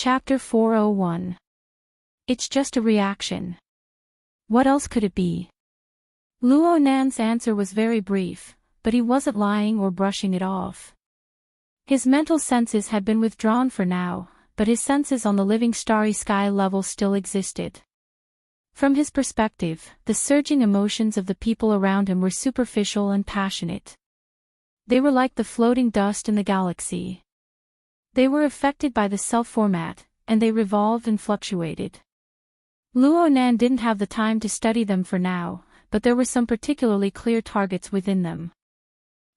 Chapter 401. It's just a reaction. What else could it be? Luo Nan's answer was very brief, but he wasn't lying or brushing it off. His mental senses had been withdrawn for now, but his senses on the living starry sky level still existed. From his perspective, the surging emotions of the people around him were superficial and passionate. They were like the floating dust in the galaxy. They were affected by the self-format, and they revolved and fluctuated. Luo Nan didn't have the time to study them for now, but there were some particularly clear targets within them.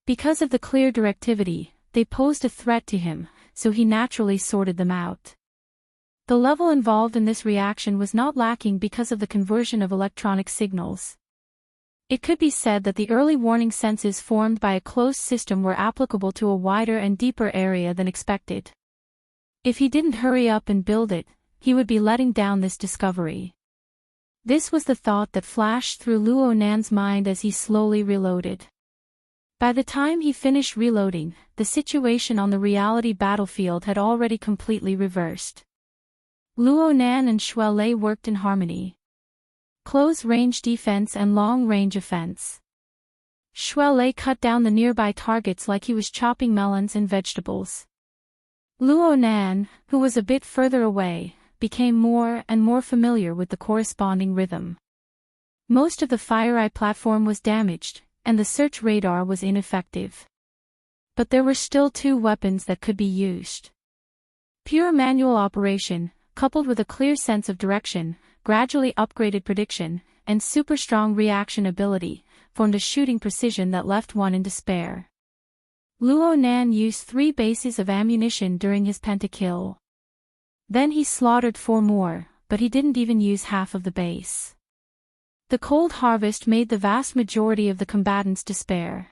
Because of the clear directivity, they posed a threat to him, so he naturally sorted them out. The level involved in this reaction was not lacking because of the conversion of electronic signals. It could be said that the early warning senses formed by a closed system were applicable to a wider and deeper area than expected. If he didn't hurry up and build it, he would be letting down this discovery. This was the thought that flashed through Luo Nan's mind as he slowly reloaded. By the time he finished reloading, the situation on the reality battlefield had already completely reversed. Luo Nan and Xue Lei worked in harmony. Close-range defense and long-range offense. Xue Lei cut down the nearby targets like he was chopping melons and vegetables. Luo Nan, who was a bit further away, became more and more familiar with the corresponding rhythm. Most of the FireEye platform was damaged, and the search radar was ineffective. But there were still two weapons that could be used. Pure manual operation, coupled with a clear sense of direction, gradually upgraded prediction, and super-strong reaction ability, formed a shooting precision that left one in despair. Luo Nan used 3 bases of ammunition during his pentakill. Then he slaughtered 4 more, but he didn't even use half of the base. The cold harvest made the vast majority of the combatants despair.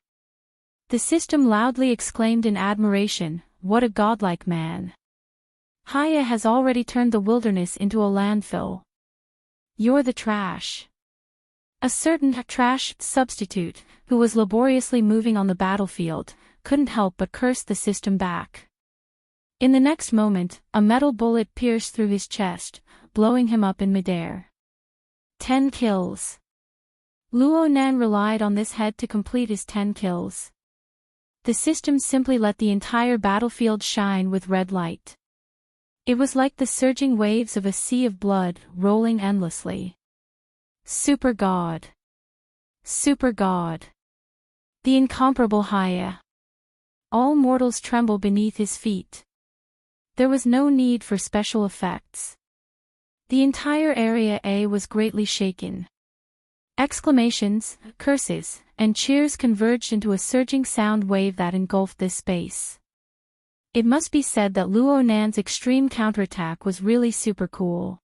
The system loudly exclaimed in admiration, "What a godlike man! Haya has already turned the wilderness into a landfill. You're the trash." A certain trash substitute, who was laboriously moving on the battlefield, couldn't help but curse the system back. In the next moment, a metal bullet pierced through his chest, blowing him up in midair. 10 kills. Luo Nan relied on this head to complete his 10 kills. The system simply let the entire battlefield shine with red light. It was like the surging waves of a sea of blood, rolling endlessly. Super God. Super God. The incomparable Haya. All mortals tremble beneath his feet. There was no need for special effects. The entire Area A was greatly shaken. Exclamations, curses, and cheers converged into a surging sound wave that engulfed this space. It must be said that Luo Nan's extreme counterattack was really super cool.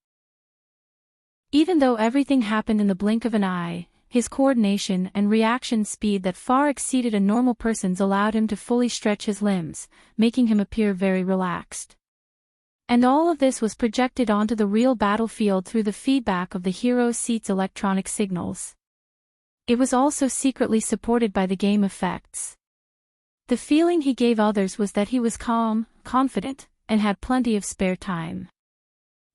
Even though everything happened in the blink of an eye, his coordination and reaction speed that far exceeded a normal person's allowed him to fully stretch his limbs, making him appear very relaxed. And all of this was projected onto the real battlefield through the feedback of the hero seat's electronic signals. It was also secretly supported by the game effects. The feeling he gave others was that he was calm, confident, and had plenty of spare time.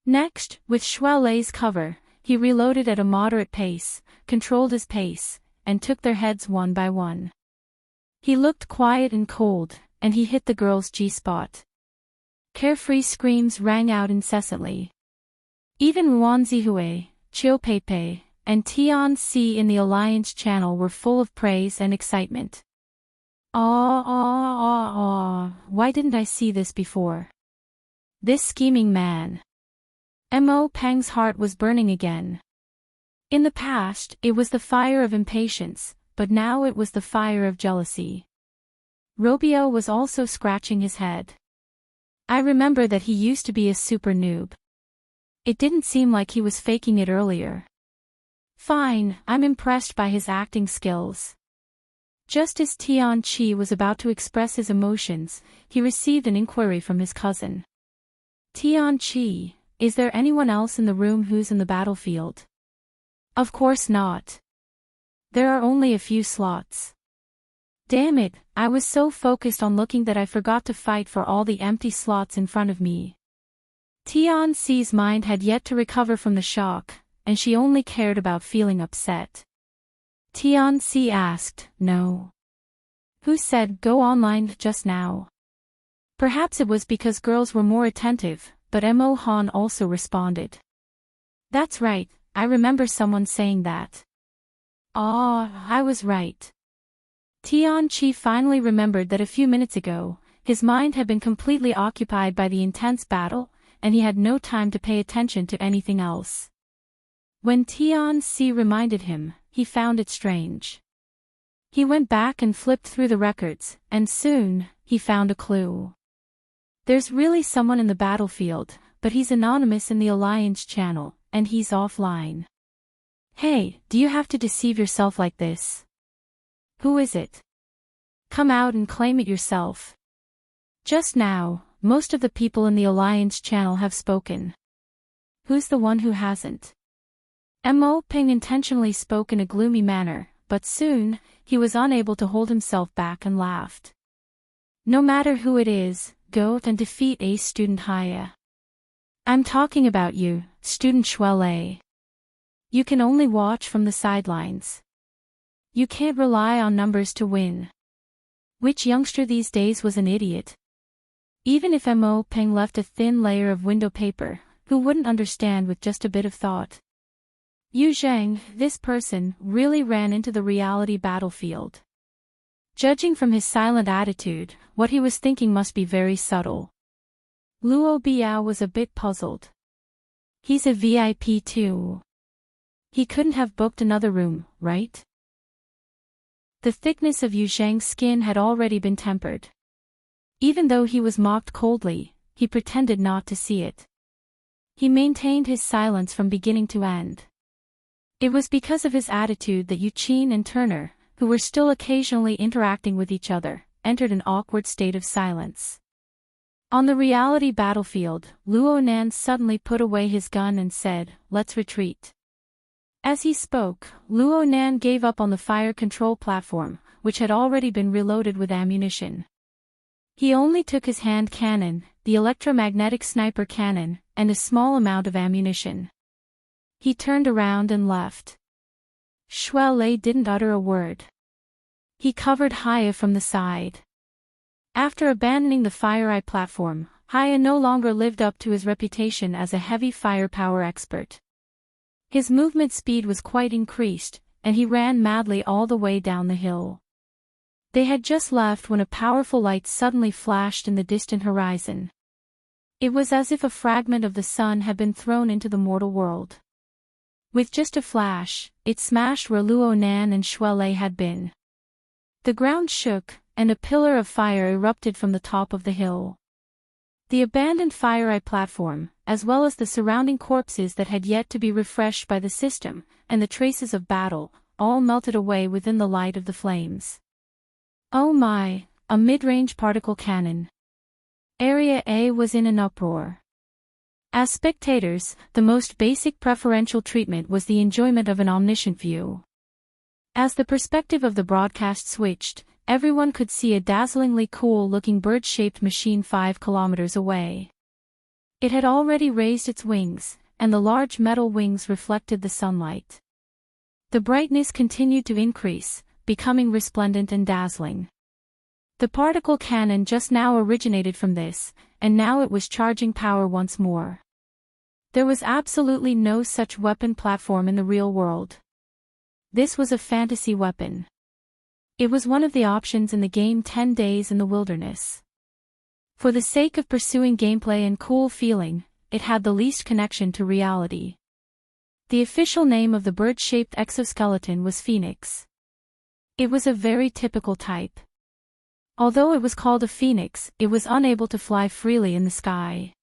Next, with Xue Lei's cover, he reloaded at a moderate pace, controlled his pace, and took their heads one by one. He looked quiet and cold, and he hit the girl's G-spot. Carefree screams rang out incessantly. Even Ruan Zihue, Chiu Peipei, and Tian Si in the Alliance channel were full of praise and excitement. Why didn't I see this before? This scheming man. Mo Peng's heart was burning again. In the past, it was the fire of impatience, but now it was the fire of jealousy. Robio was also scratching his head. I remember that he used to be a super noob. It didn't seem like he was faking it earlier. Fine, I'm impressed by his acting skills. Just as Tian Chi was about to express his emotions, he received an inquiry from his cousin. Tian Chi, is there anyone else in the room who's in the battlefield? Of course not. There are only a few slots. Damn it, I was so focused on looking that I forgot to fight for all the empty slots in front of me. Tianxi's mind had yet to recover from the shock, and she only cared about feeling upset. Tianxi asked, "No. Who said go online just now?" Perhaps it was because girls were more attentive, but Mo Han also responded. "That's right, I remember someone saying that." "Ah, I was right." Tianqi finally remembered that a few minutes ago, his mind had been completely occupied by the intense battle, and he had no time to pay attention to anything else. When Tianxi reminded him, he found it strange. He went back and flipped through the records, and soon, he found a clue. There's really someone in the battlefield, but he's anonymous in the Alliance channel, and he's offline. Hey, do you have to deceive yourself like this? Who is it? Come out and claim it yourself. Just now, most of the people in the Alliance channel have spoken. Who's the one who hasn't? Mo Ping intentionally spoke in a gloomy manner, but soon, he was unable to hold himself back and laughed. No matter who it is, go and defeat Ace Student Haya. I'm talking about you, Student Shuelei. You can only watch from the sidelines. You can't rely on numbers to win. Which youngster these days was an idiot? Even if Mo Ping left a thin layer of window paper, who wouldn't understand with just a bit of thought? Yu Zheng, this person, really ran into the reality battlefield. Judging from his silent attitude, what he was thinking must be very subtle. Luo Biao was a bit puzzled. He's a VIP too. He couldn't have booked another room, right? The thickness of Yu Zheng's skin had already been tempered. Even though he was mocked coldly, he pretended not to see it. He maintained his silence from beginning to end. It was because of his attitude that Yu Qin and Turner, who were still occasionally interacting with each other, entered an awkward state of silence. On the reality battlefield, Luo Nan suddenly put away his gun and said, "Let's retreat." As he spoke, Luo Nan gave up on the fire control platform, which had already been reloaded with ammunition. He only took his hand cannon, the electromagnetic sniper cannon, and a small amount of ammunition. He turned around and left. Shuelei didn't utter a word. He covered Haya from the side. After abandoning the Fire Eye platform, Haya no longer lived up to his reputation as a heavy firepower expert. His movement speed was quite increased, and he ran madly all the way down the hill. They had just left when a powerful light suddenly flashed in the distant horizon. It was as if a fragment of the sun had been thrown into the mortal world. With just a flash, it smashed where Luo Nan and Shuelei had been. The ground shook, and a pillar of fire erupted from the top of the hill. The abandoned Fire Eye platform, as well as the surrounding corpses that had yet to be refreshed by the system, and the traces of battle, all melted away within the light of the flames. Oh my, a mid-range particle cannon. Area A was in an uproar. As spectators, the most basic preferential treatment was the enjoyment of an omniscient view. As the perspective of the broadcast switched, everyone could see a dazzlingly cool-looking bird-shaped machine 5 kilometers away. It had already raised its wings, and the large metal wings reflected the sunlight. The brightness continued to increase, becoming resplendent and dazzling. The particle cannon just now originated from this, and now it was charging power once more. There was absolutely no such weapon platform in the real world. This was a fantasy weapon. It was one of the options in the game 10 Days in the Wilderness. For the sake of pursuing gameplay and cool feeling, it had the least connection to reality. The official name of the bird-shaped exoskeleton was Phoenix. It was a very typical type. Although it was called a phoenix, it was unable to fly freely in the sky.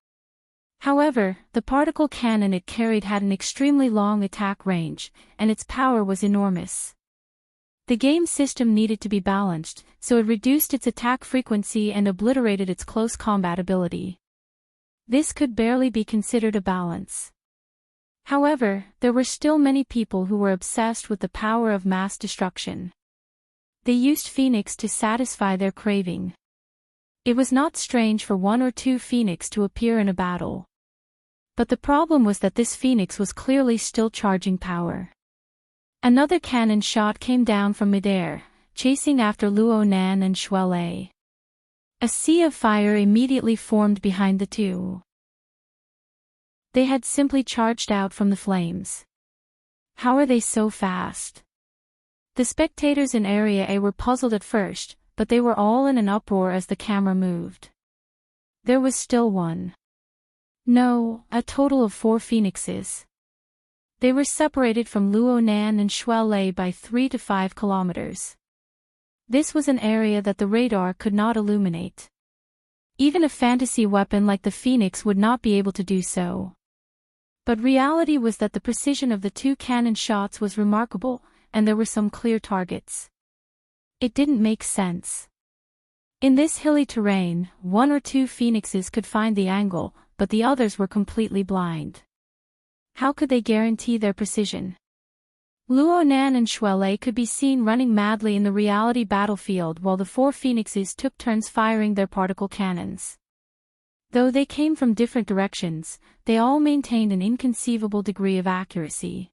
However, the particle cannon it carried had an extremely long attack range, and its power was enormous. The game system needed to be balanced, so it reduced its attack frequency and obliterated its close combat ability. This could barely be considered a balance. However, there were still many people who were obsessed with the power of mass destruction. They used Phoenix to satisfy their craving. It was not strange for one or two Phoenix to appear in a battle. But the problem was that this phoenix was clearly still charging power. Another cannon shot came down from midair, chasing after Luo Nan and Shuai Lei. A sea of fire immediately formed behind the two. They had simply charged out from the flames. How are they so fast? The spectators in Area A were puzzled at first, but they were all in an uproar as the camera moved. There was still one. No, a total of 4 phoenixes. They were separated from Luo Nan and Shuai Lei by 3 to 5 kilometers. This was an area that the radar could not illuminate. Even a fantasy weapon like the phoenix would not be able to do so. But reality was that the precision of the 2 cannon shots was remarkable, and there were some clear targets. It didn't make sense. In this hilly terrain, 1 or 2 phoenixes could find the angle, but the others were completely blind. How could they guarantee their precision? Luo Nan and Shuai Lei could be seen running madly in the reality battlefield while the 4 phoenixes took turns firing their particle cannons. Though they came from different directions, they all maintained an inconceivable degree of accuracy.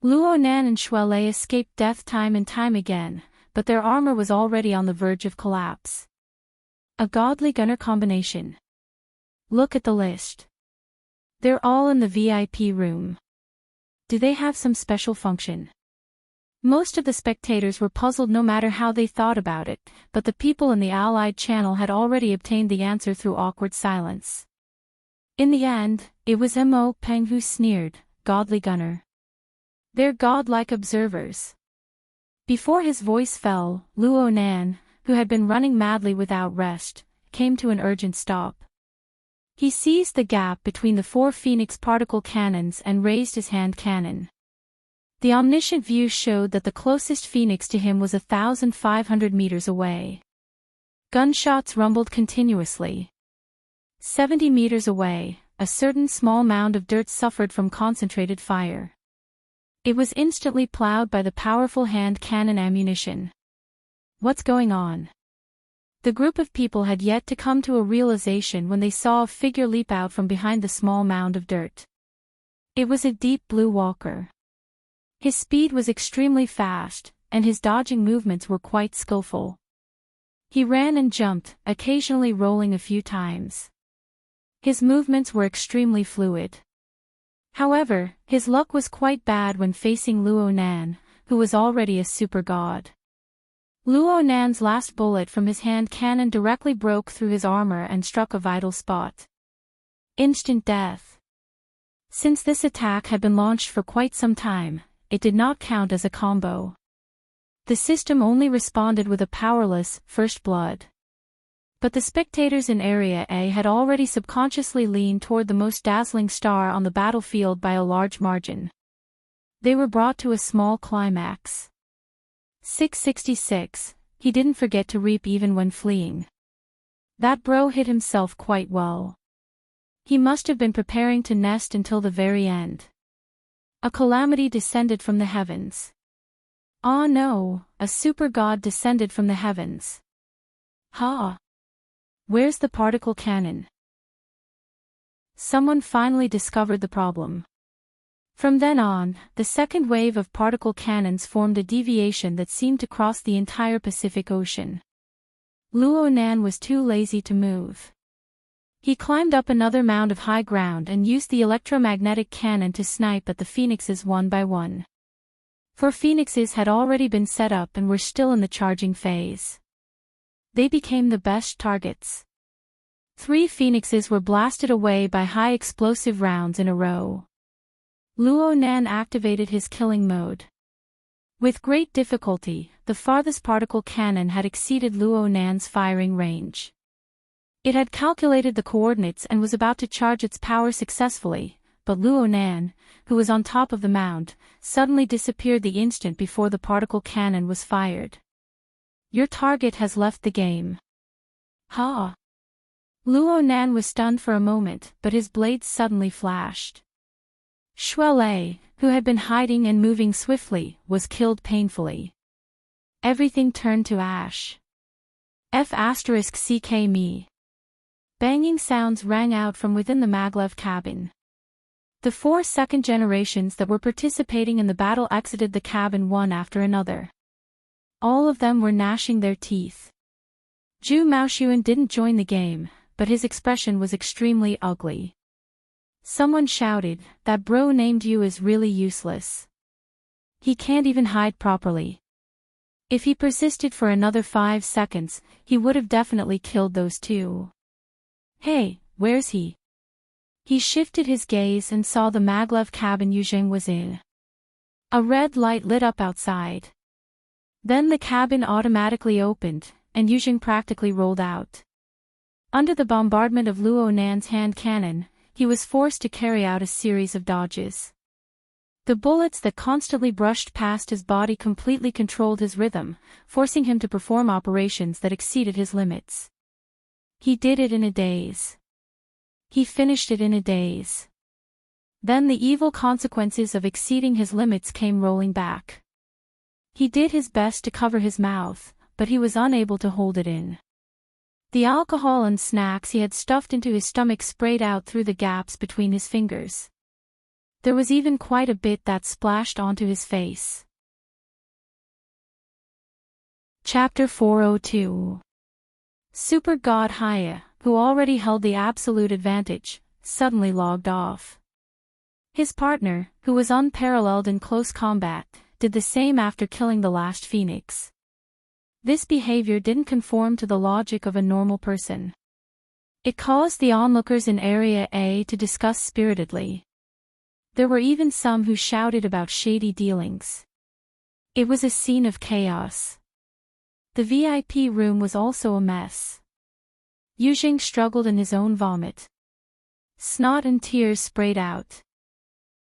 Luo Nan and Shuai Lei escaped death time and time again, but their armor was already on the verge of collapse. A godly gunner combination. Look at the list. They're all in the VIP room. Do they have some special function? Most of the spectators were puzzled no matter how they thought about it, but the people in the Allied channel had already obtained the answer through awkward silence. In the end, it was Mo Peng who sneered, "Godly gunner. They're godlike observers." Before his voice fell, Luo Nan, who had been running madly without rest, came to an urgent stop. He seized the gap between the 4 phoenix particle cannons and raised his hand cannon. The omniscient view showed that the closest phoenix to him was 1,500 meters away. Gunshots rumbled continuously. 70 meters away, a certain small mound of dirt suffered from concentrated fire. It was instantly plowed by the powerful hand cannon ammunition. What's going on? The group of people had yet to come to a realization when they saw a figure leap out from behind the small mound of dirt. It was a deep blue walker. His speed was extremely fast, and his dodging movements were quite skillful. He ran and jumped, occasionally rolling a few times. His movements were extremely fluid. However, his luck was quite bad when facing Luo Nan, who was already a super god. Luo Nan's last bullet from his hand cannon directly broke through his armor and struck a vital spot. Instant death. Since this attack had been launched for quite some time, it did not count as a combo. The system only responded with a powerless first blood. But the spectators in Area A had already subconsciously leaned toward the most dazzling star on the battlefield by a large margin. They were brought to a small climax. 666, he didn't forget to reap even when fleeing. That bro hit himself quite well. He must have been preparing to nest until the very end. A calamity descended from the heavens. Ah no, a super god descended from the heavens. Ha! Where's the particle cannon? Someone finally discovered the problem. From then on, the second wave of particle cannons formed a deviation that seemed to cross the entire Pacific Ocean. Luo Nan was too lazy to move. He climbed up another mound of high ground and used the electromagnetic cannon to snipe at the phoenixes one by one. 4 phoenixes had already been set up and were still in the charging phase. They became the best targets. 3 phoenixes were blasted away by high explosive rounds in a row. Luo Nan activated his killing mode. With great difficulty, the farthest particle cannon had exceeded Luo Nan's firing range. It had calculated the coordinates and was about to charge its power successfully, but Luo Nan, who was on top of the mound, suddenly disappeared the instant before the particle cannon was fired. Your target has left the game. Ha! Luo Nan was stunned for a moment, but his blades suddenly flashed. Shuai Lei, who had been hiding and moving swiftly, was killed painfully. Everything turned to ash. F***ck me. Banging sounds rang out from within the maglev cabin. The 4 second generations that were participating in the battle exited the cabin one after another. All of them were gnashing their teeth. Zhu Maoxuan didn't join the game, but his expression was extremely ugly. Someone shouted, "That bro named you is really useless. He can't even hide properly." If he persisted for another 5 seconds, he would have definitely killed those two. "Hey, where's he?" He shifted his gaze and saw the maglev cabin Yuzheng was in. A red light lit up outside. Then the cabin automatically opened, and Yuzheng practically rolled out. Under the bombardment of Luo Nan's hand cannon, he was forced to carry out a series of dodges. The bullets that constantly brushed past his body completely controlled his rhythm, forcing him to perform operations that exceeded his limits. He did it in a daze. He finished it in a daze. Then the evil consequences of exceeding his limits came rolling back. He did his best to cover his mouth, but he was unable to hold it in. The alcohol and snacks he had stuffed into his stomach sprayed out through the gaps between his fingers. There was even quite a bit that splashed onto his face. Chapter 402. Super God Haya, who already held the absolute advantage, suddenly logged off. His partner, who was unparalleled in close combat, did the same after killing the last phoenix. This behavior didn't conform to the logic of a normal person. It caused the onlookers in Area A to discuss spiritedly. There were even some who shouted about shady dealings. It was a scene of chaos. The VIP room was also a mess. Yuzheng struggled in his own vomit. Snot and tears sprayed out.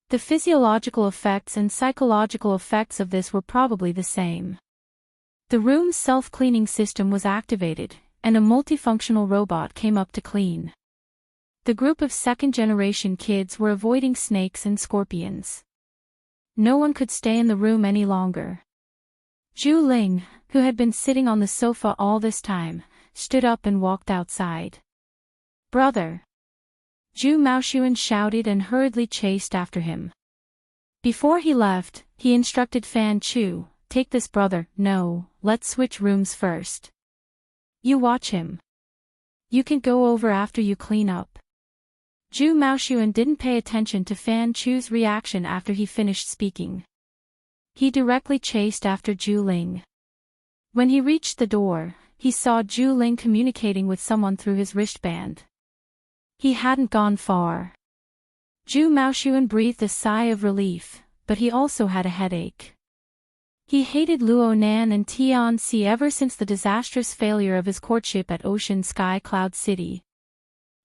The physiological effects and psychological effects of this were probably the same. The room's self-cleaning system was activated, and a multifunctional robot came up to clean. The group of second-generation kids were avoiding snakes and scorpions. No one could stay in the room any longer. Zhu Ling, who had been sitting on the sofa all this time, stood up and walked outside. "Brother!" Zhu Maoxuan shouted and hurriedly chased after him. Before he left, he instructed Fan Chu, "Take this brother, no, let's switch rooms first. You watch him. You can go over after you clean up." Zhu Maoxuan didn't pay attention to Fan Chu's reaction after he finished speaking. He directly chased after Zhu Ling. When he reached the door, he saw Zhu Ling communicating with someone through his wristband. He hadn't gone far. Zhu Maoxuan breathed a sigh of relief, but he also had a headache. He hated Luo Nan and Tianxi ever since the disastrous failure of his courtship at Ocean Sky Cloud City.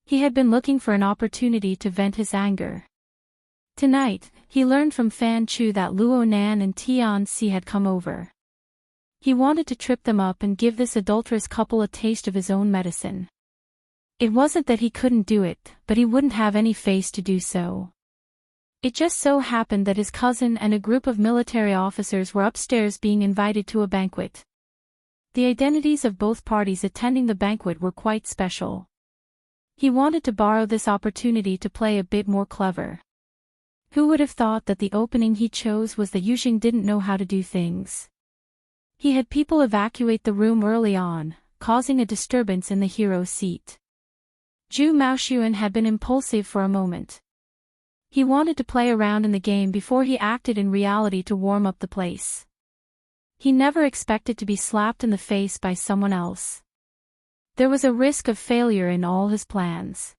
He had been looking for an opportunity to vent his anger. Tonight, he learned from Fan Chu that Luo Nan and Tianxi had come over. He wanted to trip them up and give this adulterous couple a taste of his own medicine. It wasn't that he couldn't do it, but he wouldn't have any face to do so. It just so happened that his cousin and a group of military officers were upstairs being invited to a banquet. The identities of both parties attending the banquet were quite special. He wanted to borrow this opportunity to play a bit more clever. Who would have thought that the opening he chose was that Yuzheng didn't know how to do things? He had people evacuate the room early on, causing a disturbance in the hero seat. Zhu Maoxuan had been impulsive for a moment. He wanted to play around in the game before he acted in reality to warm up the place. He never expected to be slapped in the face by someone else. There was a risk of failure in all his plans.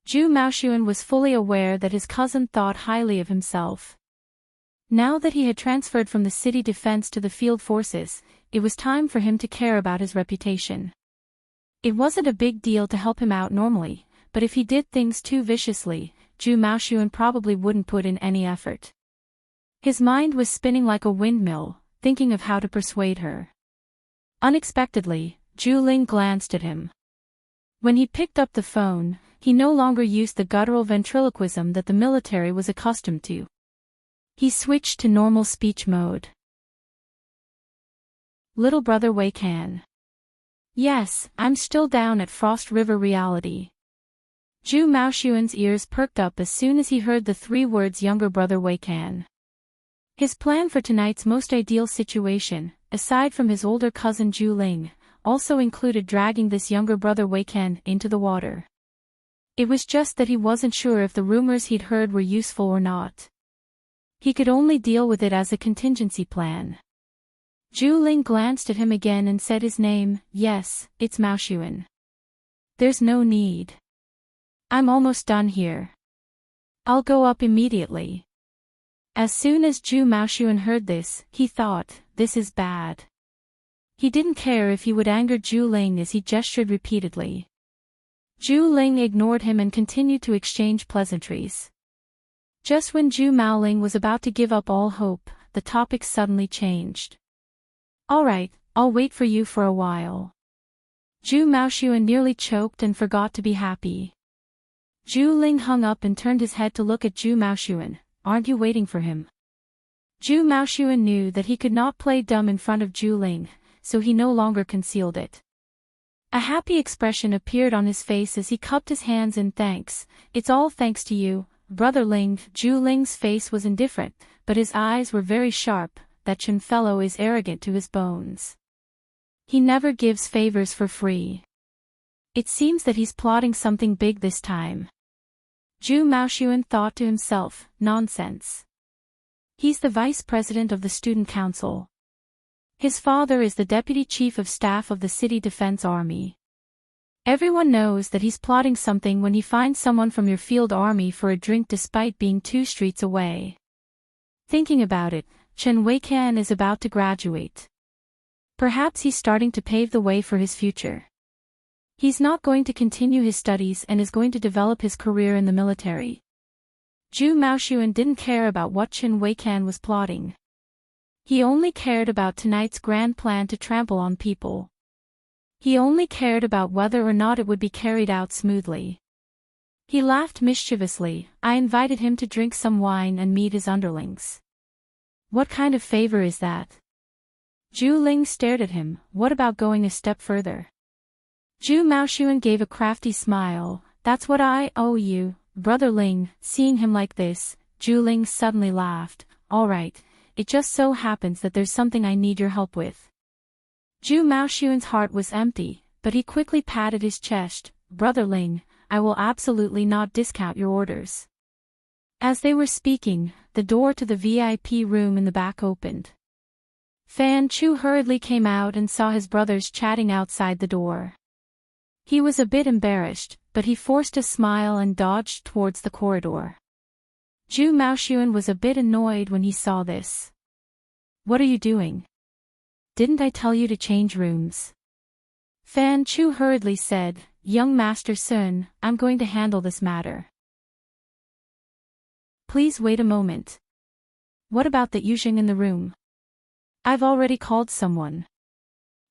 Zhu Maoxuan was fully aware that his cousin thought highly of himself. Now that he had transferred from the city defense to the field forces, it was time for him to care about his reputation. It wasn't a big deal to help him out normally, but if he did things too viciously, Zhu Maoxuan probably wouldn't put in any effort. His mind was spinning like a windmill, thinking of how to persuade her. Unexpectedly, Zhu Ling glanced at him. When he picked up the phone, he no longer used the guttural ventriloquism that the military was accustomed to. He switched to normal speech mode. "Little brother Wei Can." "Yes, I'm still down at Frost River Reality." Zhu Maoxuan's ears perked up as soon as he heard the 3 words younger brother Wei Can. His plan for tonight's most ideal situation, aside from his older cousin Zhu Ling, also included dragging this younger brother Wei Can into the water. It was just that he wasn't sure if the rumors he'd heard were useful or not. He could only deal with it as a contingency plan. Zhu Ling glanced at him again and said his name. Yes, it's Maoxuan. There's no need. I'm almost done here. I'll go up immediately. As soon as Zhu Maoxuan heard this, he thought, this is bad. He didn't care if he would anger Zhu Ling as he gestured repeatedly. Zhu Ling ignored him and continued to exchange pleasantries. Just when Zhu Maoling was about to give up all hope, the topic suddenly changed. All right, I'll wait for you for a while. Zhu Maoxuan nearly choked and forgot to be happy. Zhu Ling hung up and turned his head to look at Zhu Maoxuan. Aren't you waiting for him? Zhu Maoxuan knew that he could not play dumb in front of Zhu Ling, so he no longer concealed it. A happy expression appeared on his face as he cupped his hands in thanks. It's all thanks to you, Brother Ling. Zhu Ling's face was indifferent, but his eyes were very sharp. That Chen fellow is arrogant to his bones. He never gives favors for free. It seems that he's plotting something big this time. Zhu Maoxuan thought to himself, nonsense. He's the vice president of the student council. His father is the deputy chief of staff of the city defense army. Everyone knows that he's plotting something when he finds someone from your field army for a drink despite being 2 streets away. Thinking about it, Chen Weican is about to graduate. Perhaps he's starting to pave the way for his future. He's not going to continue his studies and is going to develop his career in the military. Zhu Maoxuan didn't care about what Chen Weican was plotting. He only cared about tonight's grand plan to trample on people. He only cared about whether or not it would be carried out smoothly. He laughed mischievously. I invited him to drink some wine and meet his underlings. What kind of favor is that? Zhu Ling stared at him. What about going a step further? Zhu Maoxuan gave a crafty smile. That's what I owe you, Brother Ling. Seeing him like this, Zhu Ling suddenly laughed. All right, it just so happens that there's something I need your help with. Zhu Maoxuan's heart was empty, but he quickly patted his chest. Brother Ling, I will absolutely not discount your orders. As they were speaking, the door to the VIP room in the back opened. Fan Chu hurriedly came out and saw his brothers chatting outside the door. He was a bit embarrassed, but he forced a smile and dodged towards the corridor. Zhu Maoxuan was a bit annoyed when he saw this. What are you doing? Didn't I tell you to change rooms? Fan Chu hurriedly said, Young Master Sun, I'm going to handle this matter. Please wait a moment. What about the Yuzheng in the room? I've already called someone.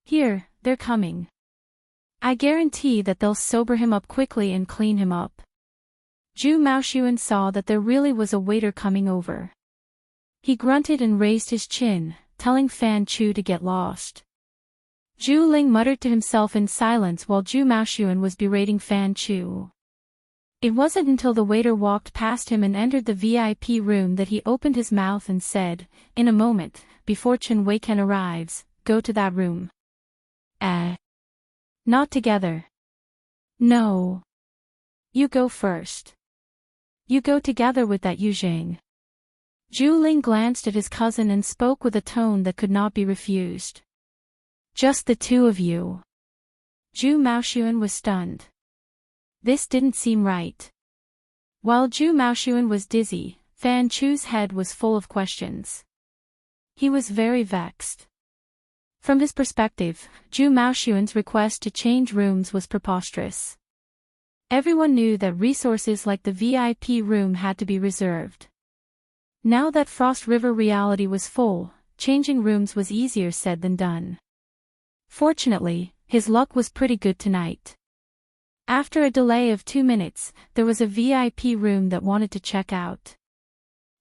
Here, they're coming. I guarantee that they'll sober him up quickly and clean him up. Zhu Maoxuan saw that there really was a waiter coming over. He grunted and raised his chin, telling Fan Chu to get lost. Zhu Ling muttered to himself in silence while Zhu Maoxuan was berating Fan Chu. It wasn't until the waiter walked past him and entered the VIP room that he opened his mouth and said, In a moment, before Chen Weican arrives, go to that room. Not together. No. You go first. You go together with that Yuzheng. Zhu Ling glanced at his cousin and spoke with a tone that could not be refused. Just the 2 of you. Zhu Maoxuan was stunned. This didn't seem right. While Zhu Maoxuan was dizzy, Fan Chu's head was full of questions. He was very vexed. From his perspective, Zhu Maoxuan's request to change rooms was preposterous. Everyone knew that resources like the VIP room had to be reserved. Now that Frost River reality was full, changing rooms was easier said than done. Fortunately, his luck was pretty good tonight. After a delay of 2 minutes, there was a VIP room that wanted to check out.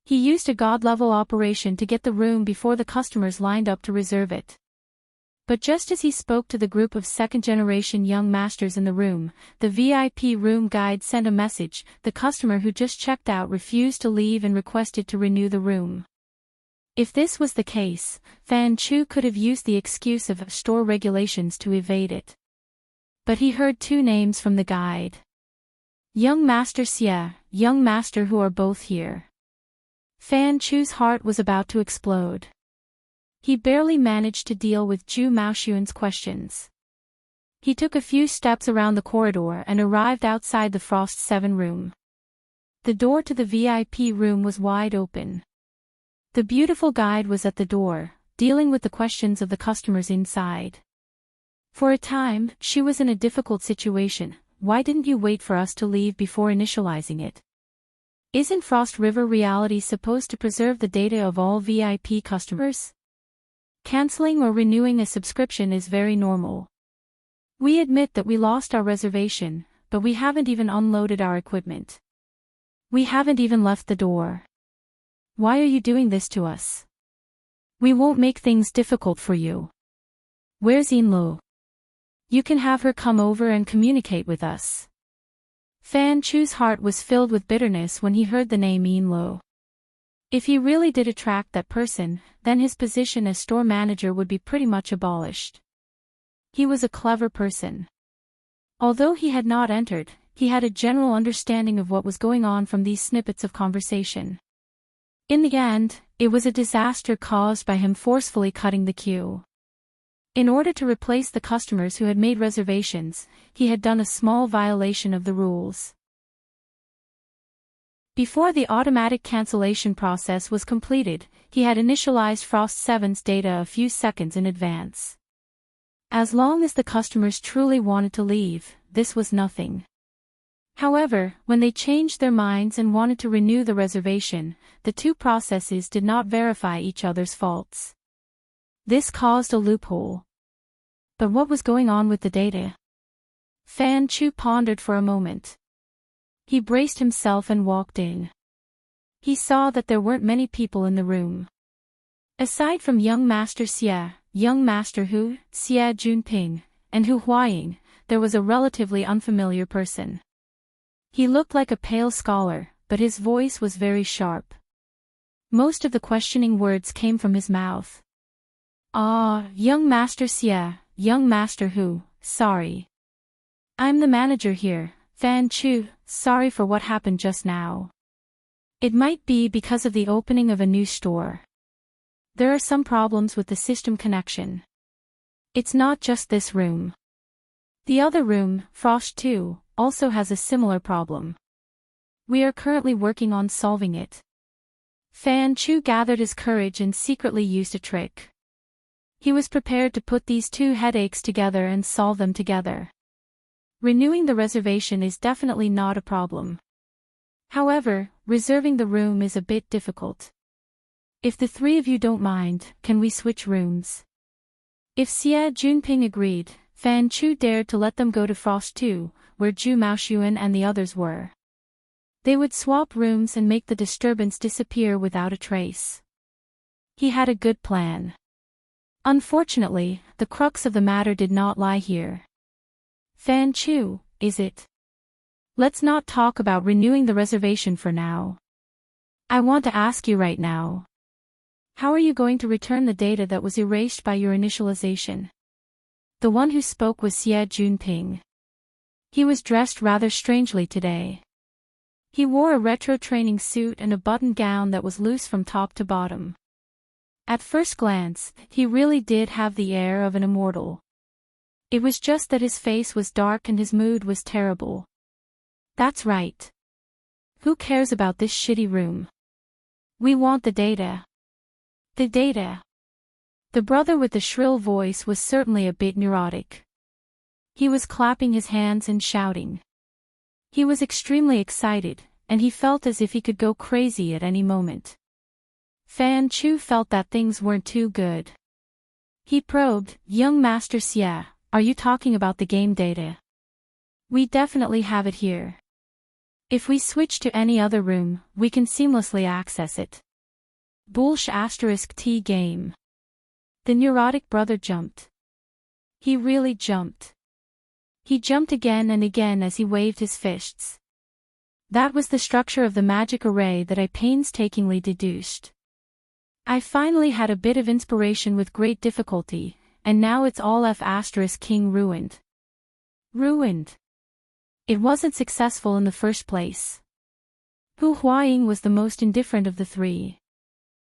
He used a god-level operation to get the room before the customers lined up to reserve it. But just as he spoke to the group of second-generation young masters in the room, the VIP room guide sent a message. The customer who just checked out refused to leave and requested to renew the room. If this was the case, Fan Chu could have used the excuse of store regulations to evade it. But he heard two names from the guide. Young Master Xie, Young Master Hu are both here. Fan Chu's heart was about to explode. He barely managed to deal with Zhu Maoxuan's questions. He took a few steps around the corridor and arrived outside the Frost 7 room. The door to the VIP room was wide open. The beautiful guide was at the door, dealing with the questions of the customers inside. For a time, she was in a difficult situation. Why didn't you wait for us to leave before initializing it? Isn't Frost River Reality supposed to preserve the data of all VIP customers? Canceling or renewing a subscription is very normal. We admit that we lost our reservation, but we haven't even unloaded our equipment. We haven't even left the door. Why are you doing this to us? We won't make things difficult for you. Where's Inlo? You can have her come over and communicate with us. Fan Chu's heart was filled with bitterness when he heard the name Inlo. If he really did attract that person, then his position as store manager would be pretty much abolished. He was a clever person. Although he had not entered, he had a general understanding of what was going on from these snippets of conversation. In the end, it was a disaster caused by him forcefully cutting the queue. In order to replace the customers who had made reservations, he had done a small violation of the rules. Before the automatic cancellation process was completed, he had initialized Frost 7's data a few seconds in advance. As long as the customers truly wanted to leave, this was nothing. However, when they changed their minds and wanted to renew the reservation, the two processes did not verify each other's faults. This caused a loophole. But what was going on with the data? Fan Chu pondered for a moment. He braced himself and walked in. He saw that there weren't many people in the room. Aside from Young Master Xie, Young Master Hu, Xie Junping, and Hu Huaying, there was a relatively unfamiliar person. He looked like a pale scholar, but his voice was very sharp. Most of the questioning words came from his mouth. Young Master Xie, Young Master Hu, sorry. I'm the manager here, Fan Chu, sorry for what happened just now. It might be because of the opening of a new store. There are some problems with the system connection. It's not just this room. The other room, Frost 2, also has a similar problem. We are currently working on solving it. Fan Chu gathered his courage and secretly used a trick. He was prepared to put these two headaches together and solve them together. Renewing the reservation is definitely not a problem. However, reserving the room is a bit difficult. If the three of you don't mind, can we switch rooms? If Xie Junping agreed, Fan Chu dared to let them go to Frost 2, where Zhu Maoxuan and the others were. They would swap rooms and make the disturbance disappear without a trace. He had a good plan. Unfortunately, the crux of the matter did not lie here. Fan Chu, is it? Let's not talk about renewing the reservation for now. I want to ask you right now. How are you going to return the data that was erased by your initialization? The one who spoke was Xie Junping. He was dressed rather strangely today. He wore a retro training suit and a button gown that was loose from top to bottom. At first glance, he really did have the air of an immortal. It was just that his face was dark and his mood was terrible. That's right. Who cares about this shitty room? We want the data. The data. The brother with the shrill voice was certainly a bit neurotic. He was clapping his hands and shouting. He was extremely excited, and he felt as if he could go crazy at any moment. Fan Chu felt that things weren't too good. He probed, Young Master Xie, are you talking about the game data? We definitely have it here. If we switch to any other room, we can seamlessly access it. Bullsh**T game. The neurotic brother jumped. He really jumped. He jumped again and again as he waved his fists. That was the structure of the magic array that I painstakingly deduced. I finally had a bit of inspiration with great difficulty, and now it's all F*King ruined. Ruined. It wasn't successful in the first place. Hu Huaying was the most indifferent of the three.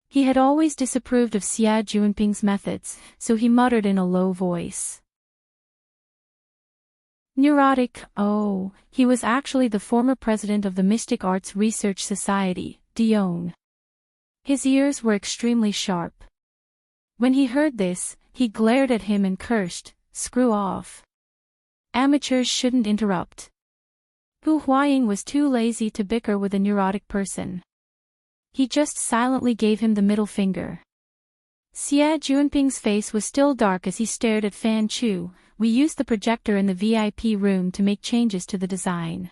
He had always disapproved of Xie Juanping's methods, so he muttered in a low voice. Neurotic, oh, he was actually the former president of the Mystic Arts Research Society, Dion. His ears were extremely sharp. When he heard this, he glared at him and cursed, "Screw off. Amateurs shouldn't interrupt." Hu Huaying was too lazy to bicker with a neurotic person. He just silently gave him the middle finger. Xie Juanping's face was still dark as he stared at Fan Chu. We used the projector in the VIP room to make changes to the design.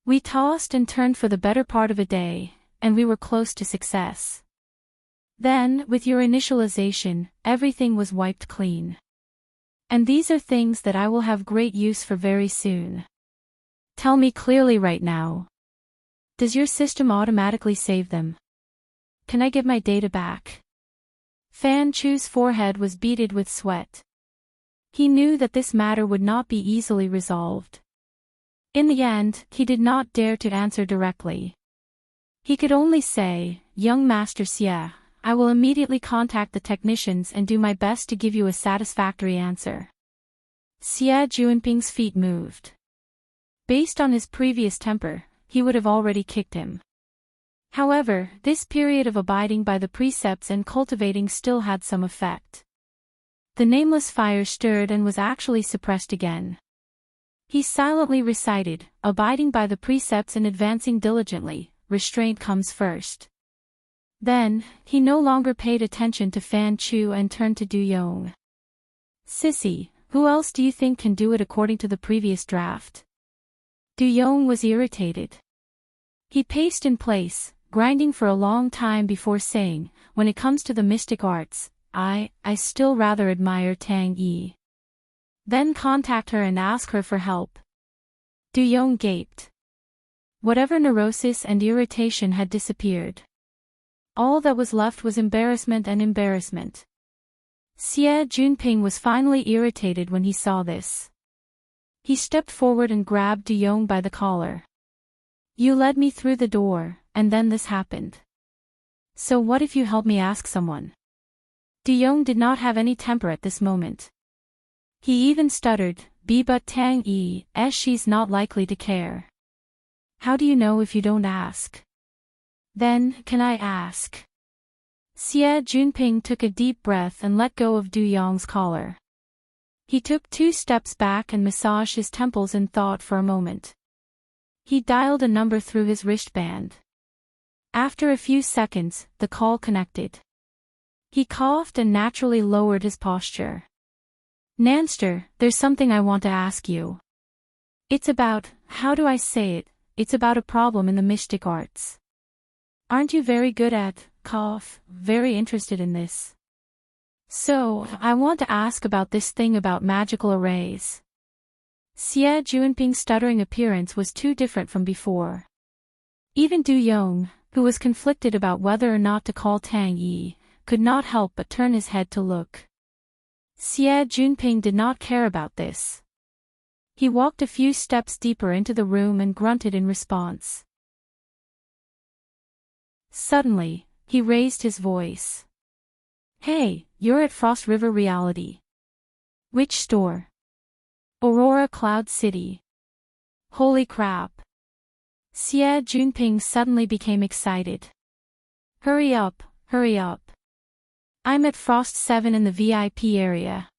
We tossed and turned for the better part of a day, and we were close to success. Then, with your initialization, everything was wiped clean. And these are things that I will have great use for very soon. Tell me clearly right now. Does your system automatically save them? Can I get my data back? Fan Chu's forehead was beaded with sweat. He knew that this matter would not be easily resolved. In the end, he did not dare to answer directly. He could only say, "Young Master Xie, I will immediately contact the technicians and do my best to give you a satisfactory answer." Xie Juanping's feet moved. Based on his previous temper, he would have already kicked him. However, this period of abiding by the precepts and cultivating still had some effect. The nameless fire stirred and was actually suppressed again. He silently recited, "Abiding by the precepts and advancing diligently, restraint comes first." Then, he no longer paid attention to Fan Chu and turned to Du Yong. "Sissy, who else do you think can do it according to the previous draft?" Du Yong was irritated. He paced in place, grinding for a long time before saying, "When it comes to the mystic arts, I still rather admire Tang Yi. Then contact her and ask her for help." Du Yong gaped. Whatever neurosis and irritation had disappeared. All that was left was embarrassment and embarrassment. Xie Juanping was finally irritated when he saw this. He stepped forward and grabbed Du Yong by the collar. "You led me through the door, and then this happened. So what if you help me ask someone?" Du Yong did not have any temper at this moment. He even stuttered, "But Tang Yi, she's not likely to care." "How do you know if you don't ask?" "Then, can I ask?" Xie Juanping took a deep breath and let go of Du Yong's collar. He took 2 steps back and massaged his temples in thought for a moment. He dialed a number through his wristband. After a few seconds, the call connected. He coughed and naturally lowered his posture. "Nanster, there's something I want to ask you. It's about, how do I say it, it's about a problem in the mystic arts. Aren't you very good at, very interested in this? So, I want to ask about this thing about magical arrays." Xie Juanping's stuttering appearance was too different from before. Even Du Yong, who was conflicted about whether or not to call Tang Yi, could not help but turn his head to look. Xie Juanping did not care about this. He walked a few steps deeper into the room and grunted in response. Suddenly, he raised his voice. "Hey, you're at Frost River Reality. Which store?" "Aurora Cloud City." "Holy crap." Xie Juanping suddenly became excited. Hurry up, hurry up. I'm at Frost 7 in the VIP area.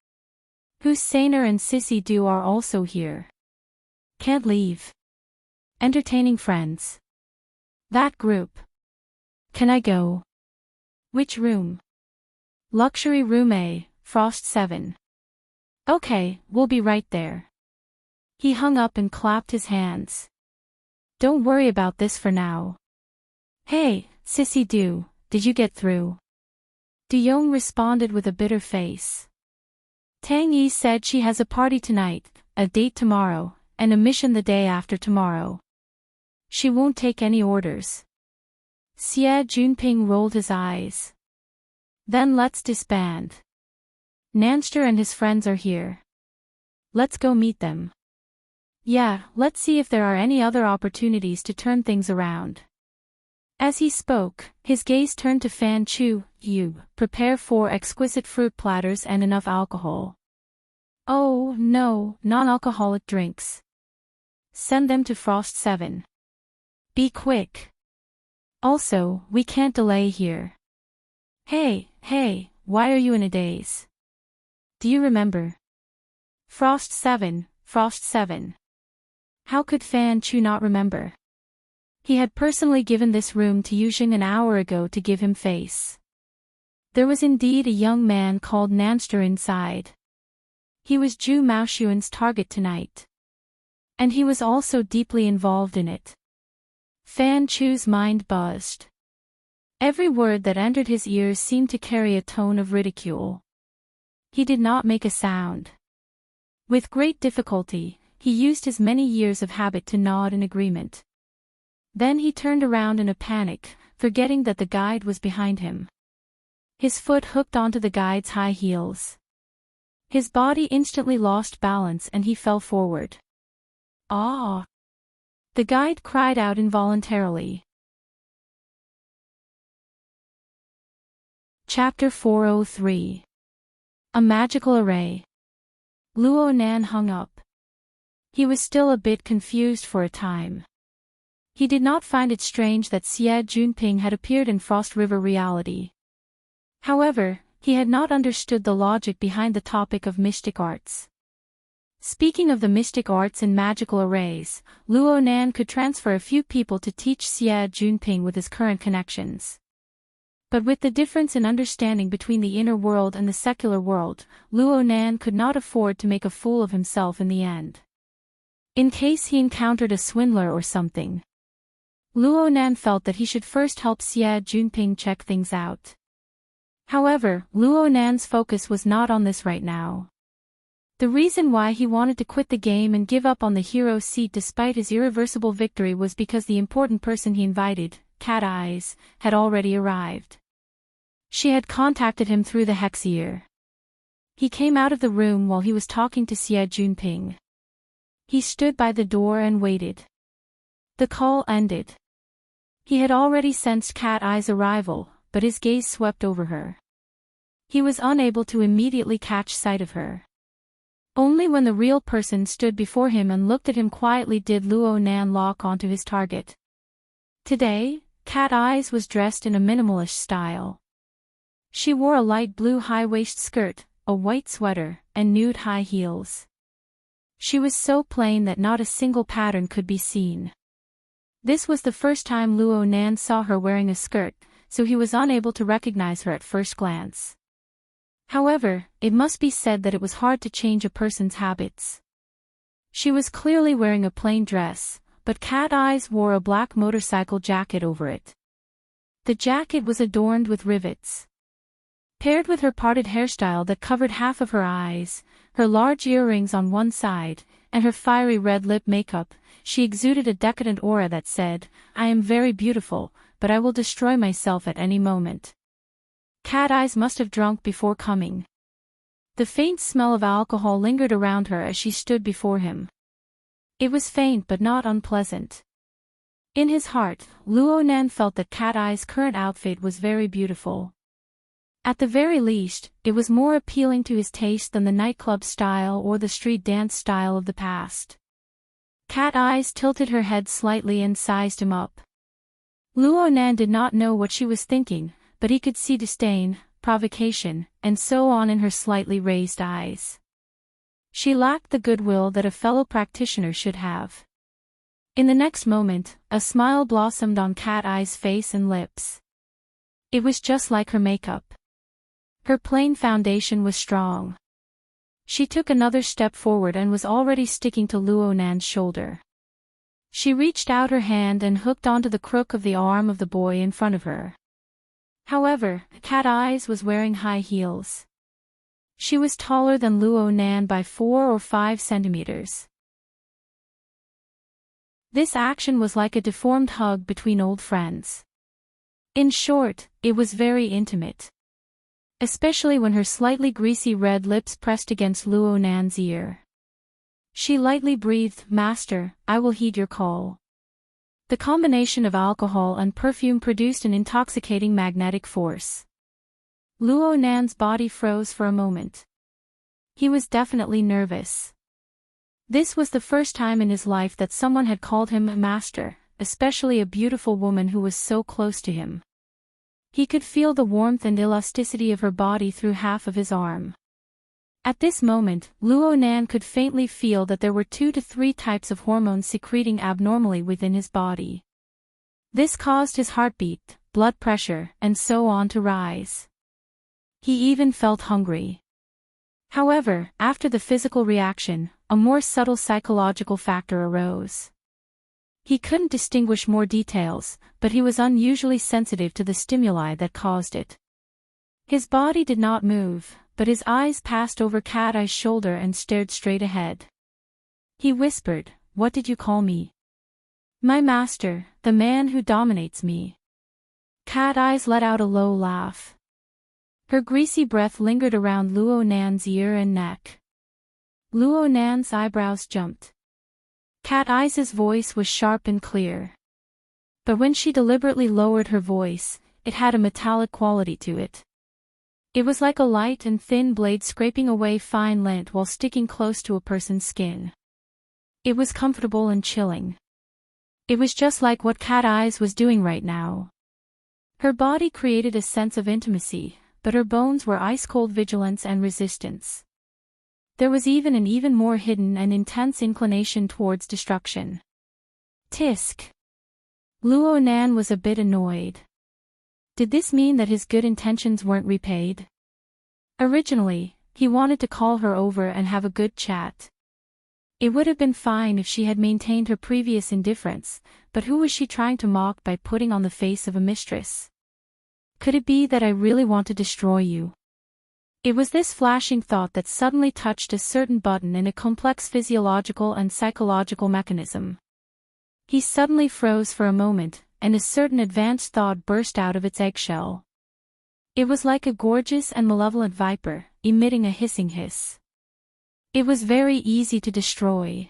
Husseiner and Sissy Du are also here. Can't leave. Entertaining friends. That group. Can I go? Which room? Luxury room A, Frost 7. Okay, we'll be right there. He hung up and clapped his hands. Don't worry about this for now. Hey, Sissy Du, did you get through? Du Yong responded with a bitter face. Tang Yi said she has a party tonight, a date tomorrow, and a mission the day after tomorrow. She won't take any orders. Xie Junping rolled his eyes. Then let's disband. Nanster and his friends are here. Let's go meet them. Yeah, let's see if there are any other opportunities to turn things around. As he spoke, his gaze turned to Fan Chu. You prepare 4 exquisite fruit platters and enough alcohol. Oh, no, non-alcoholic drinks. Send them to Frost 7. Be quick. Also, we can't delay here. Hey, why are you in a daze? Do you remember? Frost 7. How could Fan Chu not remember? He had personally given this room to Yuzheng an hour ago to give him face. There was indeed a young man called Nanster inside. He was Zhu Maoxuan's target tonight. And he was also deeply involved in it. Fan Chu's mind buzzed. Every word that entered his ears seemed to carry a tone of ridicule. He did not make a sound. With great difficulty, he used his many years of habit to nod in agreement. Then he turned around in a panic, forgetting that the guide was behind him. His foot hooked onto the guide's high heels. His body instantly lost balance and he fell forward. Ah! The guide cried out involuntarily. Chapter 403. A Magical Array. Luo Nan hung up. He was still a bit confused for a time. He did not find it strange that Xie Junping had appeared in Frost River reality. However, he had not understood the logic behind the topic of mystic arts. Speaking of the mystic arts and magical arrays, Luo Nan could transfer a few people to teach Xie Junping with his current connections. But with the difference in understanding between the inner world and the secular world, Luo Nan could not afford to make a fool of himself in the end. In case he encountered a swindler or something. Luo Nan felt that he should first help Xie Junping check things out. However, Luo Nan's focus was not on this right now. The reason why he wanted to quit the game and give up on the hero seat despite his irreversible victory was because the important person he invited, Cat Eyes, had already arrived. She had contacted him through the Hexier. He came out of the room while he was talking to Xie Junping. He stood by the door and waited. The call ended. He had already sensed Cat Eye's arrival, but his gaze swept over her. He was unable to immediately catch sight of her. Only when the real person stood before him and looked at him quietly did Luo Nan lock onto his target. Today, Cat Eyes was dressed in a minimalist style. She wore a light blue high-waist skirt, a white sweater, and nude high heels. She was so plain that not a single pattern could be seen. This was the first time Luo Nan saw her wearing a skirt, so he was unable to recognize her at first glance. However, it must be said that it was hard to change a person's habits. She was clearly wearing a plain dress, but Cat Eyes wore a black motorcycle jacket over it. The jacket was adorned with rivets. Paired with her parted hairstyle that covered half of her eyes, her large earrings on one side, and her fiery red lip makeup, she exuded a decadent aura that said, "I am very beautiful, but I will destroy myself at any moment." Cat Eyes must have drunk before coming. The faint smell of alcohol lingered around her as she stood before him. It was faint but not unpleasant. In his heart, Luo Nan felt that Cat Eye's current outfit was very beautiful. At the very least, it was more appealing to his taste than the nightclub style or the street dance style of the past. Cat Eyes tilted her head slightly and sized him up. Luo Nan did not know what she was thinking, but he could see disdain, provocation, and so on in her slightly raised eyes. She lacked the goodwill that a fellow practitioner should have. In the next moment, a smile blossomed on Cat Eye's face and lips. It was just like her makeup. Her plain foundation was strong. She took another step forward and was already sticking to Luo Nan's shoulder. She reached out her hand and hooked onto the crook of the arm of the boy in front of her. However, Cat Eyes was wearing high heels. She was taller than Luo Nan by 4 or 5 centimeters. This action was like a deformed hug between old friends. In short, it was very intimate. Especially when her slightly greasy red lips pressed against Luo Nan's ear. She lightly breathed, "Master, I will heed your call." The combination of alcohol and perfume produced an intoxicating magnetic force. Luo Nan's body froze for a moment. He was definitely nervous. This was the first time in his life that someone had called him a master, especially a beautiful woman who was so close to him. He could feel the warmth and elasticity of her body through half of his arm. At this moment, Luo Nan could faintly feel that there were 2 to 3 types of hormones secreting abnormally within his body. This caused his heartbeat, blood pressure, and so on to rise. He even felt hungry. However, after the physical reaction, a more subtle psychological factor arose. He couldn't distinguish more details, but he was unusually sensitive to the stimuli that caused it. His body did not move, but his eyes passed over Cat Eye's shoulder and stared straight ahead. He whispered, "What did you call me?" "My master, the man who dominates me." Cat Eyes let out a low laugh. Her greasy breath lingered around Luo Nan's ear and neck. Luo Nan's eyebrows jumped. Cat Eye's voice was sharp and clear. But when she deliberately lowered her voice, it had a metallic quality to it. It was like a light and thin blade scraping away fine lint while sticking close to a person's skin. It was comfortable and chilling. It was just like what Cat Eyes was doing right now. Her body created a sense of intimacy, but her bones were ice-cold vigilance and resistance. There was even an even more hidden and intense inclination towards destruction. Tisk. Luo Nan was a bit annoyed. Did this mean that his good intentions weren't repaid? Originally, he wanted to call her over and have a good chat. It would have been fine if she had maintained her previous indifference, but who was she trying to mock by putting on the face of a mistress? Could it be that I really want to destroy you? It was this flashing thought that suddenly touched a certain button in a complex physiological and psychological mechanism. He suddenly froze for a moment, and a certain advanced thought burst out of its eggshell. It was like a gorgeous and malevolent viper, emitting a hissing hiss. It was very easy to destroy.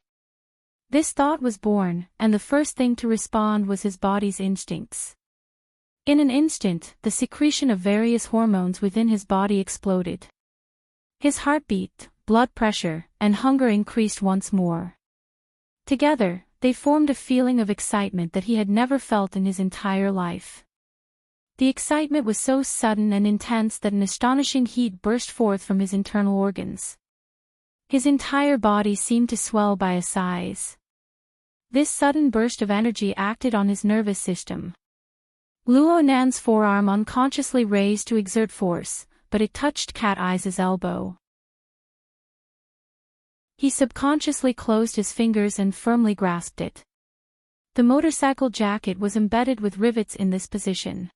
This thought was born, and the first thing to respond was his body's instincts. In an instant, the secretion of various hormones within his body exploded. His heartbeat, blood pressure, and hunger increased once more. Together, they formed a feeling of excitement that he had never felt in his entire life. The excitement was so sudden and intense that an astonishing heat burst forth from his internal organs. His entire body seemed to swell by a size. This sudden burst of energy acted on his nervous system. Luo Nan's forearm unconsciously raised to exert force, but it touched Cat Eye's elbow. He subconsciously closed his fingers and firmly grasped it. The motorcycle jacket was embedded with rivets in this position.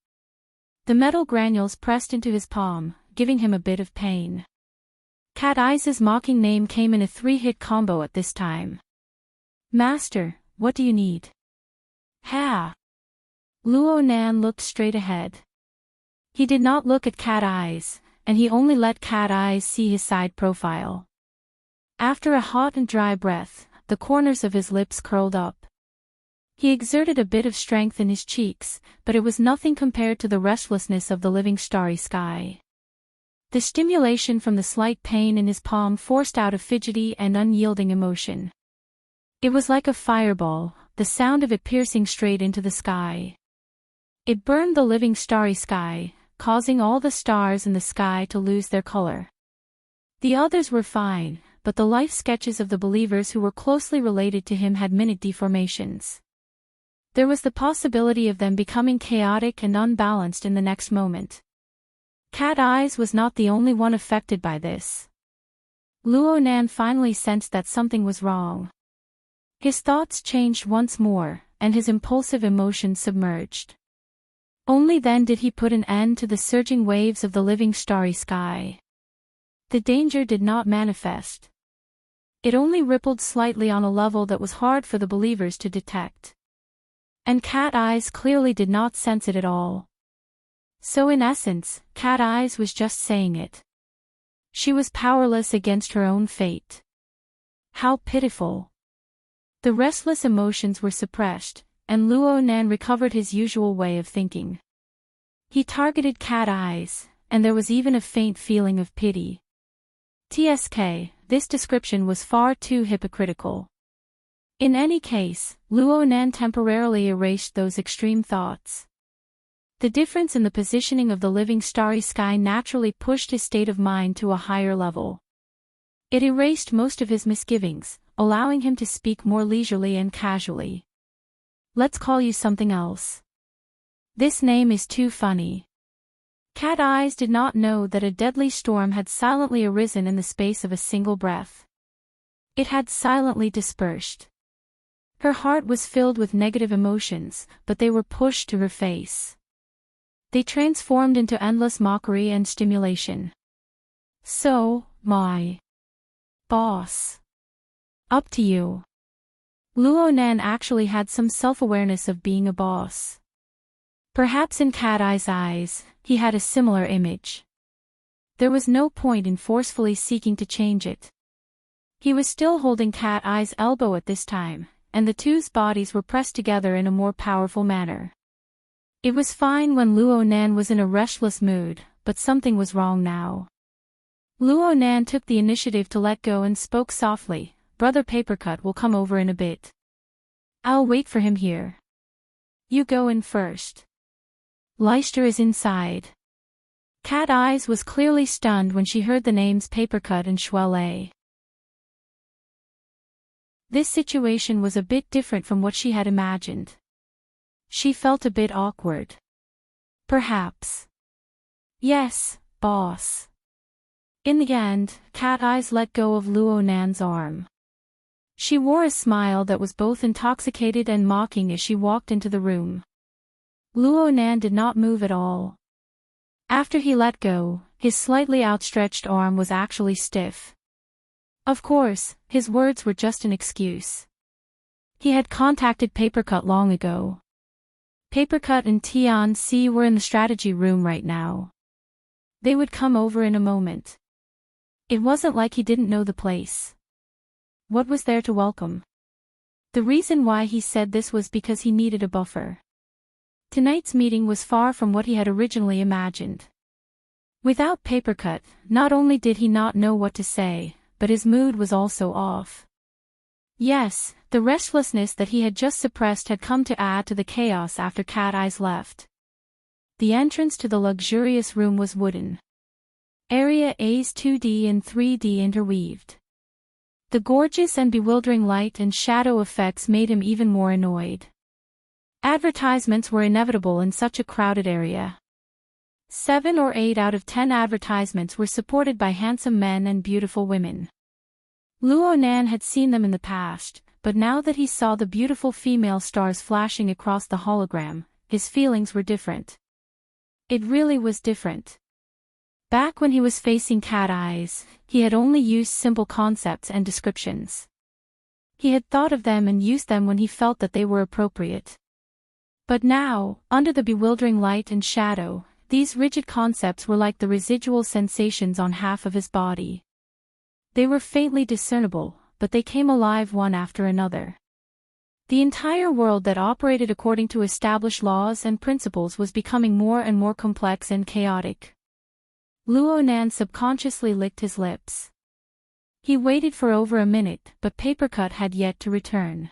The metal granules pressed into his palm, giving him a bit of pain. Cat Eye's mocking name came in a 3-hit combo at this time. "Master, what do you need?" "Ha!" Luo Nan looked straight ahead. He did not look at Cat Eyes, and he only let Cat Eyes see his side profile. After a hot and dry breath, the corners of his lips curled up. He exerted a bit of strength in his cheeks, but it was nothing compared to the restlessness of the living starry sky. The stimulation from the slight pain in his palm forced out a fidgety and unyielding emotion. It was like a fireball, the sound of it piercing straight into the sky. It burned the living starry sky, causing all the stars in the sky to lose their color. The others were fine, but the life sketches of the believers who were closely related to him had minute deformations. There was the possibility of them becoming chaotic and unbalanced in the next moment. Cat Eyes was not the only one affected by this. Luo Nan finally sensed that something was wrong. His thoughts changed once more, and his impulsive emotions submerged. Only then did he put an end to the surging waves of the living starry sky. The danger did not manifest. It only rippled slightly on a level that was hard for the believers to detect. And Cat Eyes clearly did not sense it at all. So in essence, Cat Eyes was just saying it. She was powerless against her own fate. How pitiful. The restless emotions were suppressed, and Luo Nan recovered his usual way of thinking. He targeted Cat Eyes, and there was even a faint feeling of pity. TSK, this description was far too hypocritical. In any case, Luo Nan temporarily erased those extreme thoughts. The difference in the positioning of the living starry sky naturally pushed his state of mind to a higher level. It erased most of his misgivings, allowing him to speak more leisurely and casually. Let's call you something else. This name is too funny. Cat Eyes did not know that a deadly storm had silently arisen in the space of a single breath. It had silently dispersed. Her heart was filled with negative emotions, but they were pushed to her face. They transformed into endless mockery and stimulation. So, my boss. Up to you. Luo Nan actually had some self-awareness of being a boss. Perhaps in Cat Eye's eyes, he had a similar image. There was no point in forcefully seeking to change it. He was still holding Cat Eye's elbow at this time, and the two's bodies were pressed together in a more powerful manner. It was fine when Luo Nan was in a restless mood, but something was wrong now. Luo Nan took the initiative to let go and spoke softly. Brother Papercut will come over in a bit. I'll wait for him here. You go in first. Leicester is inside. Cat Eyes was clearly stunned when she heard the names Papercut and Shuelei. This situation was a bit different from what she had imagined. She felt a bit awkward. Perhaps. Yes, boss. In the end, Cat Eyes let go of Luo Nan's arm. She wore a smile that was both intoxicated and mocking as she walked into the room. Luo Nan did not move at all. After he let go, his slightly outstretched arm was actually stiff. Of course, his words were just an excuse. He had contacted Papercut long ago. Papercut and Tian Si were in the strategy room right now. They would come over in a moment. It wasn't like he didn't know the place. What was there to welcome? The reason why he said this was because he needed a buffer. Tonight's meeting was far from what he had originally imagined. Without Papercut, not only did he not know what to say, but his mood was also off. Yes, the restlessness that he had just suppressed had come to add to the chaos after Cat Eyes left. The entrance to the luxurious room was wooden. Area A's 2D and 3D interweaved. The gorgeous and bewildering light and shadow effects made him even more annoyed. Advertisements were inevitable in such a crowded area. 7 or 8 out of 10 advertisements were supported by handsome men and beautiful women. Luo Nan had seen them in the past, but now that he saw the beautiful female stars flashing across the hologram, his feelings were different. It really was different. Back when he was facing Cat Eyes, he had only used simple concepts and descriptions. He had thought of them and used them when he felt that they were appropriate. But now, under the bewildering light and shadow, these rigid concepts were like the residual sensations on half of his body. They were faintly discernible, but they came alive one after another. The entire world that operated according to established laws and principles was becoming more and more complex and chaotic. Luo Nan subconsciously licked his lips. He waited for over a minute, but Papercut had yet to return.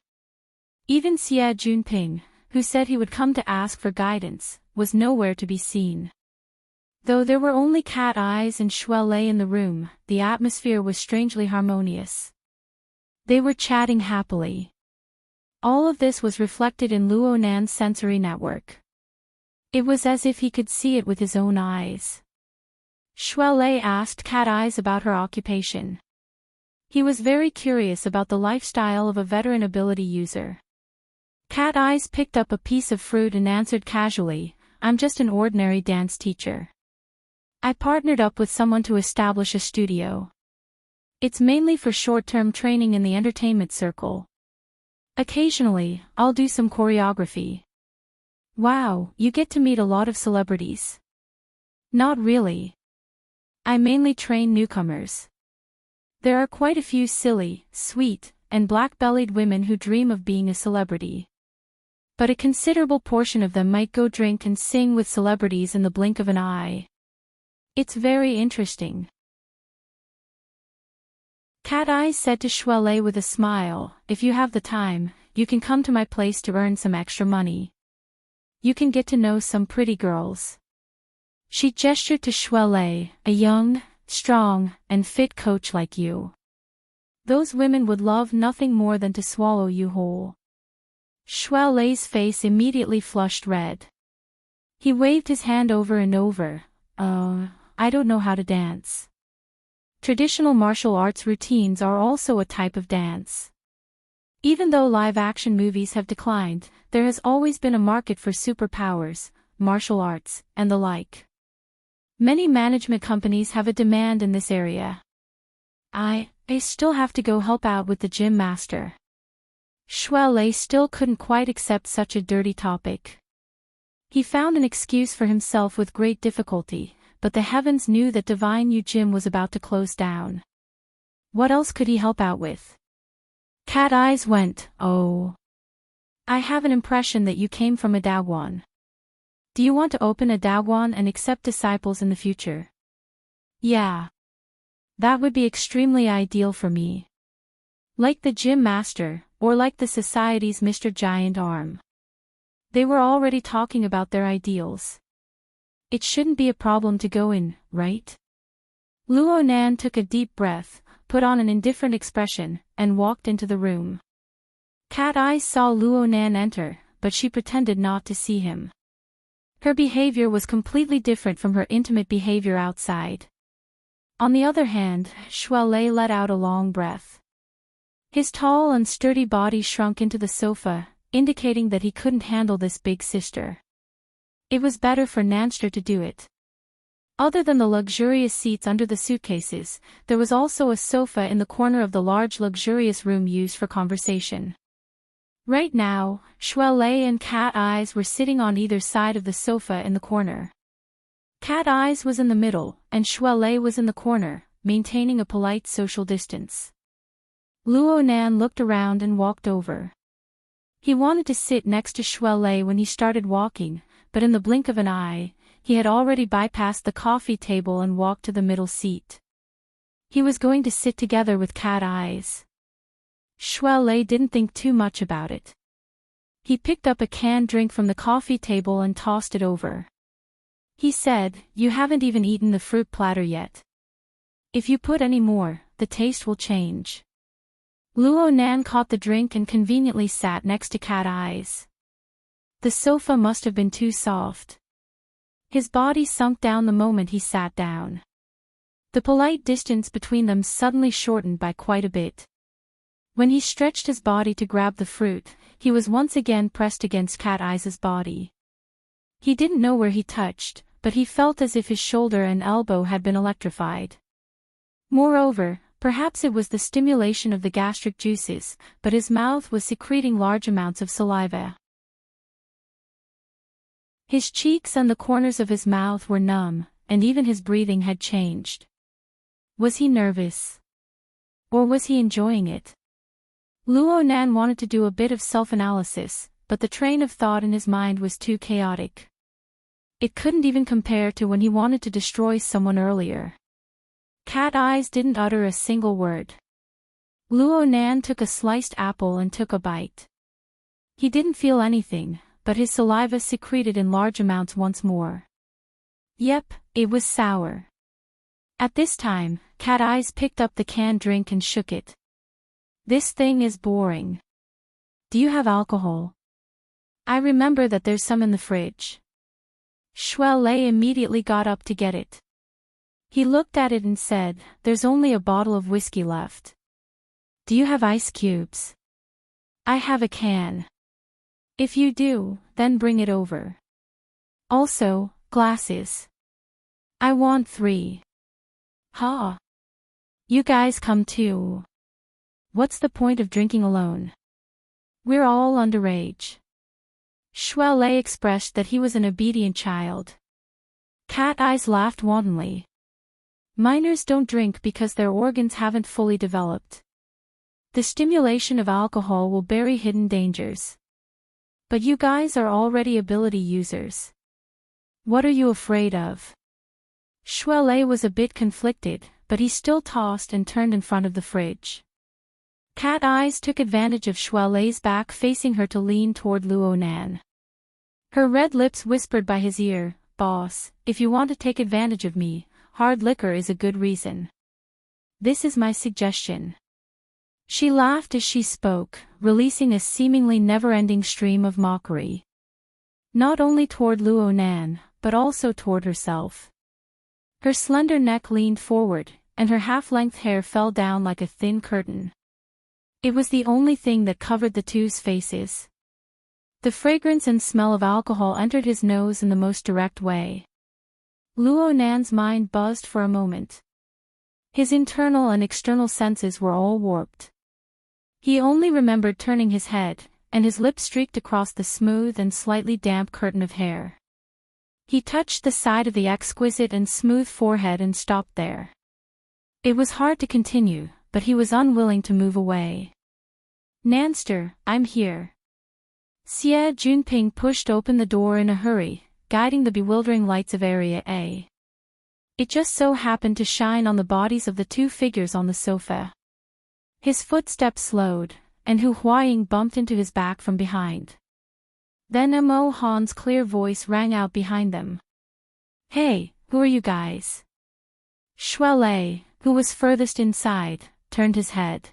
Even Xie Junping, who said he would come to ask for guidance, was nowhere to be seen. Though there were only Cat Eyes and Shuelei in the room, the atmosphere was strangely harmonious. They were chatting happily. All of this was reflected in Luo Nan's sensory network. It was as if he could see it with his own eyes. Shuelei asked Cat Eyes about her occupation. He was very curious about the lifestyle of a veteran ability user. Cat Eyes picked up a piece of fruit and answered casually, "I'm just an ordinary dance teacher." I partnered up with someone to establish a studio. It's mainly for short-term training in the entertainment circle. Occasionally, I'll do some choreography. Wow, you get to meet a lot of celebrities. Not really. I mainly train newcomers. There are quite a few silly, sweet, and black-bellied women who dream of being a celebrity. But a considerable portion of them might go drink and sing with celebrities in the blink of an eye. It's very interesting. Cat Eyes said to Shuele with a smile, if you have the time, you can come to my place to earn some extra money. You can get to know some pretty girls. She gestured to Shuele, a young, strong, and fit coach like you. Those women would love nothing more than to swallow you whole. Shuele's face immediately flushed red. He waved his hand over and over. I don't know how to dance. Traditional martial arts routines are also a type of dance. Even though live-action movies have declined, there has always been a market for superpowers, martial arts, and the like. Many management companies have a demand in this area. I still have to go help out with the gym master. Shuele still couldn't quite accept such a dirty topic. He found an excuse for himself with great difficulty, but the heavens knew that Divine Yu Gym was about to close down. What else could he help out with? Cat Eyes went, oh. I have an impression that you came from a Daewon. Do you want to open a Daewon and accept disciples in the future? Yeah. That would be extremely ideal for me. Like the gym master, or like the society's Mr. Giant Arm. They were already talking about their ideals. It shouldn't be a problem to go in, right? Luo Nan took a deep breath, put on an indifferent expression, and walked into the room. Cat Eyes saw Luo Nan enter, but she pretended not to see him. Her behavior was completely different from her intimate behavior outside. On the other hand, Shuele let out a long breath. His tall and sturdy body shrunk into the sofa, indicating that he couldn't handle this big sister. It was better for Nanster to do it. Other than the luxurious seats under the suitcases, there was also a sofa in the corner of the large luxurious room used for conversation. Right now, Shuele and Cat Eyes were sitting on either side of the sofa in the corner. Cat Eyes was in the middle, and Shuele was in the corner, maintaining a polite social distance. Luo Nan looked around and walked over. He wanted to sit next to Shuele when he started walking, but in the blink of an eye, he had already bypassed the coffee table and walked to the middle seat. He was going to sit together with Cat Eyes. Shuele didn't think too much about it. He picked up a canned drink from the coffee table and tossed it over. He said, "You haven't even eaten the fruit platter yet. If you put any more, the taste will change." Luo Nan caught the drink and conveniently sat next to Cat Eyes. The sofa must have been too soft. His body sunk down the moment he sat down. The polite distance between them suddenly shortened by quite a bit. When he stretched his body to grab the fruit, he was once again pressed against Cat Eyes' body. He didn't know where he touched, but he felt as if his shoulder and elbow had been electrified. Moreover, perhaps it was the stimulation of the gastric juices, but his mouth was secreting large amounts of saliva. His cheeks and the corners of his mouth were numb, and even his breathing had changed. Was he nervous? Or was he enjoying it? Luo Nan wanted to do a bit of self-analysis, but the train of thought in his mind was too chaotic. It couldn't even compare to when he wanted to destroy someone earlier. Cat Eyes didn't utter a single word. Luo Nan took a sliced apple and took a bite. He didn't feel anything, but his saliva secreted in large amounts once more. Yep, it was sour. At this time, Cat Eyes picked up the canned drink and shook it. This thing is boring. Do you have alcohol? I remember that there's some in the fridge. Shuele immediately got up to get it. He looked at it and said, "There's only a bottle of whiskey left. Do you have ice cubes?" "I have a can." "If you do, then bring it over. Also, glasses." I want 3. Ha! You guys come too. What's the point of drinking alone? We're all underage. Shuelei expressed that he was an obedient child. Cat Eyes laughed wantonly. Minors don't drink because their organs haven't fully developed. The stimulation of alcohol will bury hidden dangers. But you guys are already ability users. What are you afraid of? Shuelei was a bit conflicted, but he still tossed and turned in front of the fridge. Cat Eyes took advantage of Shuelei's back facing her to lean toward Luo Nan. Her red lips whispered by his ear, "Boss, if you want to take advantage of me, hard liquor is a good reason. This is my suggestion." She laughed as she spoke, releasing a seemingly never-ending stream of mockery. Not only toward Luo Nan, but also toward herself. Her slender neck leaned forward, and her half-length hair fell down like a thin curtain. It was the only thing that covered the two's faces. The fragrance and smell of alcohol entered his nose in the most direct way. Luo Nan's mind buzzed for a moment. His internal and external senses were all warped. He only remembered turning his head, and his lips streaked across the smooth and slightly damp curtain of hair. He touched the side of the exquisite and smooth forehead and stopped there. It was hard to continue, but he was unwilling to move away. "Nanster, I'm here." Xie Junping pushed open the door in a hurry, guiding the bewildering lights of Area A. It just so happened to shine on the bodies of the 2 figures on the sofa. His footsteps slowed, and Hu Huaying bumped into his back from behind. Then Mo Han's clear voice rang out behind them. "Hey, who are you guys?" Shuelei, who was furthest inside, turned his head.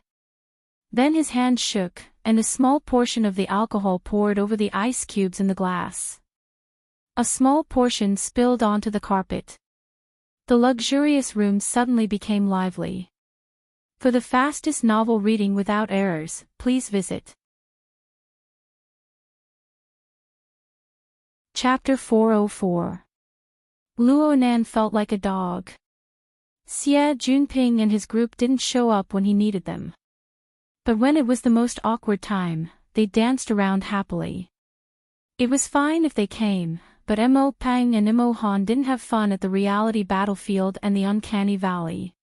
Then his hand shook, and a small portion of the alcohol poured over the ice cubes in the glass. A small portion spilled onto the carpet. The luxurious room suddenly became lively. For the fastest novel reading without errors, please visit Chapter 404. Luo Nan felt like a dog. Xie Junping and his group didn't show up when he needed them. But when it was the most awkward time, they danced around happily. It was fine if they came, but Mo Pang and Mo Han didn't have fun at the reality battlefield and the uncanny valley.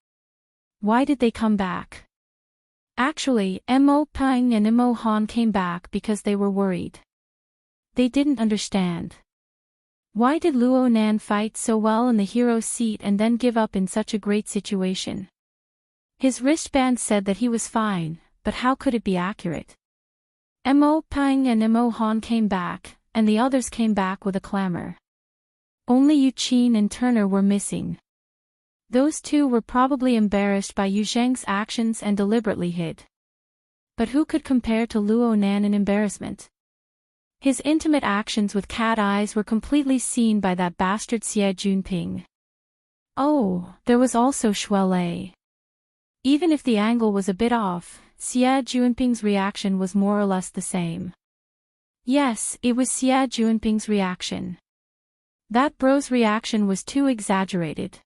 Why did they come back? Actually, Mo Pang and Mo Han came back because they were worried. They didn't understand. Why did Luo Nan fight so well in the hero's seat and then give up in such a great situation? His wristband said that he was fine, but how could it be accurate? Mo Pang and Mo Han came back, and the others came back with a clamor. Only Yu Qin and Turner were missing. Those 2 were probably embarrassed by Yu Zheng's actions and deliberately hid. But who could compare to Luo Nan in embarrassment? His intimate actions with Cat Eyes were completely seen by that bastard Xie Junping. Oh, there was also Shuelei. Even if the angle was a bit off, Xie Junping's reaction was more or less the same. Yes, it was Xie Junping's reaction. That bro's reaction was too exaggerated.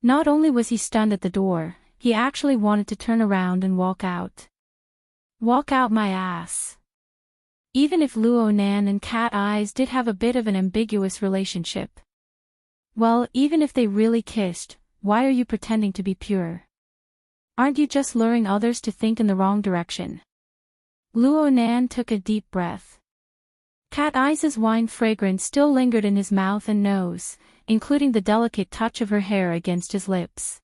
Not only was he stunned at the door, he actually wanted to turn around and walk out. Walk out my ass. Even if Luo Nan and Cat Eyes did have a bit of an ambiguous relationship. Well, even if they really kissed, why are you pretending to be pure? Aren't you just luring others to think in the wrong direction? Luo Nan took a deep breath. Cat Eyes' wine fragrance still lingered in his mouth and nose, including the delicate touch of her hair against his lips.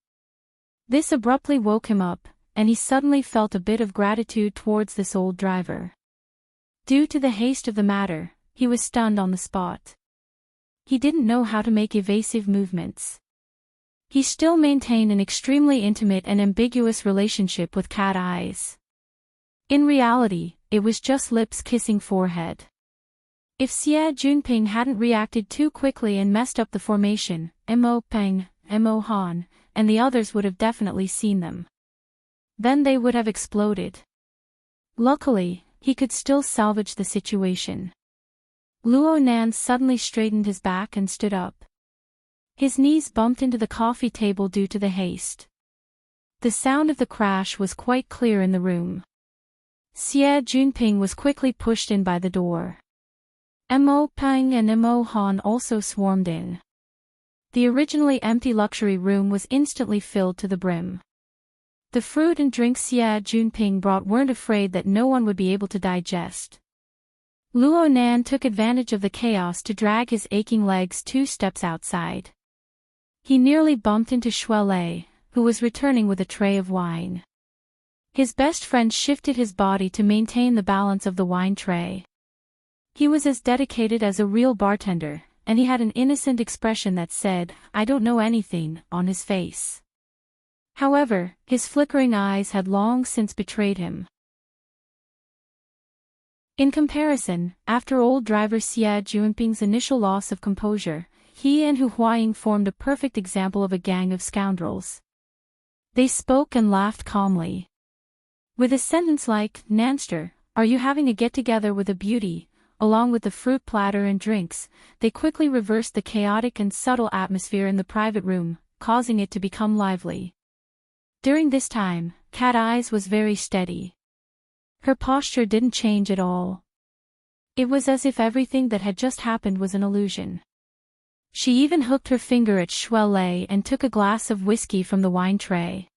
This abruptly woke him up, and he suddenly felt a bit of gratitude towards this old driver. Due to the haste of the matter, he was stunned on the spot. He didn't know how to make evasive movements. He still maintained an extremely intimate and ambiguous relationship with Cat Eyes. In reality, it was just lips kissing forehead. If Xie Junping hadn't reacted too quickly and messed up the formation, Mo Peng, Mo Han, and the others would have definitely seen them. Then they would have exploded. Luckily, he could still salvage the situation. Luo Nan suddenly straightened his back and stood up. His knees bumped into the coffee table due to the haste. The sound of the crash was quite clear in the room. Xie Junping was quickly pushed in by the door. Mo Peng and Mo Han also swarmed in. The originally empty luxury room was instantly filled to the brim. The fruit and drinks Xie Junping brought weren't afraid that no one would be able to digest. Luo Nan took advantage of the chaos to drag his aching legs 2 steps outside. He nearly bumped into Shui Lei, who was returning with a tray of wine. His best friend shifted his body to maintain the balance of the wine tray. He was as dedicated as a real bartender, and he had an innocent expression that said, "I don't know anything," on his face. However, his flickering eyes had long since betrayed him. In comparison, after old driver Xie Junping's initial loss of composure, he and Hu Huaying formed a perfect example of a gang of scoundrels. They spoke and laughed calmly. With a sentence like, "Nanster, are you having a get-together with a beauty?" along with the fruit platter and drinks, they quickly reversed the chaotic and subtle atmosphere in the private room, causing it to become lively. During this time, Cat Eyes was very steady. Her posture didn't change at all. It was as if everything that had just happened was an illusion. She even hooked her finger at Shui Lei and took a glass of whiskey from the wine tray.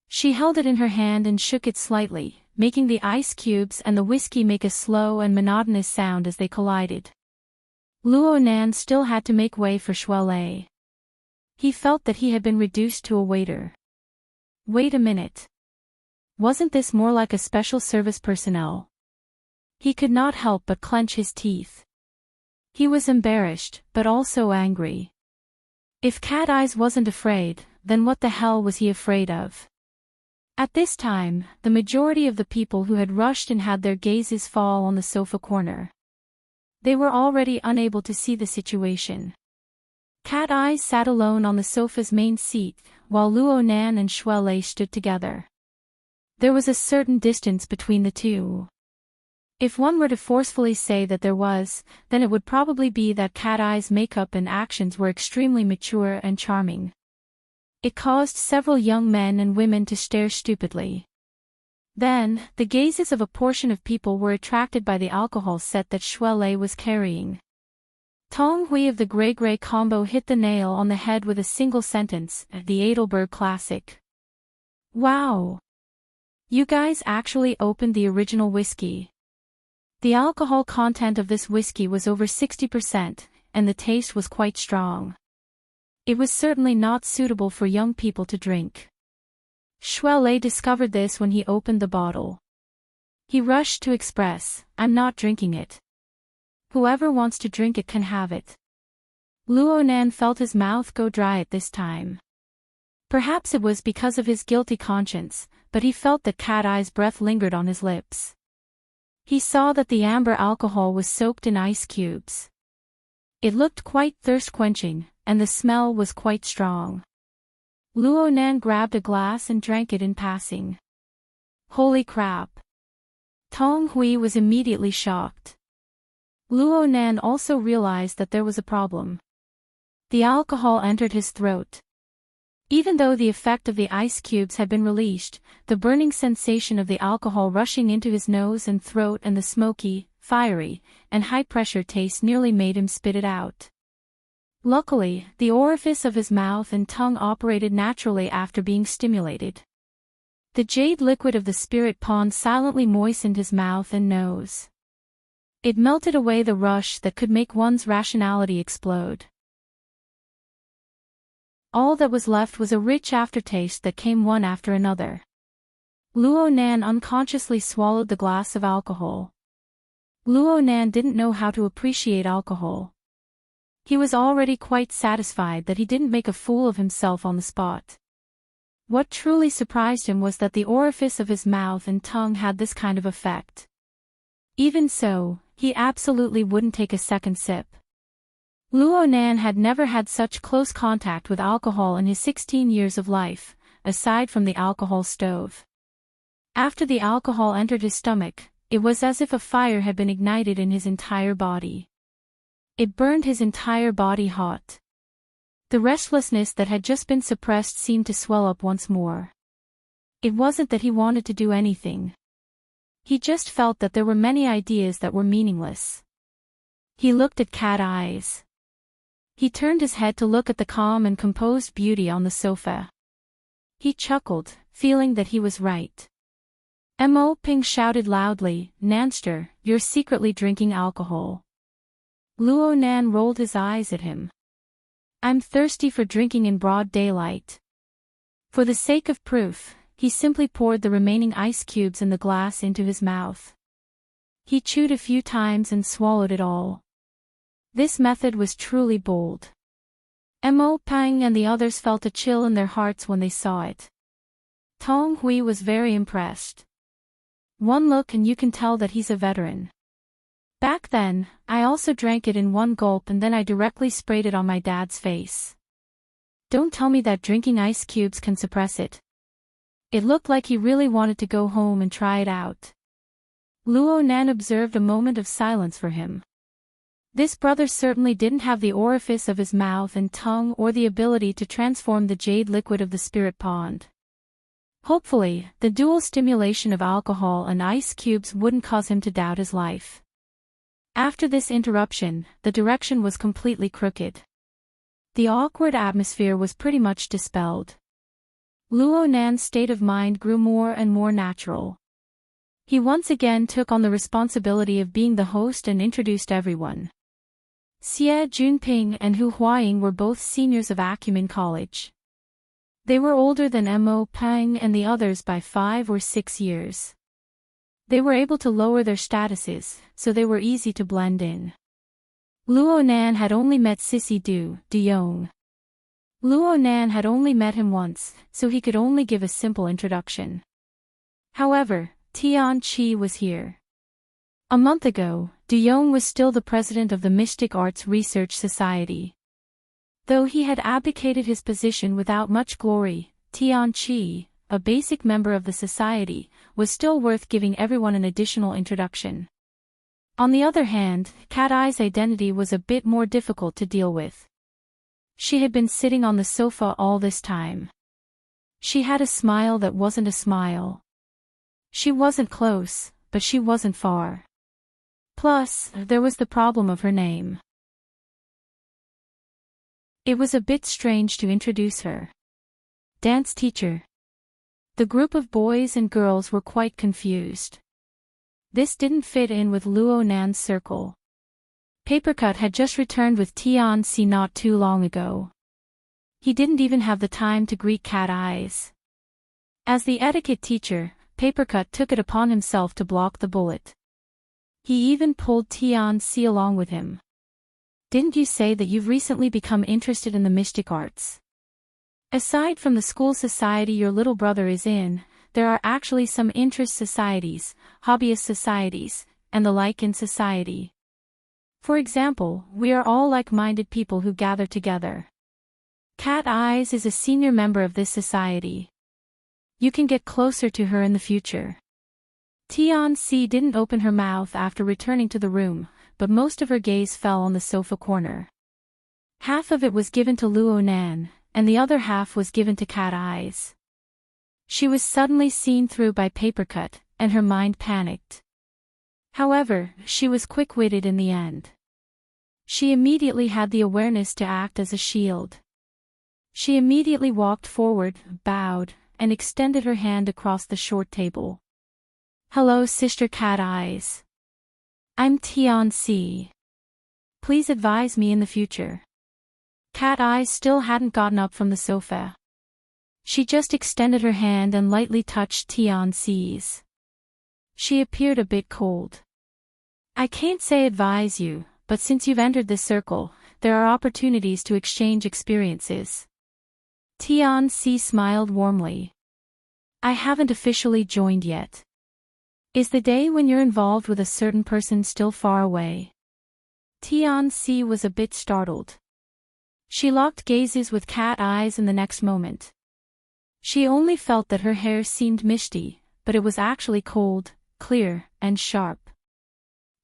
She held it in her hand and shook it slightly, making the ice cubes and the whiskey make a slow and monotonous sound as they collided. Luo Nan still had to make way for Shui Lei. He felt that he had been reduced to a waiter. Wait a minute. Wasn't this more like a special service personnel? He could not help but clench his teeth. He was embarrassed, but also angry. If Cat Eyes wasn't afraid, then what the hell was he afraid of? At this time, the majority of the people who had rushed in had their gazes fall on the sofa corner. They were already unable to see the situation. Cat Eyes sat alone on the sofa's main seat, while Luo Nan and Shui Lei stood together. There was a certain distance between the two. If one were to forcefully say that there was, then it would probably be that Cat Eye's makeup and actions were extremely mature and charming. It caused several young men and women to stare stupidly. Then, the gazes of a portion of people were attracted by the alcohol set that Shui Lei was carrying. Tong Hui of the Grey combo hit the nail on the head with a single sentence, the Adelberg classic. Wow! You guys actually opened the original whiskey. The alcohol content of this whiskey was over 60%, and the taste was quite strong. It was certainly not suitable for young people to drink. Shui Lei discovered this when he opened the bottle. He rushed to express, "I'm not drinking it. Whoever wants to drink it can have it." Luo Nan felt his mouth go dry at this time. Perhaps it was because of his guilty conscience, but he felt that Cat Eye's breath lingered on his lips. He saw that the amber alcohol was soaked in ice cubes. It looked quite thirst-quenching, and the smell was quite strong. Luo Nan grabbed a glass and drank it in passing. Holy crap! Tong Hui was immediately shocked. Luo Nan also realized that there was a problem. The alcohol entered his throat. Even though the effect of the ice cubes had been released, the burning sensation of the alcohol rushing into his nose and throat and the smoky, fiery, and high-pressure taste nearly made him spit it out. Luckily, the orifice of his mouth and tongue operated naturally after being stimulated. The jade liquid of the spirit pond silently moistened his mouth and nose. It melted away the rush that could make one's rationality explode. All that was left was a rich aftertaste that came one after another. Luo Nan unconsciously swallowed the glass of alcohol. Luo Nan didn't know how to appreciate alcohol. He was already quite satisfied that he didn't make a fool of himself on the spot. What truly surprised him was that the orifice of his mouth and tongue had this kind of effect. Even so, he absolutely wouldn't take a second sip. Luo Nan had never had such close contact with alcohol in his 16 years of life, aside from the alcohol stove. After the alcohol entered his stomach, it was as if a fire had been ignited in his entire body. It burned his entire body hot. The restlessness that had just been suppressed seemed to swell up once more. It wasn't that he wanted to do anything. He just felt that there were many ideas that were meaningless. He looked at Cat Eyes. He turned his head to look at the calm and composed beauty on the sofa. He chuckled, feeling that he was right. Mo Ping shouted loudly, "Nanster, you're secretly drinking alcohol." Luo Nan rolled his eyes at him. "I'm thirsty for drinking in broad daylight." For the sake of proof, he simply poured the remaining ice cubes in the glass into his mouth. He chewed a few times and swallowed it all. This method was truly bold. Mo Pang and the others felt a chill in their hearts when they saw it. Tong Hui was very impressed. "One look and you can tell that he's a veteran. Back then, I also drank it in one gulp and then I directly sprayed it on my dad's face. Don't tell me that drinking ice cubes can suppress it." It looked like he really wanted to go home and try it out. Luo Nan observed a moment of silence for him. This brother certainly didn't have the orifice of his mouth and tongue or the ability to transform the jade liquid of the spirit pond. Hopefully, the dual stimulation of alcohol and ice cubes wouldn't cause him to doubt his life. After this interruption, the direction was completely crooked. The awkward atmosphere was pretty much dispelled. Luo Nan's state of mind grew more and more natural. He once again took on the responsibility of being the host and introduced everyone. Xie Junping and Hu Huaying were both seniors of Acumen College. They were older than Mo Pang and the others by 5 or 6 years. They were able to lower their statuses, so they were easy to blend in. Luo Nan had only met Sissy Du Yong. Luo Nan had only met him once, so he could only give a simple introduction. However, Tian Chi was here. A month ago, Du Yong was still the president of the Mystic Arts Research Society. Though he had abdicated his position without much glory, Tian Chi, a basic member of the society, was still worth giving everyone an additional introduction. On the other hand, Cat Eye's identity was a bit more difficult to deal with. She had been sitting on the sofa all this time. She had a smile that wasn't a smile. She wasn't close, but she wasn't far. Plus, there was the problem of her name. It was a bit strange to introduce her. Dance teacher. The group of boys and girls were quite confused. This didn't fit in with Luo Nan's circle. Papercut had just returned with Tian Si not too long ago. He didn't even have the time to greet Cat Eyes. As the etiquette teacher, Papercut took it upon himself to block the bullet. He even pulled Tian Si along with him. "Didn't you say that you've recently become interested in the mystic arts? Aside from the school society your little brother is in, there are actually some interest societies, hobbyist societies, and the like in society. For example, we are all like-minded people who gather together. Cat Eyes is a senior member of this society. You can get closer to her in the future." Tian Si didn't open her mouth after returning to the room, but most of her gaze fell on the sofa corner. Half of it was given to Luo Nan, and the other half was given to Cat Eyes. She was suddenly seen through by Papercut, and her mind panicked. However, she was quick-witted in the end. She immediately had the awareness to act as a shield. She immediately walked forward, bowed, and extended her hand across the short table. "Hello, Sister Cat Eyes. I'm Tian Si. Please advise me in the future." Cat Eyes still hadn't gotten up from the sofa. She just extended her hand and lightly touched Tian Si's. She appeared a bit cold. "I can't say advise you, but since you've entered this circle, there are opportunities to exchange experiences." Tian Si smiled warmly. "I haven't officially joined yet. Is the day when you're involved with a certain person still far away?" Tian Si was a bit startled. She locked gazes with Cat Eyes in the next moment. She only felt that her hair seemed misty, but it was actually cold, clear, and sharp.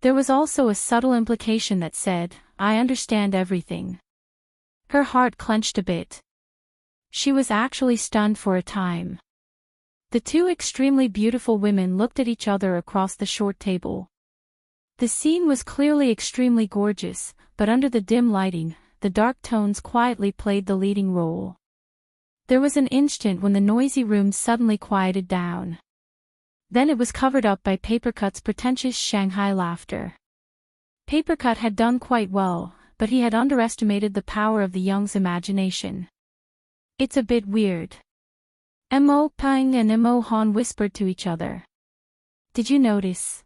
There was also a subtle implication that said, "I understand everything." Her heart clenched a bit. She was actually stunned for a time. The two extremely beautiful women looked at each other across the short table. The scene was clearly extremely gorgeous, but under the dim lighting, the dark tones quietly played the leading role. There was an instant when the noisy room suddenly quieted down. Then it was covered up by Papercut's pretentious Shanghai laughter. Papercut had done quite well, but he had underestimated the power of the young's imagination. "It's a bit weird." Mo Pang and Mo Han whispered to each other. "Did you notice?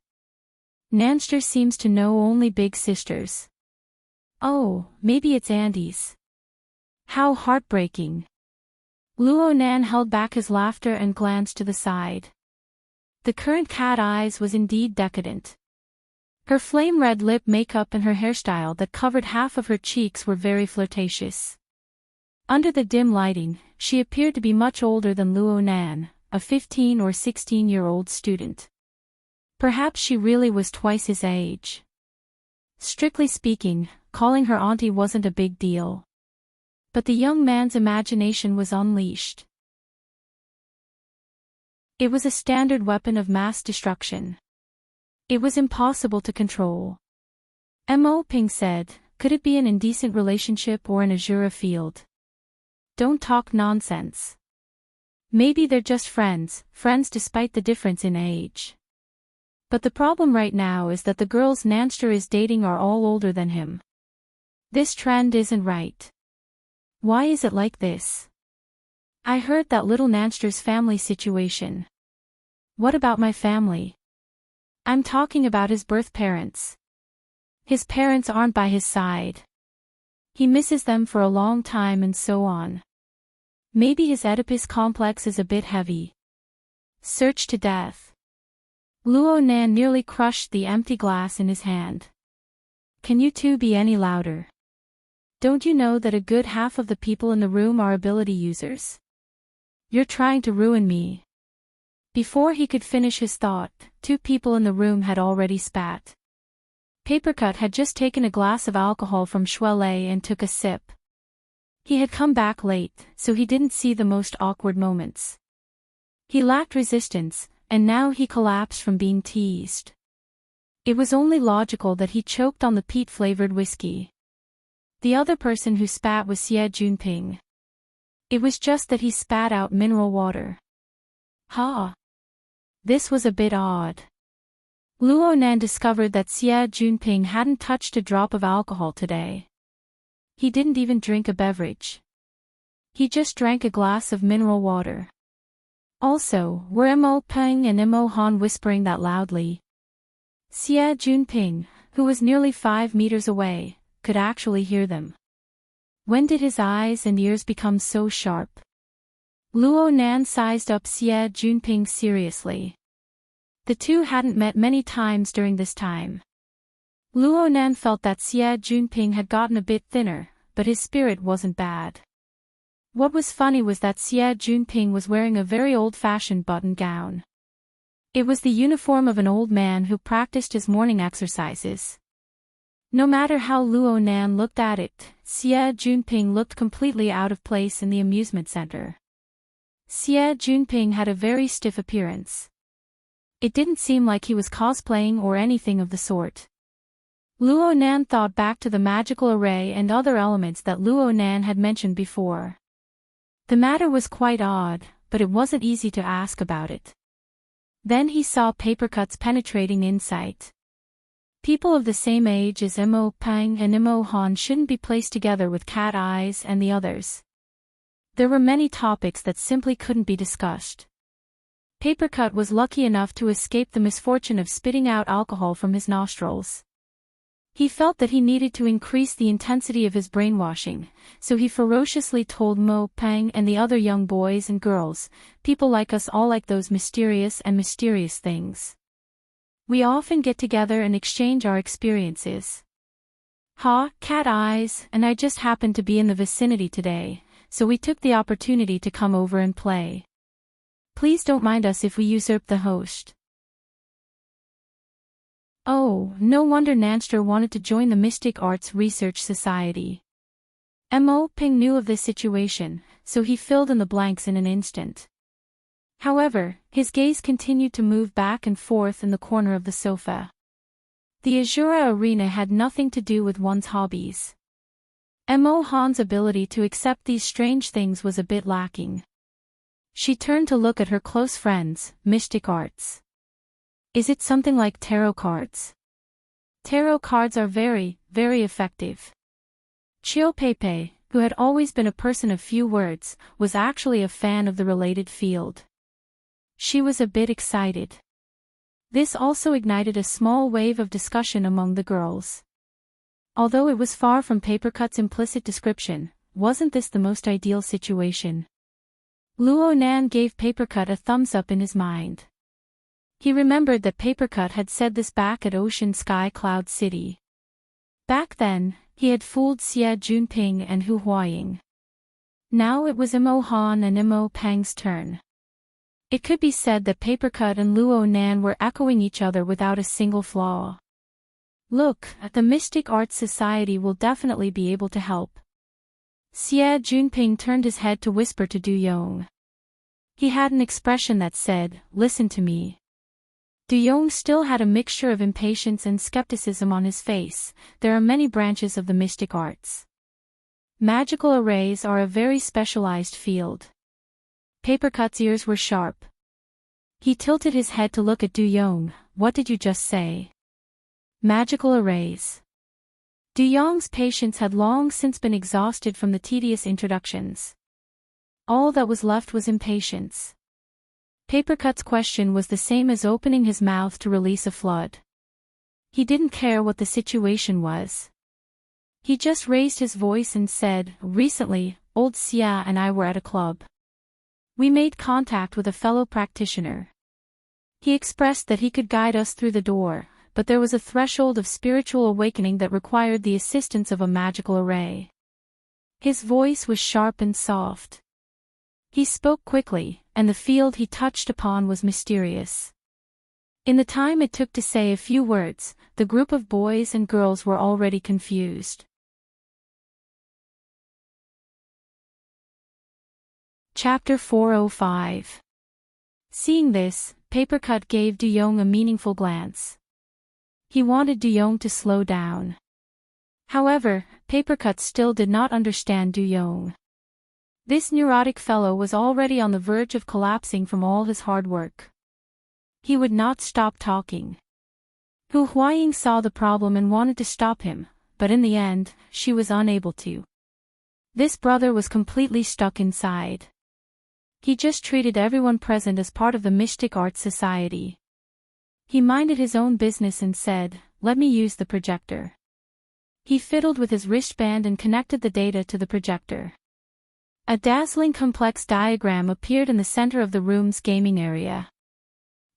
Nanster seems to know only big sisters." "Oh, maybe it's Andy's." "How heartbreaking." Luo Nan held back his laughter and glanced to the side. The current cat eyes was indeed decadent. Her flame-red lip makeup and her hairstyle that covered half of her cheeks were very flirtatious. Under the dim lighting, she appeared to be much older than Luo Nan, a 15 or 16-year-old student. Perhaps she really was twice his age. Strictly speaking, calling her auntie wasn't a big deal. But the young man's imagination was unleashed. It was a standard weapon of mass destruction. It was impossible to control. Mo Ping said, "Could it be an indecent relationship or an Azura field? Don't talk nonsense. Maybe they're just friends despite the difference in age. But the problem right now is that the girls Nanster is dating are all older than him. This trend isn't right. Why is it like this? I heard that little Nanster's family situation." "What about my family?" "I'm talking about his birth parents. His parents aren't by his side. He misses them for a long time and so on. Maybe his Oedipus complex is a bit heavy." Searched to death. Luo Nan nearly crushed the empty glass in his hand. "Can you two be any louder? Don't you know that a good half of the people in the room are ability users? You're trying to ruin me." Before he could finish his thought, two people in the room had already spat. Papercut had just taken a glass of alcohol from Shuelei and took a sip. He had come back late, so he didn't see the most awkward moments. He lacked resistance, and now he collapsed from being teased. It was only logical that he choked on the peat-flavored whiskey. The other person who spat was Xie Junping. It was just that he spat out mineral water. Ha! This was a bit odd. Luo Nan discovered that Xie Junping hadn't touched a drop of alcohol today. He didn't even drink a beverage. He just drank a glass of mineral water. Also, were Mo Peng and Mo Han whispering that loudly? Xie Junping, who was nearly 5 meters away, could actually hear them. When did his eyes and ears become so sharp? Luo Nan sized up Xie Junping seriously. The two hadn't met many times during this time. Luo Nan felt that Xie Junping had gotten a bit thinner, but his spirit wasn't bad. What was funny was that Xie Junping was wearing a very old-fashioned button gown. It was the uniform of an old man who practiced his morning exercises. No matter how Luo Nan looked at it, Xie Junping looked completely out of place in the amusement center. Xie Junping had a very stiff appearance. It didn't seem like he was cosplaying or anything of the sort. Luo Nan thought back to the magical array and other elements that Luo Nan had mentioned before. The matter was quite odd, but it wasn't easy to ask about it. Then he saw Papercut's penetrating insight. People of the same age as Mo Pang and Mo Han shouldn't be placed together with Cat Eyes and the others. There were many topics that simply couldn't be discussed. Papercut was lucky enough to escape the misfortune of spitting out alcohol from his nostrils. He felt that he needed to increase the intensity of his brainwashing, so he ferociously told Mo Pang and the other young boys and girls, "People like us all like those mysterious things. We often get together and exchange our experiences. Cat Eyes and I just happened to be in the vicinity today, so we took the opportunity to come over and play. Please don't mind us if we usurp the host." Oh, no wonder Nanster wanted to join the Mystic Arts Research Society. Mo Ping knew of this situation, so he filled in the blanks in an instant. However, his gaze continued to move back and forth in the corner of the sofa. The Azura arena had nothing to do with one's hobbies. Mo Han's ability to accept these strange things was a bit lacking. She turned to look at her close friends, mystic arts. Is it something like tarot cards? Tarot cards are very, very effective. Chiu Peipei, who had always been a person of few words, was actually a fan of the related field. She was a bit excited. This also ignited a small wave of discussion among the girls. Although it was far from Papercut's implicit description, wasn't this the most ideal situation? Luo Nan gave Papercut a thumbs up in his mind. He remembered that Papercut had said this back at Ocean Sky Cloud City. Back then, he had fooled Xie Junping and Hu Huaying. Now it was Mo Han and Mo Peng's turn. It could be said that Papercut and Luo Nan were echoing each other without a single flaw. Look, the Mystic Arts Society will definitely be able to help. Xie Junping turned his head to whisper to Du Yong. He had an expression that said, "Listen to me." Du Yong still had a mixture of impatience and skepticism on his face. There are many branches of the mystic arts. Magical arrays are a very specialized field. Papercut's ears were sharp. He tilted his head to look at Du Yong. What did you just say? Magical arrays. Du Yong's patience had long since been exhausted from the tedious introductions. All that was left was impatience. Papercut's question was the same as opening his mouth to release a flood. He didn't care what the situation was. He just raised his voice and said, "Recently, old Xia and I were at a club. We made contact with a fellow practitioner. He expressed that he could guide us through the door, but there was a threshold of spiritual awakening that required the assistance of a magical array." His voice was sharp and soft. He spoke quickly, and the field he touched upon was mysterious. In the time it took to say a few words, the group of boys and girls were already confused. Chapter 405. Seeing this, Papercut gave Du Yong a meaningful glance. He wanted Du Yong to slow down. However, Papercut still did not understand Du Yong. This neurotic fellow was already on the verge of collapsing from all his hard work. He would not stop talking. Hu Huaying saw the problem and wanted to stop him, but in the end, she was unable to. This brother was completely stuck inside. He just treated everyone present as part of the Mystic Arts Society. He minded his own business and said, "Let me use the projector." He fiddled with his wristband and connected the data to the projector. A dazzling complex diagram appeared in the center of the room's gaming area.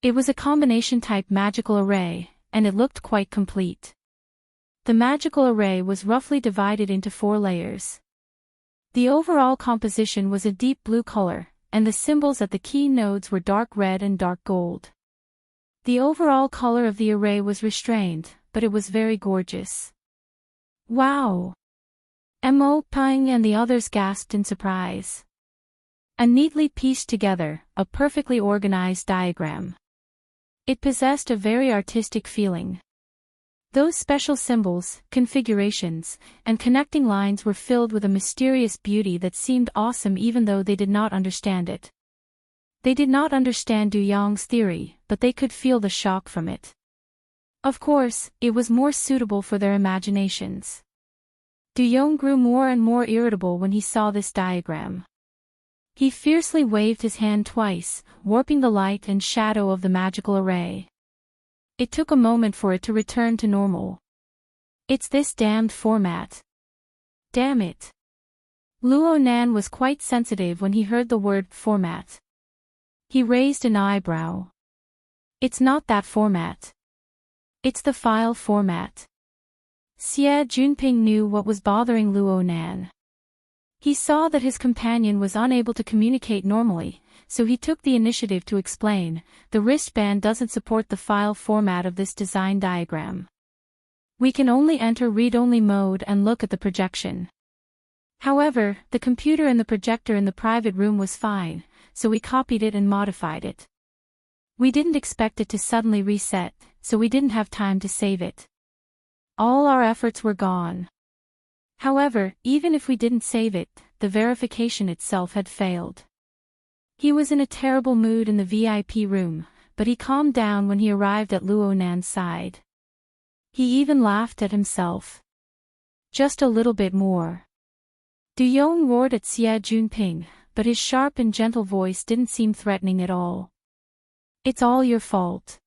It was a combination-type magical array, and it looked quite complete. The magical array was roughly divided into 4 layers. The overall composition was a deep blue color, and the symbols at the key nodes were dark red and dark gold. The overall color of the array was restrained, but it was very gorgeous. Wow! Mo Peng and the others gasped in surprise. A neatly pieced together, a perfectly organized diagram. It possessed a very artistic feeling. Those special symbols, configurations, and connecting lines were filled with a mysterious beauty that seemed awesome even though they did not understand it. They did not understand Du Yong's theory, but they could feel the shock from it. Of course, it was more suitable for their imaginations. Du Yong grew more and more irritable when he saw this diagram. He fiercely waved his hand twice, warping the light and shadow of the magical array. It took a moment for it to return to normal. "It's this damned format. Damn it." Luo Nan was quite sensitive when he heard the word format. He raised an eyebrow. "It's not that format. It's the file format." Xie Junping knew what was bothering Luo Nan. He saw that his companion was unable to communicate normally, so he took the initiative to explain, "The wristband doesn't support the file format of this design diagram. We can only enter read-only mode and look at the projection." However, the computer and the projector in the private room was fine, so we copied it and modified it. We didn't expect it to suddenly reset, so we didn't have time to save it. All our efforts were gone. However, even if we didn't save it, the verification itself had failed. He was in a terrible mood in the VIP room, but he calmed down when he arrived at Luo Nan's side. He even laughed at himself. Just a little bit more. Du Yong roared at Xie Junping, but his sharp and gentle voice didn't seem threatening at all. It's all your fault.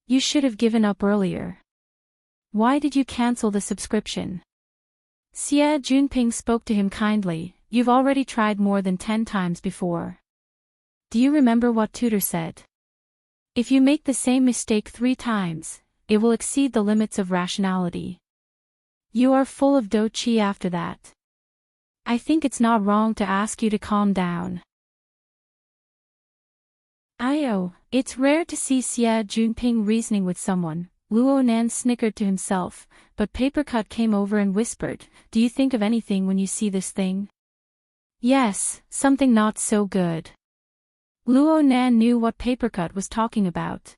You should have given up earlier. Why did you cancel the subscription? Xie Junping spoke to him kindly. You've already tried more than 10 times before. Do you remember what Tutor said? If you make the same mistake 3 times, it will exceed the limits of rationality. You are full of do qi after that. I think it's not wrong to ask you to calm down. It's rare to see Xie Junping reasoning with someone. Luo Nan snickered to himself, but Papercut came over and whispered, do you think of anything when you see this thing? Yes, something not so good. Luo Nan knew what Papercut was talking about.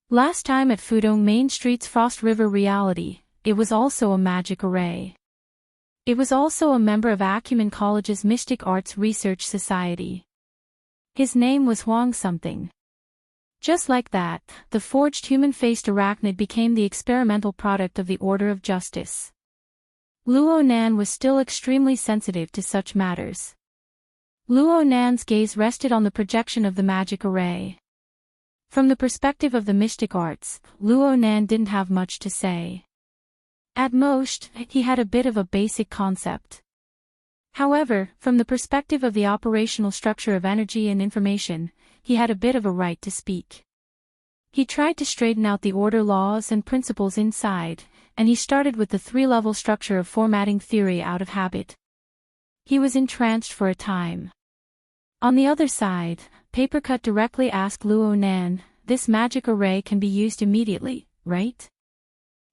Last time at Fudong Main Street's Frost River Reality, it was also a magic array. It was also a member of Acumen College's Mystic Arts Research Society. His name was Huang something. Just like that, the forged human-faced arachnid became the experimental product of the Order of Justice. Luo Nan was still extremely sensitive to such matters. Luo Nan's gaze rested on the projection of the magic array. From the perspective of the mystic arts, Luo Nan didn't have much to say. At most, he had a bit of a basic concept. However, from the perspective of the operational structure of energy and information, he had a bit of a right to speak. He tried to straighten out the order laws and principles inside, and he started with the 3-level structure of formatting theory out of habit. He was entranced for a time. On the other side, Papercut directly asked Luo Nan, this magic array can be used immediately, right?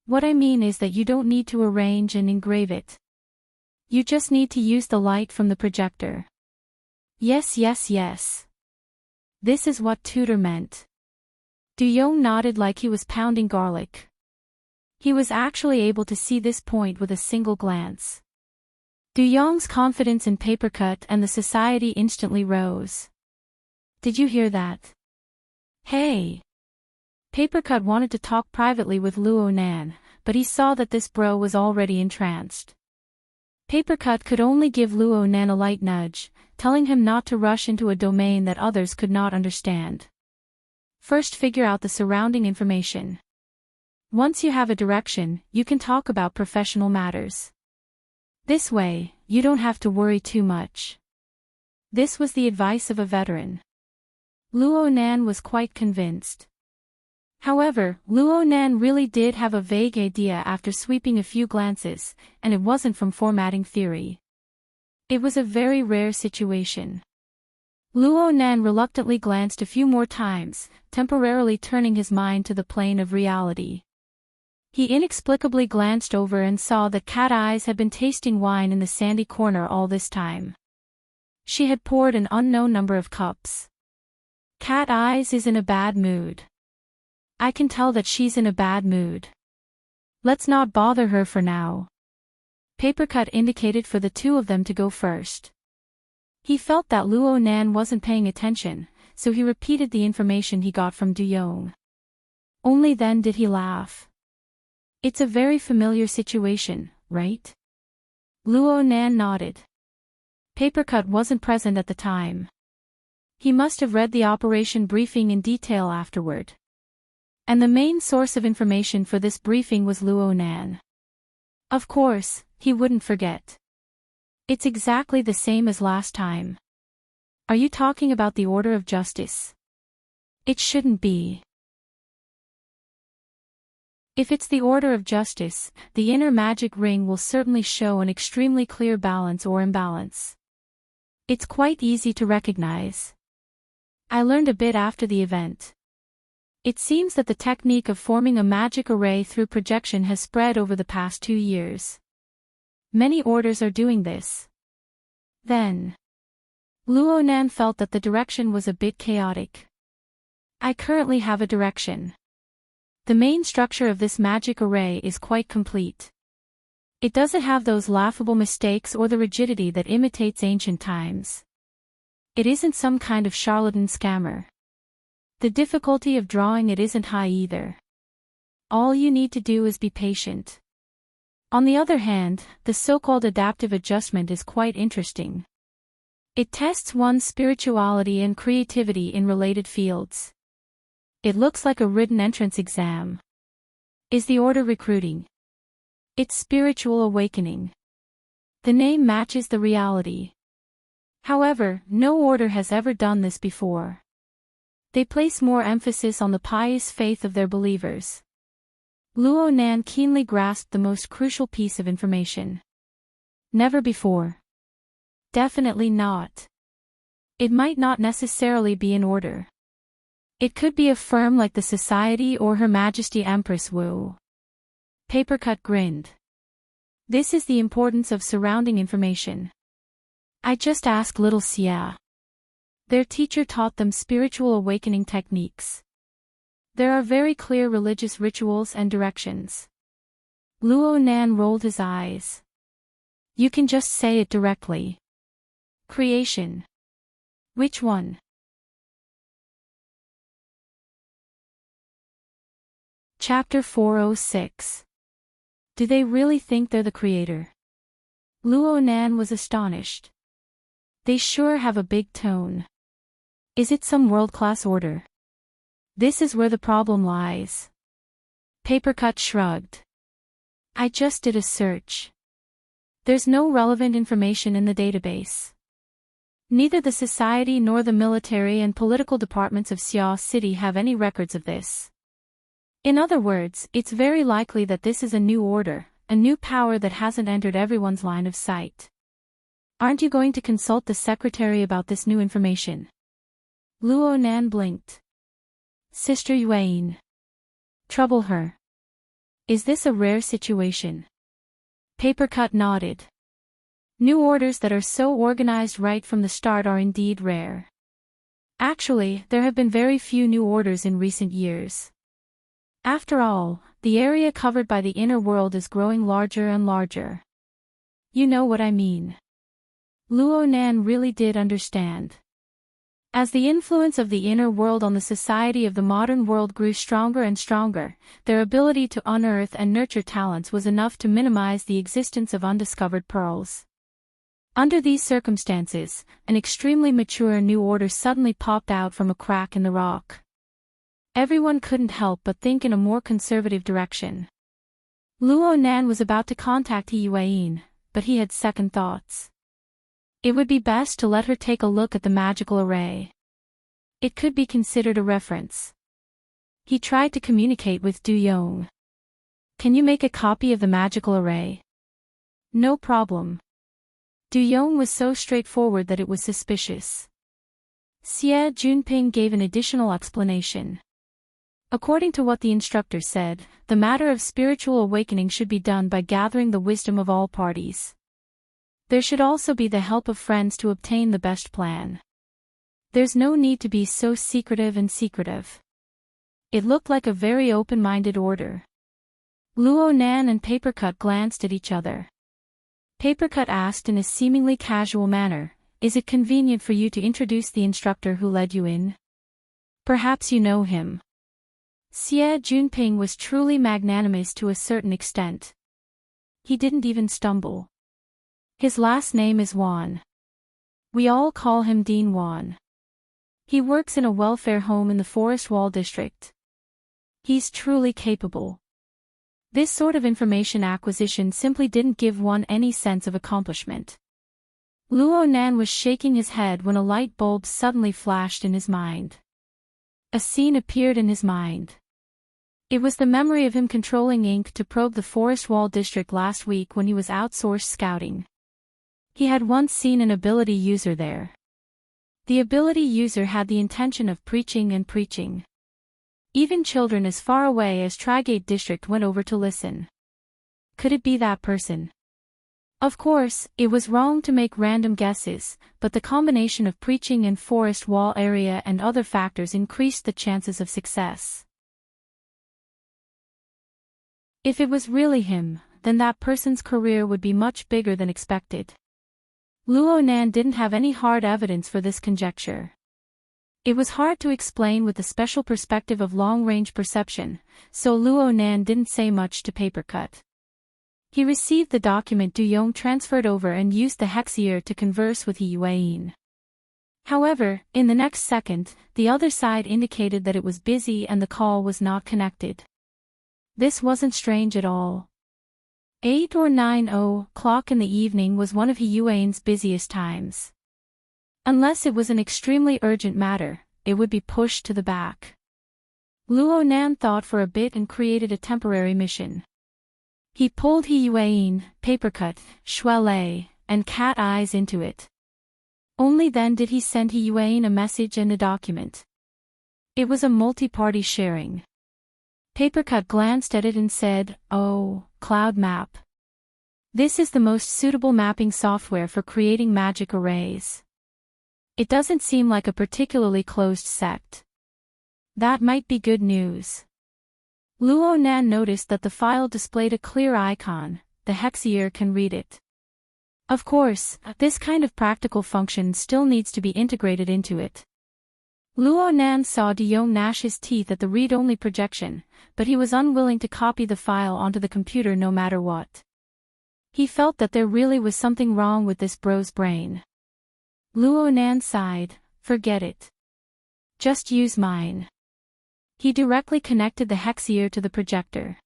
What I mean is that you don't need to arrange and engrave it. You just need to use the light from the projector. Yes. This is what Tutor meant. Du Yong nodded like he was pounding garlic. He was actually able to see this point with a single glance. Du Yong's confidence in Papercut and the society instantly rose. Did you hear that? Hey! Papercut wanted to talk privately with Luo Nan, but he saw that this bro was already entranced. Papercut could only give Luo Nan a light nudge, telling him not to rush into a domain that others could not understand. First figure out the surrounding information. Once you have a direction, you can talk about professional matters. This way, you don't have to worry too much. This was the advice of a veteran. Luo Nan was quite convinced. However, Luo Nan really did have a vague idea after sweeping a few glances, and it wasn't from formatting theory. It was a very rare situation. Luo Nan reluctantly glanced a few more times, temporarily turning his mind to the plane of reality. He inexplicably glanced over and saw that Cat Eyes had been tasting wine in the sandy corner all this time. She had poured an unknown number of cups. Cat Eyes is in a bad mood. I can tell that she's in a bad mood. Let's not bother her for now. Papercut indicated for the two of them to go first. He felt that Luo Nan wasn't paying attention, so he repeated the information he got from Du Yong. Only then did he laugh. It's a very familiar situation, right? Luo Nan nodded. Papercut wasn't present at the time. He must have read the operation briefing in detail afterward. And the main source of information for this briefing was Luo Nan. Of course, he wouldn't forget. It's exactly the same as last time. Are you talking about the Order of Justice? It shouldn't be. If it's the Order of Justice, the inner magic ring will certainly show an extremely clear balance or imbalance. It's quite easy to recognize. I learned a bit after the event. It seems that the technique of forming a magic array through projection has spread over the past 2 years. Many orders are doing this. Then, Luo Nan felt that the direction was a bit chaotic. I currently have a direction. The main structure of this magic array is quite complete. It doesn't have those laughable mistakes or the rigidity that imitates ancient times. It isn't some kind of charlatan scammer. The difficulty of drawing it isn't high either. All you need to do is be patient. On the other hand, the so-called adaptive adjustment is quite interesting. It tests one's spirituality and creativity in related fields. It looks like a written entrance exam. Is the order recruiting? It's spiritual awakening. The name matches the reality. However, no order has ever done this before. They place more emphasis on the pious faith of their believers. Luo Nan keenly grasped the most crucial piece of information. Never before. Definitely not. It might not necessarily be an order. It could be a firm like the Society or Her Majesty Empress Wu. Papercut grinned. This is the importance of surrounding information. I just asked little Xia. Their teacher taught them spiritual awakening techniques. There are very clear religious rituals and directions. Luo Nan rolled his eyes. You can just say it directly. Creation. Which one? Chapter 406. Do they really think they're the creator? Luo Nan was astonished. They sure have a big tone. Is it some world-class order? This is where the problem lies. Papercut shrugged. I just did a search. There's no relevant information in the database. Neither the society nor the military and political departments of Xia City have any records of this. In other words, it's very likely that this is a new order, a new power that hasn't entered everyone's line of sight. Aren't you going to consult the secretary about this new information? Luo Nan blinked. Sister Yuan. Trouble her. Is this a rare situation? Papercut nodded. New orders that are so organized right from the start are indeed rare. Actually, there have been very few new orders in recent years. After all, the area covered by the inner world is growing larger and larger. You know what I mean. Luo Nan really did understand. As the influence of the inner world on the society of the modern world grew stronger and stronger, their ability to unearth and nurture talents was enough to minimize the existence of undiscovered pearls. Under these circumstances, an extremely mature new order suddenly popped out from a crack in the rock. Everyone couldn't help but think in a more conservative direction. Luo Nan was about to contact Yuan, but he had second thoughts. It would be best to let her take a look at the magical array. It could be considered a reference. He tried to communicate with Du Yong. Can you make a copy of the magical array? No problem. Du Yong was so straightforward that it was suspicious. Xie Junping gave an additional explanation. According to what the instructor said, the matter of spiritual awakening should be done by gathering the wisdom of all parties. There should also be the help of friends to obtain the best plan. There's no need to be so secretive and secretive. It looked like a very open-minded order. Luo Nan and Papercut glanced at each other. Papercut asked in a seemingly casual manner, "Is it convenient for you to introduce the instructor who led you in? Perhaps you know him." Xie Junping was truly magnanimous to a certain extent. He didn't even stumble. His last name is Wan. We all call him Dean Wan. He works in a welfare home in the Forest Wall district. He's truly capable. This sort of information acquisition simply didn't give one any sense of accomplishment. Luo Nan was shaking his head when a light bulb suddenly flashed in his mind. A scene appeared in his mind. It was the memory of him controlling ink to probe the Forest Wall district last week when he was outsourced scouting. He had once seen an ability user there. The ability user had the intention of preaching and preaching. Even children as far away as Trigate District went over to listen. Could it be that person? Of course, it was wrong to make random guesses, but the combination of preaching and forest wall area and other factors increased the chances of success. If it was really him, then that person's career would be much bigger than expected. Luo Nan didn't have any hard evidence for this conjecture. It was hard to explain with the special perspective of long-range perception, so Luo Nan didn't say much to Papercut. He received the document Du Yong transferred over and used the hexier to converse with He Yuan. However, in the next second, the other side indicated that it was busy and the call was not connected. This wasn't strange at all. 8 or 9 o'clock in the evening was one of He Yuan's busiest times. Unless it was an extremely urgent matter, it would be pushed to the back. Luo Nan thought for a bit and created a temporary mission. He pulled He Yuan, Papercut, Shuelei, and Cat Eyes into it. Only then did he send He Yuan a message and a document. It was a multi-party sharing. Papercut glanced at it and said, "Oh, Cloud Map. This is the most suitable mapping software for creating magic arrays. It doesn't seem like a particularly closed sect. That might be good news." Luo Nan noticed that the file displayed a clear icon. The hexier can read it. Of course, this kind of practical function still needs to be integrated into it. Luo Nan saw Du Yong gnash his teeth at the read-only projection, but he was unwilling to copy the file onto the computer no matter what. He felt that there really was something wrong with this bro's brain. Luo Nan sighed, "Forget it. Just use mine." He directly connected the hexier to the projector.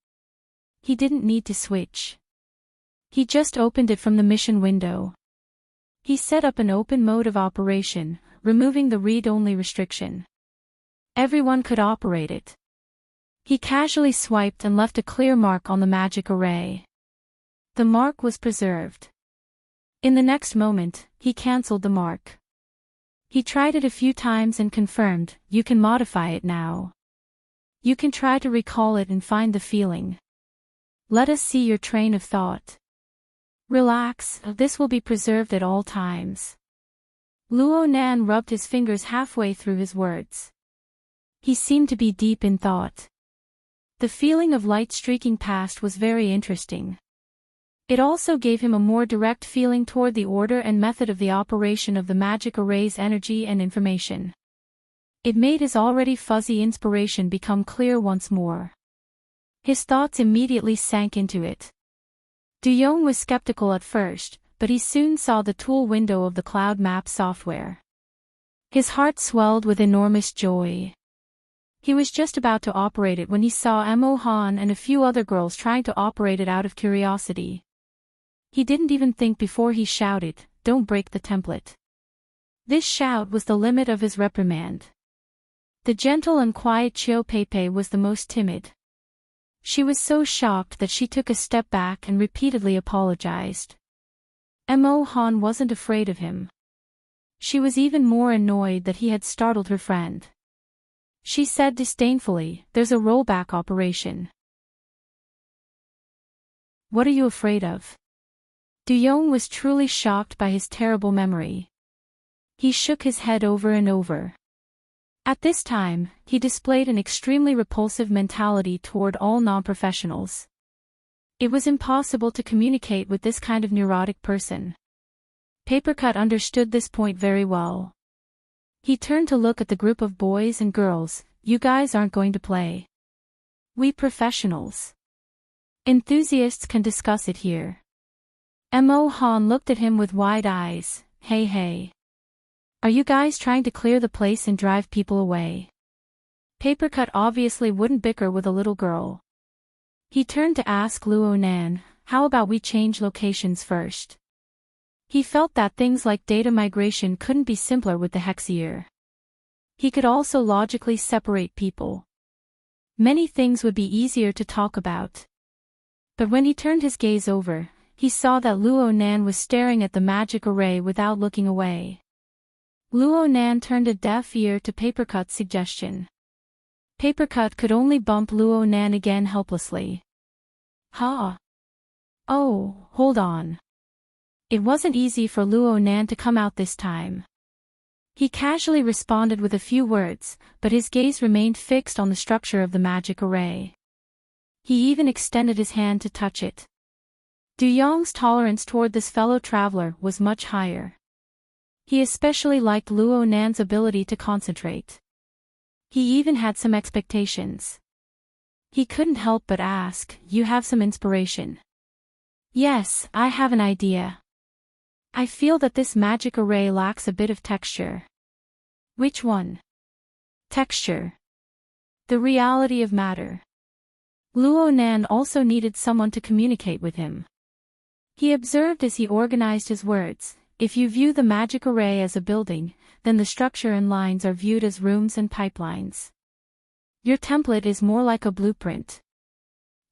He didn't need to switch. He just opened it from the mission window. He set up an open mode of operation, removing the read-only restriction. Everyone could operate it. He casually swiped and left a clear mark on the magic array. The mark was preserved. In the next moment, he cancelled the mark. He tried it a few times and confirmed, "You can modify it now. You can try to recall it and find the feeling. Let us see your train of thought. Relax, this will be preserved at all times." Luo Nan rubbed his fingers halfway through his words. He seemed to be deep in thought. The feeling of light streaking past was very interesting. It also gave him a more direct feeling toward the order and method of the operation of the magic array's energy and information. It made his already fuzzy inspiration become clear once more. His thoughts immediately sank into it. Du Yong was skeptical at first, but he soon saw the tool window of the cloud map software. His heart swelled with enormous joy. He was just about to operate it when he saw Mo Han and a few other girls trying to operate it out of curiosity. He didn't even think before he shouted, "Don't break the template." This shout was the limit of his reprimand. The gentle and quiet Chiu Peipei was the most timid. She was so shocked that she took a step back and repeatedly apologized. Mo Han wasn't afraid of him. She was even more annoyed that he had startled her friend. She said disdainfully, "There's a rollback operation." "What are you afraid of?" Du Yong was truly shocked by his terrible memory. He shook his head over and over. At this time, he displayed an extremely repulsive mentality toward all non-professionals. It was impossible to communicate with this kind of neurotic person. Papercut understood this point very well. He turned to look at the group of boys and girls. "You guys aren't going to play. We professionals. Enthusiasts can discuss it here." Mo Han looked at him with wide eyes. Hey. Are you guys trying to clear the place and drive people away?" Papercut obviously wouldn't bicker with a little girl. He turned to ask Luo Nan, "How about we change locations first?" He felt that things like data migration couldn't be simpler with the hexier. He could also logically separate people. Many things would be easier to talk about. But when he turned his gaze over, he saw that Luo Nan was staring at the magic array without looking away. Luo Nan turned a deaf ear to Papercut's suggestion. Papercut could only bump Luo Nan again helplessly. "Ha! Oh, hold on. It wasn't easy for Luo Nan to come out this time. He casually responded with a few words, but his gaze remained fixed on the structure of the magic array. He even extended his hand to touch it. Du Yong's tolerance toward this fellow traveler was much higher. He especially liked Luo Nan's ability to concentrate. He even had some expectations. He couldn't help but ask, "You have some inspiration?" "Yes, I have an idea. I feel that this magic array lacks a bit of texture." "Which one?" "Texture. The reality of matter." Luo Nan also needed someone to communicate with him. He observed as he organized his words, "If you view the magic array as a building, then the structure and lines are viewed as rooms and pipelines. Your template is more like a blueprint.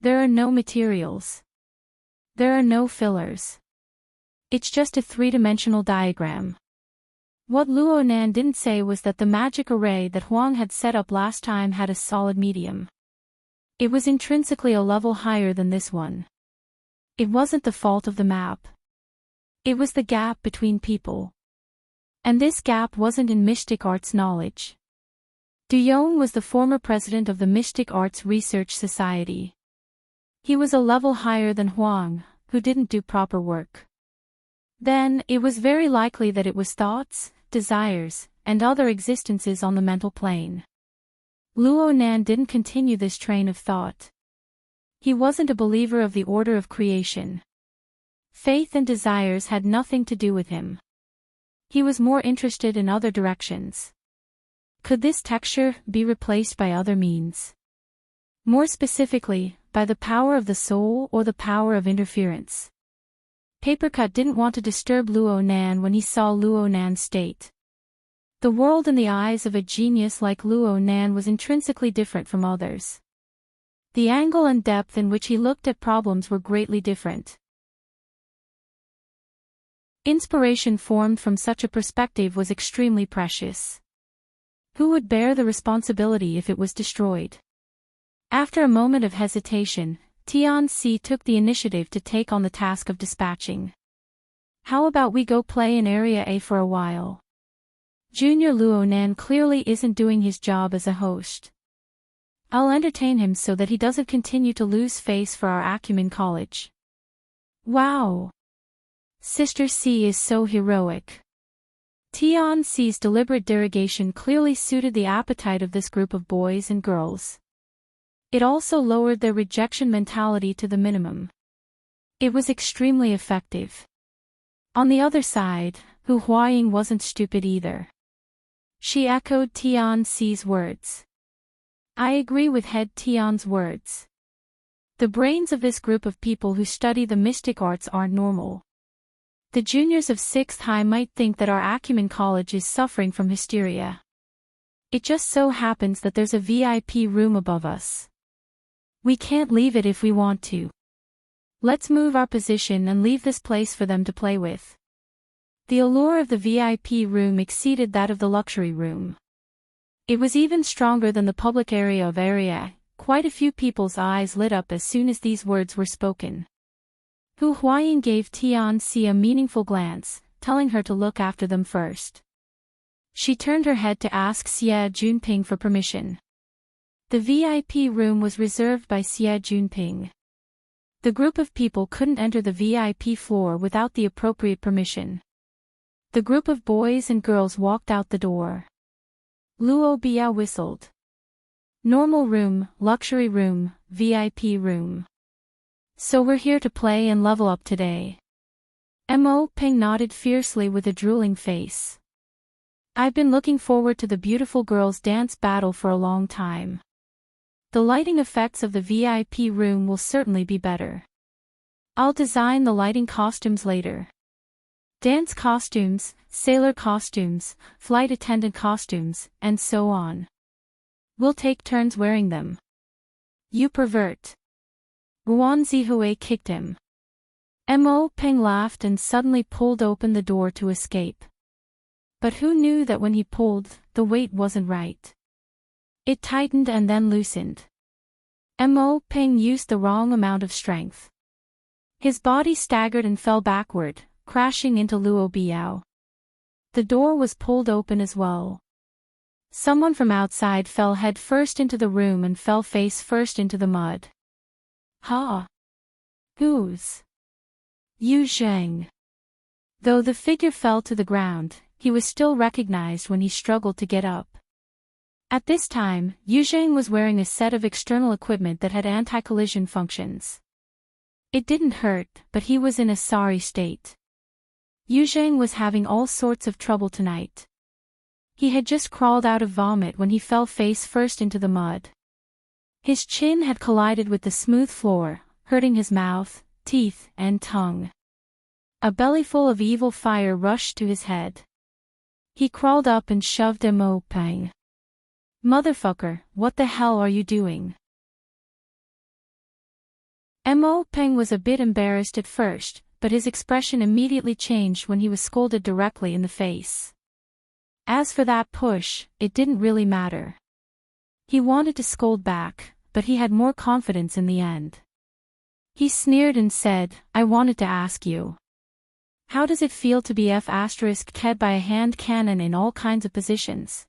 There are no materials. There are no fillers. It's just a three-dimensional diagram." What Luo Nan didn't say was that the magic array that Huang had set up last time had a solid medium. It was intrinsically a level higher than this one. It wasn't the fault of the map. It was the gap between people. And this gap wasn't in mystic arts knowledge. Du Yong was the former president of the Mystic Arts Research Society. He was a level higher than Huang, who didn't do proper work. Then, it was very likely that it was thoughts, desires, and other existences on the mental plane. Luo Nan didn't continue this train of thought. He wasn't a believer of the order of creation. Faith and desires had nothing to do with him. He was more interested in other directions. Could this texture be replaced by other means? More specifically, by the power of the soul or the power of interference? Papercut didn't want to disturb Luo Nan when he saw Luo Nan's state. The world in the eyes of a genius like Luo Nan was intrinsically different from others. The angle and depth in which he looked at problems were greatly different. Inspiration formed from such a perspective was extremely precious. Who would bear the responsibility if it was destroyed? After a moment of hesitation, Tian-Si took the initiative to take on the task of dispatching. "How about we go play in Area A for a while? Junior Luo Nan clearly isn't doing his job as a host. I'll entertain him so that he doesn't continue to lose face for our Acumen College." "Wow! Sister C is so heroic." Tian-Si's deliberate derogation clearly suited the appetite of this group of boys and girls. It also lowered their rejection mentality to the minimum. It was extremely effective. On the other side, Hu Huaying wasn't stupid either. She echoed Tian-Si's words. "I agree with Head Tian's words. The brains of this group of people who study the mystic arts aren't normal. The juniors of 6th High might think that our Acumen College is suffering from hysteria. It just so happens that there's a VIP room above us. We can't leave it if we want to. Let's move our position and leave this place for them to play with." The allure of the VIP room exceeded that of the luxury room. It was even stronger than the public area of Area. Quite a few people's eyes lit up as soon as these words were spoken. Hu Huaying gave Tian-Si a meaningful glance, telling her to look after them first. She turned her head to ask Xie Junping for permission. The VIP room was reserved by Xie Junping. The group of people couldn't enter the VIP floor without the appropriate permission. The group of boys and girls walked out the door. Luo Bia whistled. "Normal room, luxury room, VIP room. So we're here to play and level up today." Mo Ping nodded fiercely with a drooling face. "I've been looking forward to the beautiful girls' dance battle for a long time. The lighting effects of the VIP room will certainly be better. I'll design the lighting costumes later. Dance costumes, sailor costumes, flight attendant costumes, and so on. We'll take turns wearing them." "You pervert." Guan Zihui kicked him. Mo Peng laughed and suddenly pulled open the door to escape. But who knew that when he pulled, the weight wasn't right? It tightened and then loosened. Mo Peng used the wrong amount of strength. His body staggered and fell backward, crashing into Luo Biao. The door was pulled open as well. Someone from outside fell head first into the room and fell face first into the mud. Ha! Who's? Yu Zheng. Though the figure fell to the ground, he was still recognized when he struggled to get up. At this time, Yu Zheng was wearing a set of external equipment that had anti-collision functions. It didn't hurt, but he was in a sorry state. Yu Zheng was having all sorts of trouble tonight. He had just crawled out of vomit when he fell face first into the mud. His chin had collided with the smooth floor, hurting his mouth, teeth, and tongue. A bellyful of evil fire rushed to his head. He crawled up and shoved Mo Peng. Motherfucker, what the hell are you doing? Mo Peng was a bit embarrassed at first, but his expression immediately changed when he was scolded directly in the face. As for that push, it didn't really matter. He wanted to scold back, but he had more confidence in the end. He sneered and said, I wanted to ask you. How does it feel to be F***ed by a hand cannon in all kinds of positions?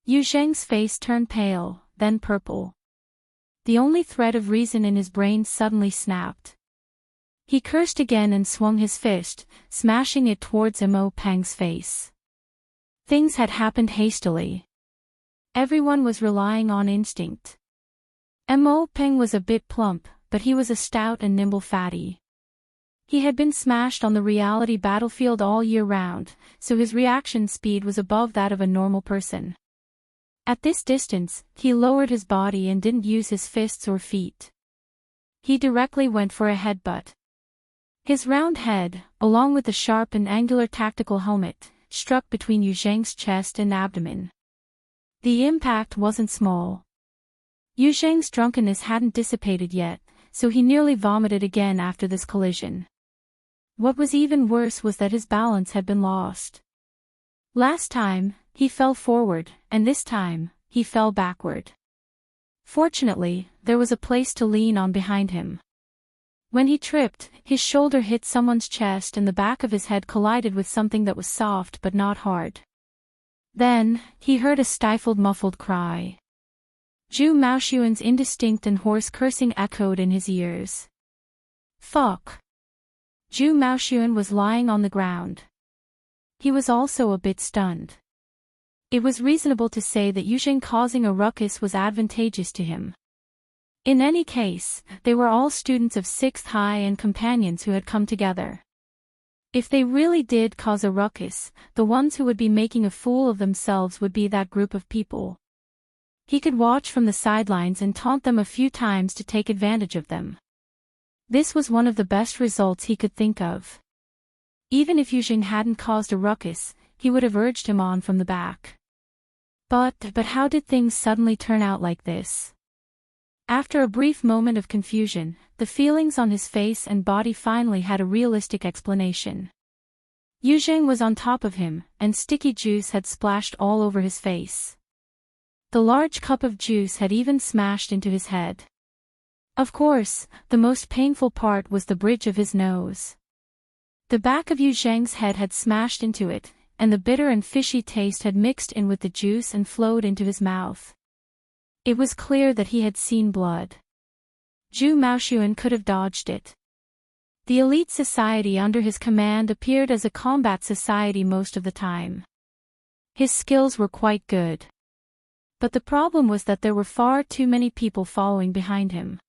Yu Zheng's face turned pale, then purple. The only thread of reason in his brain suddenly snapped. He cursed again and swung his fist, smashing it towards Mo Peng's face. Things had happened hastily. Everyone was relying on instinct. Mo Peng was a bit plump, but he was a stout and nimble fatty. He had been smashed on the reality battlefield all year round, so his reaction speed was above that of a normal person. At this distance, he lowered his body and didn't use his fists or feet. He directly went for a headbutt. His round head, along with the sharp and angular tactical helmet, struck between Yu Zheng's chest and abdomen. The impact wasn't small. Yu Zheng's drunkenness hadn't dissipated yet, so he nearly vomited again after this collision. What was even worse was that his balance had been lost. Last time, he fell forward, and this time, he fell backward. Fortunately, there was a place to lean on behind him. When he tripped, his shoulder hit someone's chest and the back of his head collided with something that was soft but not hard. Then, he heard a stifled muffled cry. Zhu Maoxuan's indistinct and hoarse cursing echoed in his ears. Fuck. Zhu Maoxuan was lying on the ground. He was also a bit stunned. It was reasonable to say that Yu Zheng causing a ruckus was advantageous to him. In any case, they were all students of 6th High and companions who had come together. If they really did cause a ruckus, the ones who would be making a fool of themselves would be that group of people. He could watch from the sidelines and taunt them a few times to take advantage of them. This was one of the best results he could think of. Even if Yu Zheng hadn't caused a ruckus, he would have urged him on from the back. But how did things suddenly turn out like this? After a brief moment of confusion, the feelings on his face and body finally had a realistic explanation. Yu Zheng was on top of him, and sticky juice had splashed all over his face. The large cup of juice had even smashed into his head. Of course, the most painful part was the bridge of his nose. The back of Yu Zheng's head had smashed into it, and the bitter and fishy taste had mixed in with the juice and flowed into his mouth. It was clear that he had seen blood. Zhu Maoxuan could have dodged it. The elite society under his command appeared as a combat society most of the time. His skills were quite good. But the problem was that there were far too many people following behind him.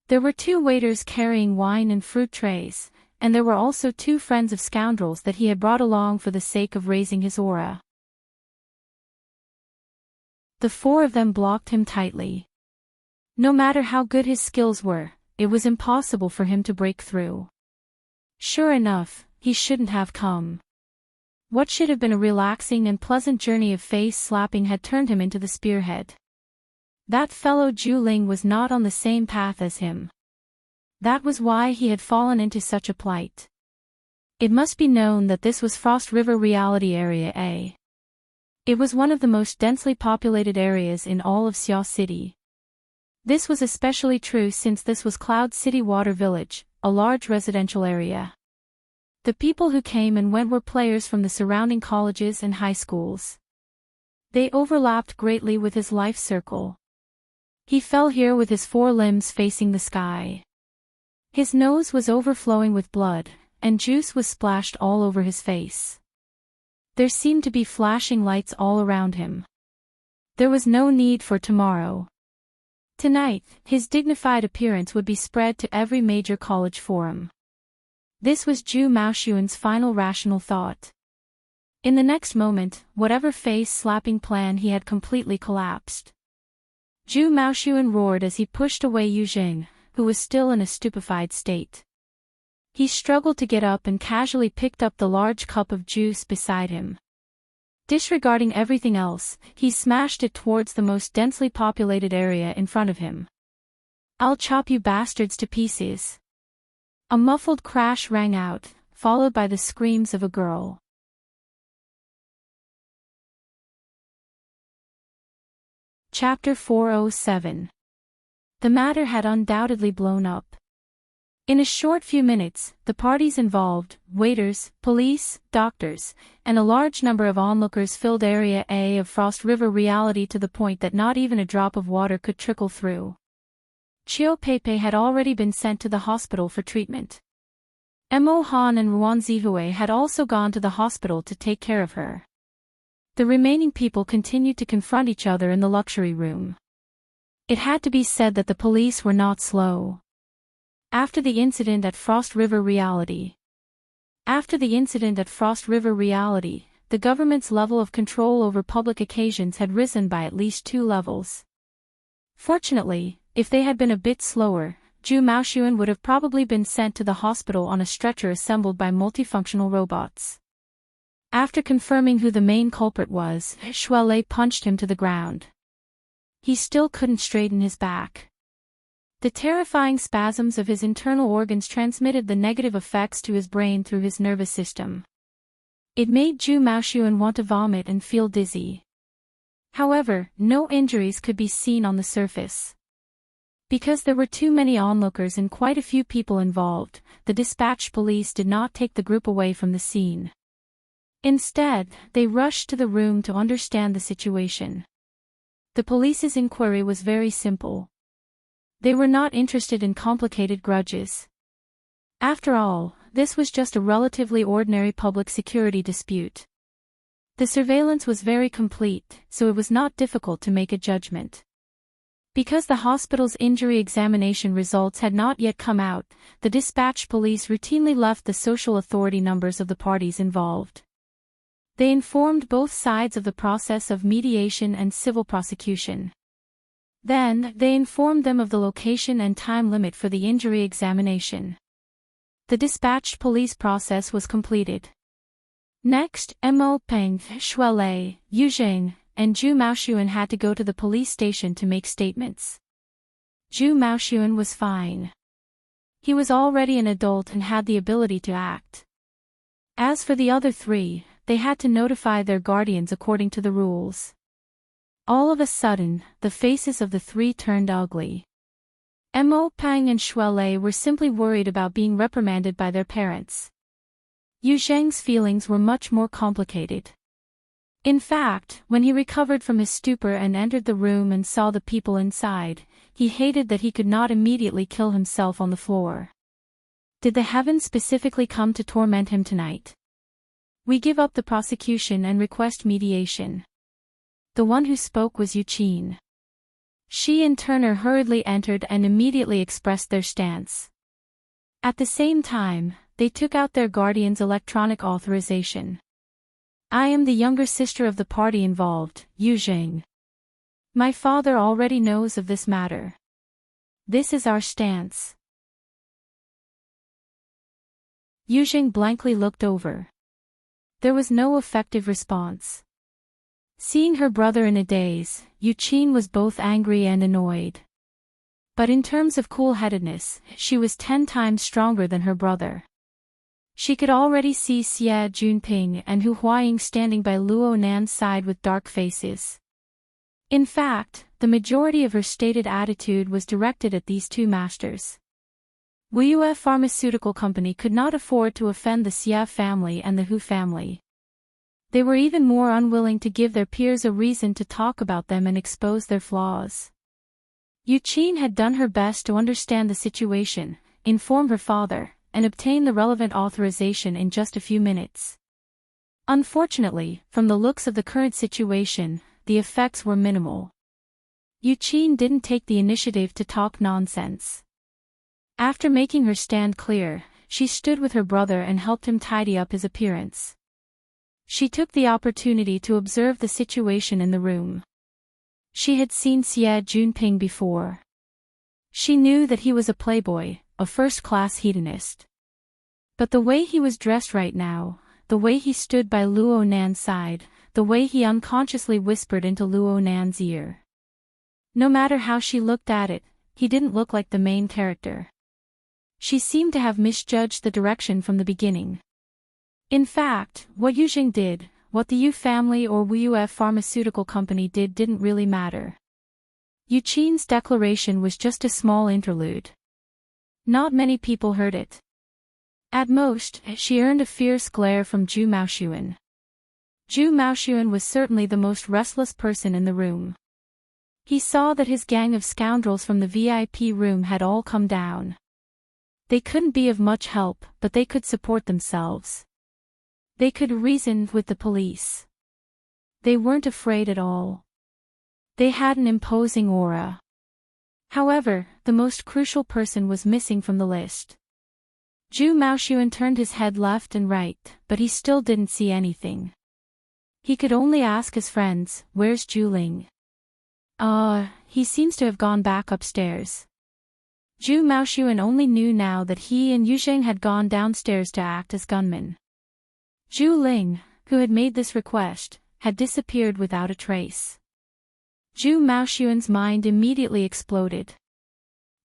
There were 2 waiters carrying wine and fruit trays, and there were also 2 friends of scoundrels that he had brought along for the sake of raising his aura. The 4 of them blocked him tightly. No matter how good his skills were, it was impossible for him to break through. Sure enough, he shouldn't have come. What should have been a relaxing and pleasant journey of face slapping had turned him into the spearhead. That fellow Zhu Ling was not on the same path as him. That was why he had fallen into such a plight. It must be known that this was Frost River Reality Area A. It was one of the most densely populated areas in all of Xiao City. This was especially true since this was Cloud City Water Village, a large residential area. The people who came and went were players from the surrounding colleges and high schools. They overlapped greatly with his life circle. He fell here with his 4 limbs facing the sky. His nose was overflowing with blood, and juice was splashed all over his face. There seemed to be flashing lights all around him. There was no need for tomorrow. Tonight, his dignified appearance would be spread to every major college forum. This was Zhu Maoxuan's final rational thought. In the next moment, whatever face-slapping plan he had completely collapsed. Zhu Maoxuan roared as he pushed away Yu Jing, who was still in a stupefied state. He struggled to get up and casually picked up the large cup of juice beside him. Disregarding everything else, he smashed it towards the most densely populated area in front of him. "I'll chop you bastards to pieces." A muffled crash rang out, followed by the screams of a girl. Chapter 407. The matter had undoubtedly blown up. In a short few minutes, the parties involved, waiters, police, doctors, and a large number of onlookers filled Area A of Frost River reality to the point that not even a drop of water could trickle through. Chiu Peipei had already been sent to the hospital for treatment. Mo Han and Ruan Zihue had also gone to the hospital to take care of her. The remaining people continued to confront each other in the luxury room. It had to be said that the police were not slow. After the incident at Frost River Reality, the government's level of control over public occasions had risen by at least 2 levels. Fortunately, if they had been a bit slower, Zhu Maoxuan would have probably been sent to the hospital on a stretcher assembled by multifunctional robots. After confirming who the main culprit was, Shuelei punched him to the ground. He still couldn't straighten his back. The terrifying spasms of his internal organs transmitted the negative effects to his brain through his nervous system. It made Zhu Maoxuan want to vomit and feel dizzy. However, no injuries could be seen on the surface. Because there were too many onlookers and quite a few people involved, the dispatched police did not take the group away from the scene. Instead, they rushed to the room to understand the situation. The police's inquiry was very simple. They were not interested in complicated grudges. After all, this was just a relatively ordinary public security dispute. The surveillance was very complete, so it was not difficult to make a judgment. Because the hospital's injury examination results had not yet come out, the dispatched police routinely left the social authority numbers of the parties involved. They informed both sides of the process of mediation and civil prosecution. Then, they informed them of the location and time limit for the injury examination. The dispatched police process was completed. Next, Mo Peng, Shuelei, Yu Jing, and Zhu Maoxuan had to go to the police station to make statements. Zhu Maoxuan was fine. He was already an adult and had the ability to act. As for the other 3, they had to notify their guardians according to the rules. All of a sudden, the faces of the 3 turned ugly. Mo Pang and Shuelei were simply worried about being reprimanded by their parents. Yu Zheng's feelings were much more complicated. In fact, when he recovered from his stupor and entered the room and saw the people inside, he hated that he could not immediately kill himself on the floor. Did the heavens specifically come to torment him tonight? We give up the prosecution and request mediation. The one who spoke was Yu Qin. She and Turner hurriedly entered and immediately expressed their stance. At the same time, they took out their guardian's electronic authorization. I am the younger sister of the party involved, Yu Jing. My father already knows of this matter. This is our stance. Yu Jing blankly looked over. There was no effective response. Seeing her brother in a daze, Yu Qin was both angry and annoyed. But in terms of cool-headedness, she was 10 times stronger than her brother. She could already see Xie Junping and Hu Huaying standing by Luo Nan's side with dark faces. In fact, the majority of her stated attitude was directed at these 2 masters. Wuyue Pharmaceutical Company could not afford to offend the Xia family and the Hu family. They were even more unwilling to give their peers a reason to talk about them and expose their flaws. Yuqin had done her best to understand the situation, inform her father, and obtain the relevant authorization in just a few minutes. Unfortunately, from the looks of the current situation, the effects were minimal. Yuqin didn't take the initiative to talk nonsense. After making her stand clear, she stood with her brother and helped him tidy up his appearance. She took the opportunity to observe the situation in the room. She had seen Xie Junping before. She knew that he was a playboy, a first-class hedonist. But the way he was dressed right now, the way he stood by Luo Nan's side, the way he unconsciously whispered into Luo Nan's ear. No matter how she looked at it, he didn't look like the main character. She seemed to have misjudged the direction from the beginning. In fact, what Yujing did, what the Yu family or Wuyue Pharmaceutical Company did didn't really matter. Yuqin's declaration was just a small interlude. Not many people heard it. At most, she earned a fierce glare from Zhu Maoxuan. Zhu Maoxuan was certainly the most restless person in the room. He saw that his gang of scoundrels from the VIP room had all come down. They couldn't be of much help, but they could support themselves. They could reason with the police. They weren't afraid at all. They had an imposing aura. However, the most crucial person was missing from the list. Zhu Maoxuan turned his head left and right, but he still didn't see anything. He could only ask his friends, "Where's Zhu Ling?" He seems to have gone back upstairs. Zhu Maoxuan only knew now that he and Yuzheng had gone downstairs to act as gunmen. Zhu Ling, who had made this request, had disappeared without a trace. Zhu Maoxuan's mind immediately exploded.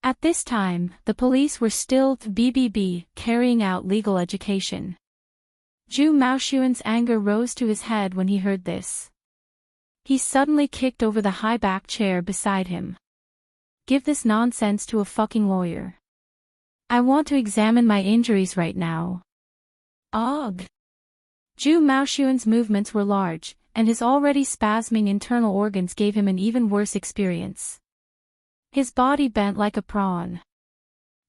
At this time, the police were still BBB, carrying out legal education. Zhu Maoxuan's anger rose to his head when he heard this. He suddenly kicked over the high-back chair beside him. "Give this nonsense to a fucking lawyer. I want to examine my injuries right now." Ugh. Zhu Maoxuan's movements were large, and his already spasming internal organs gave him an even worse experience. His body bent like a prawn.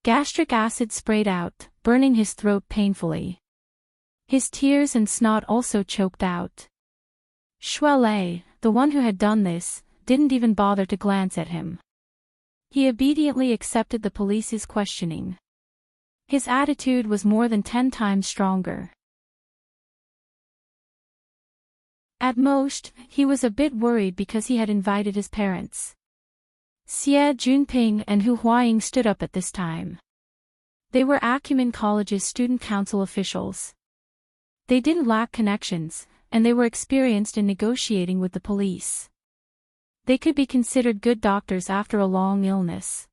Gastric acid sprayed out, burning his throat painfully. His tears and snot also choked out. Shuelei, the one who had done this, didn't even bother to glance at him. He obediently accepted the police's questioning. His attitude was more than 10 times stronger. At most, he was a bit worried because he had invited his parents. Xie Junping and Hu Huaying stood up at this time. They were Acumen College's student council officials. They didn't lack connections, and they were experienced in negotiating with the police. They could be considered good doctors after a long illness.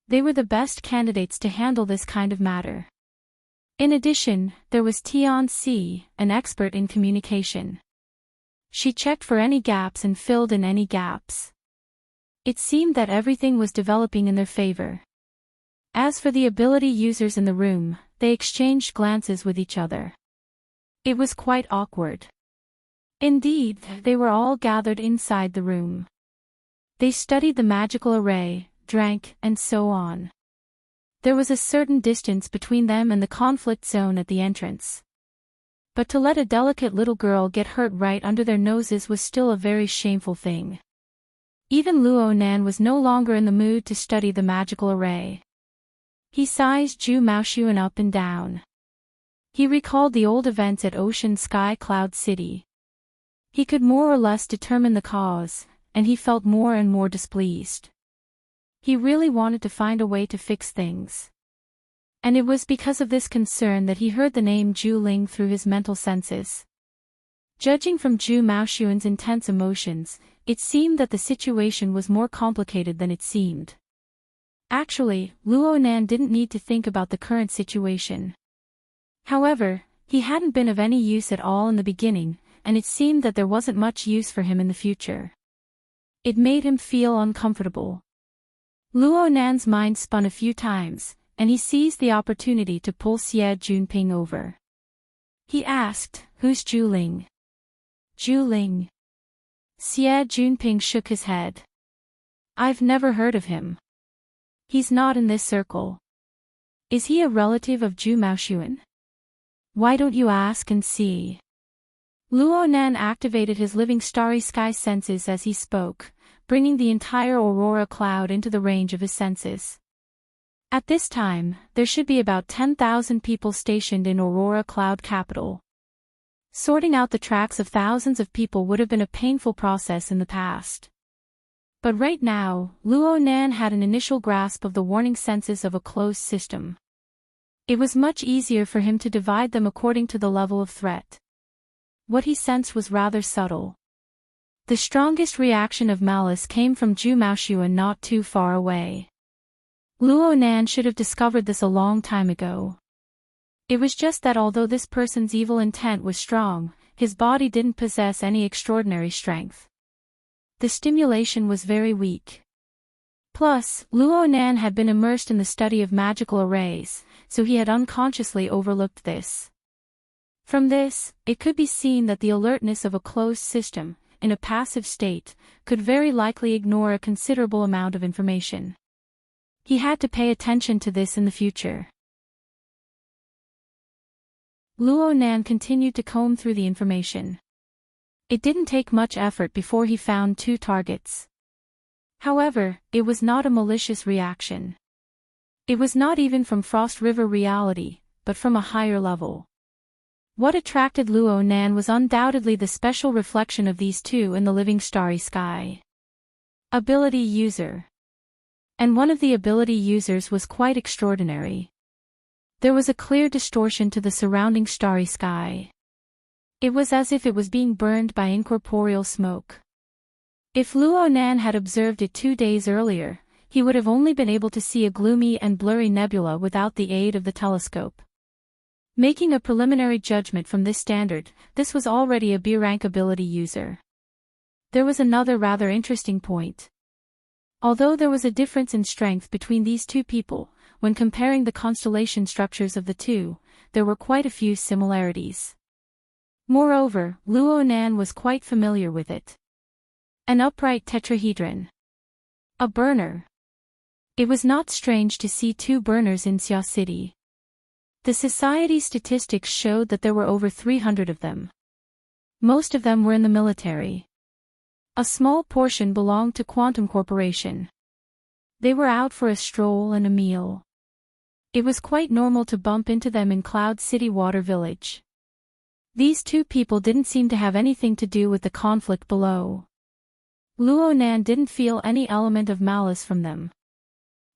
They were the best candidates to handle this kind of matter. In addition, there was Tian Si, an expert in communication. She checked for any gaps and filled in any gaps. It seemed that everything was developing in their favor. As for the ability users in the room, they exchanged glances with each other. It was quite awkward. Indeed, they were all gathered inside the room. They studied the magical array, drank, and so on. There was a certain distance between them and the conflict zone at the entrance. But to let a delicate little girl get hurt right under their noses was still a very shameful thing. Even Luo Nan was no longer in the mood to study the magical array. He sized Zhu Maoxuan up and down. He recalled the old events at Ocean Sky Cloud City. He could more or less determine the cause, and he felt more and more displeased. He really wanted to find a way to fix things. And it was because of this concern that he heard the name Zhu Ling through his mental senses. Judging from Zhu Maoxuan's intense emotions, it seemed that the situation was more complicated than it seemed. Actually, Luo Nan didn't need to think about the current situation. However, he hadn't been of any use at all in the beginning, and it seemed that there wasn't much use for him in the future. It made him feel uncomfortable. Luo Nan's mind spun a few times, and he seized the opportunity to pull Xie Junping over. He asked, "Who's Juling?" "Juling." Xie Junping shook his head. "I've never heard of him. He's not in this circle." "Is he a relative of Zhu Maoxuan?" "Why don't you ask and see?" Luo Nan activated his living starry sky senses as he spoke, bringing the entire aurora cloud into the range of his senses. At this time, there should be about 10,000 people stationed in Aurora Cloud Capital. Sorting out the tracks of thousands of people would have been a painful process in the past. But right now, Luo Nan had an initial grasp of the warning senses of a closed system. It was much easier for him to divide them according to the level of threat. What he sensed was rather subtle. The strongest reaction of malice came from Zhu Maoxuan not too far away. Luo Nan should have discovered this a long time ago. It was just that although this person's evil intent was strong, his body didn't possess any extraordinary strength. The stimulation was very weak. Plus, Luo Nan had been immersed in the study of magical arrays, so he had unconsciously overlooked this. From this, it could be seen that the alertness of a closed system, in a passive state, could very likely ignore a considerable amount of information. He had to pay attention to this in the future. Luo Nan continued to comb through the information. It didn't take much effort before he found 2 targets. However, it was not a malicious reaction. It was not even from Frost River reality, but from a higher level. What attracted Luo Nan was undoubtedly the special reflection of these 2 in the living starry sky. Ability user. And one of the ability users was quite extraordinary. There was a clear distortion to the surrounding starry sky. It was as if it was being burned by incorporeal smoke. If Luo Nan had observed it 2 days earlier, he would have only been able to see a gloomy and blurry nebula without the aid of the telescope. Making a preliminary judgment from this standard, this was already a B-rank ability user. There was another rather interesting point. Although there was a difference in strength between these 2 people, when comparing the constellation structures of the 2, there were quite a few similarities. Moreover, Luo Nan was quite familiar with it. An upright tetrahedron. A burner. It was not strange to see 2 burners in Xia City. The society statistics showed that there were over 300 of them. Most of them were in the military. A small portion belonged to Quantum Corporation. They were out for a stroll and a meal. It was quite normal to bump into them in Cloud City Water Village. These 2 people didn't seem to have anything to do with the conflict below. Luo Nan didn't feel any element of malice from them.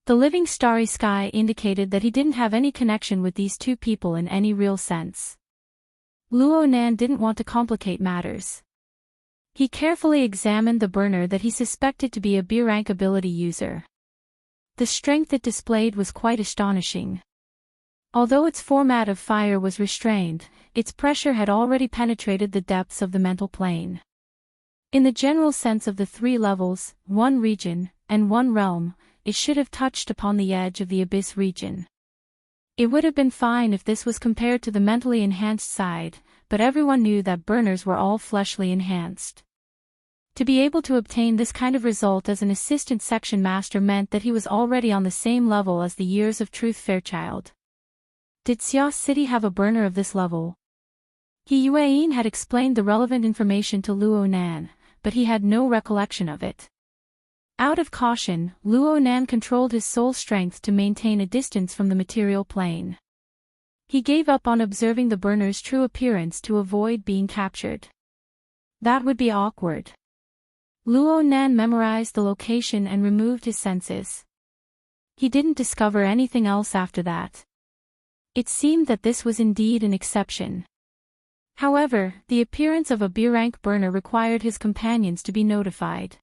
The living starry sky indicated that he didn't have any connection with these 2 people in any real sense. Luo Nan didn't want to complicate matters. He carefully examined the burner that he suspected to be a B-rank ability user. The strength it displayed was quite astonishing. Although its format of fire was restrained, its pressure had already penetrated the depths of the mental plane. In the general sense of the 3 levels, 1 region, and 1 realm, it should have touched upon the edge of the abyss region. It would have been fine if this was compared to the mentally enhanced side, but everyone knew that burners were all fleshly enhanced. To be able to obtain this kind of result as an assistant section master meant that he was already on the same level as the Years of Truth Fairchild. Did Xia City have a burner of this level? He Yueyin had explained the relevant information to Luo Nan, but he had no recollection of it. Out of caution, Luo Nan controlled his soul strength to maintain a distance from the material plane. He gave up on observing the burner's true appearance to avoid being captured. That would be awkward. Luo Nan memorized the location and removed his senses. He didn't discover anything else after that. It seemed that this was indeed an exception. However, the appearance of a B-rank burner required his companions to be notified.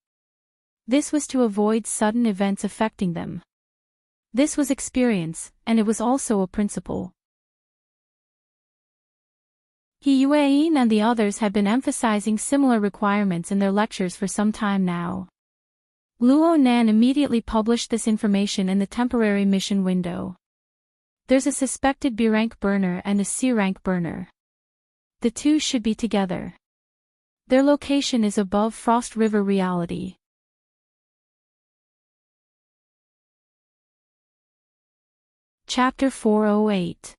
This was to avoid sudden events affecting them. This was experience, and it was also a principle. He Yueyin and the others had been emphasizing similar requirements in their lectures for some time now. Luo Nan immediately published this information in the temporary mission window. There's a suspected B-rank burner and a C-rank burner. The two should be together. Their location is above Frost River reality. Chapter 408.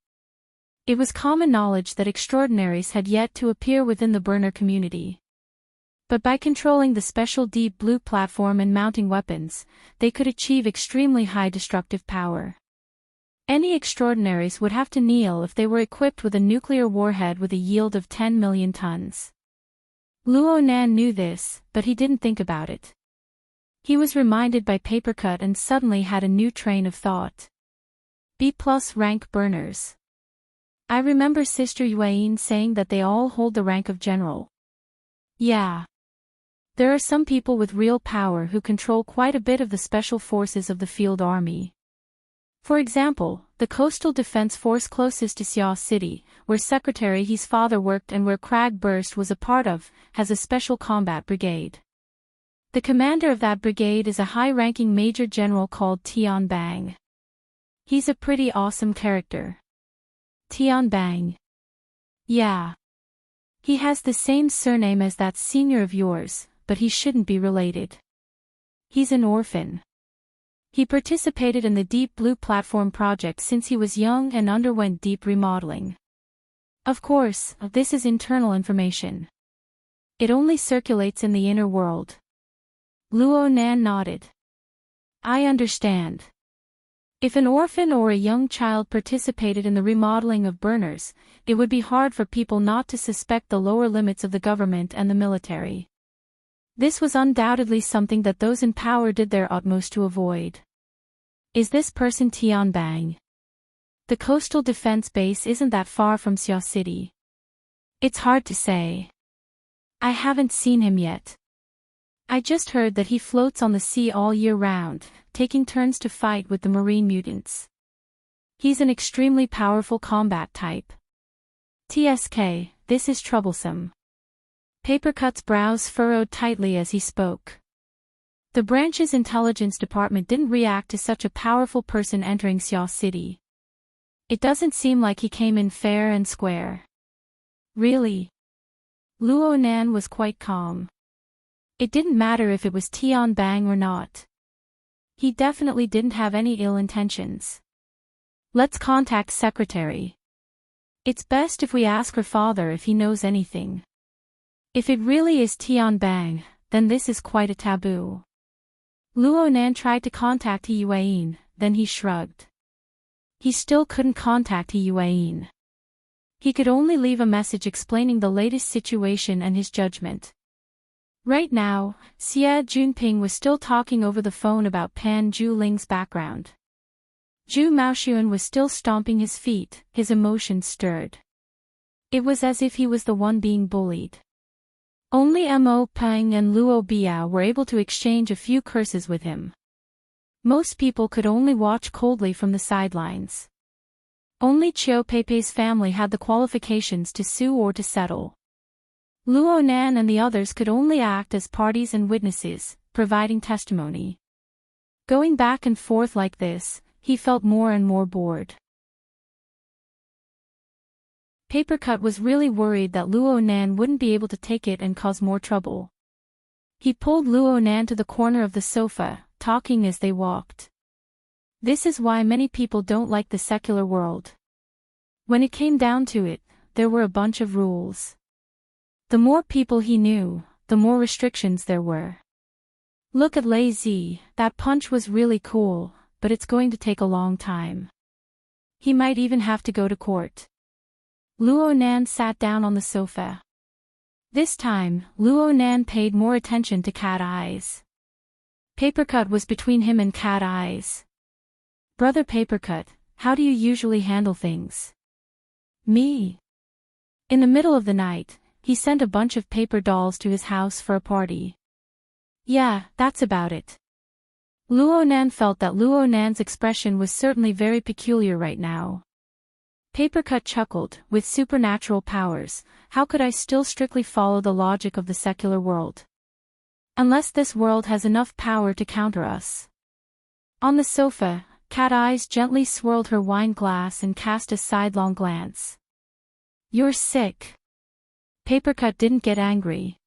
It was common knowledge that extraordinaries had yet to appear within the burner community. But by controlling the special deep blue platform and mounting weapons, they could achieve extremely high destructive power. Any extraordinaries would have to kneel if they were equipped with a nuclear warhead with a yield of 10 million tons. Luo Nan knew this, but he didn't think about it. He was reminded by Papercut and suddenly had a new train of thought. B+ rank burners. I remember Sister Yuan saying that they all hold the rank of general. Yeah. There are some people with real power who control quite a bit of the special forces of the field army. For example, the Coastal Defense Force closest to Xia City, where Secretary He's father worked and where Crag Burst was a part of, has a special combat brigade. The commander of that brigade is a high-ranking major general called Tian Bang. He's a pretty awesome character. Tian Bang. Yeah. He has the same surname as that senior of yours, but he shouldn't be related. He's an orphan. He participated in the Deep Blue Platform project since he was young and underwent deep remodeling. Of course, this is internal information. It only circulates in the inner world. Luo Nan nodded. I understand. If an orphan or a young child participated in the remodeling of burners, it would be hard for people not to suspect the lower limits of the government and the military. This was undoubtedly something that those in power did their utmost to avoid. Is this person Tian Bang? The coastal defense base isn't that far from Xia City. It's hard to say. I haven't seen him yet. I just heard that he floats on the sea all year round, taking turns to fight with the marine mutants. He's an extremely powerful combat type. TSK, this is troublesome. Papercut's brows furrowed tightly as he spoke. The branch's intelligence department didn't react to such a powerful person entering Xia City. It doesn't seem like he came in fair and square. Really? Luo Nan was quite calm. It didn't matter if it was Tian Bang or not. He definitely didn't have any ill intentions. Let's contact Secretary. It's best if we ask her father if he knows anything. If it really is Tian Bang, then this is quite a taboo. Luo Nan tried to contact He Yuan, then he shrugged. He still couldn't contact He Yuan. He could only leave a message explaining the latest situation and his judgment. Right now, Xie Junping was still talking over the phone about Pan Zhu-Ling's background. Zhu Maoxuan was still stomping his feet, his emotions stirred. It was as if he was the one being bullied. Only Mo Peng and Luo Biao were able to exchange a few curses with him. Most people could only watch coldly from the sidelines. Only Chiu Pei's family had the qualifications to sue or to settle. Luo Nan and the others could only act as parties and witnesses, providing testimony. Going back and forth like this, he felt more and more bored. Papercut was really worried that Luo Nan wouldn't be able to take it and cause more trouble. He pulled Luo Nan to the corner of the sofa, talking as they walked. This is why many people don't like the secular world. When it came down to it, there were a bunch of rules. The more people he knew, the more restrictions there were. Look at Lei Zi, that punch was really cool, but it's going to take a long time. He might even have to go to court. Luo Nan sat down on the sofa. This time, Luo Nan paid more attention to Cat Eyes. Papercut was between him and Cat Eyes. Brother Papercut, how do you usually handle things? Me? In the middle of the night, he sent a bunch of paper dolls to his house for a party. Yeah, that's about it. Luo Nan felt that Luo Nan's expression was certainly very peculiar right now. Papercut chuckled, with supernatural powers, how could I still strictly follow the logic of the secular world? Unless this world has enough power to counter us. On the sofa, Cat Eyes gently swirled her wine glass and cast a sidelong glance. You're sick. Papercut didn't get angry.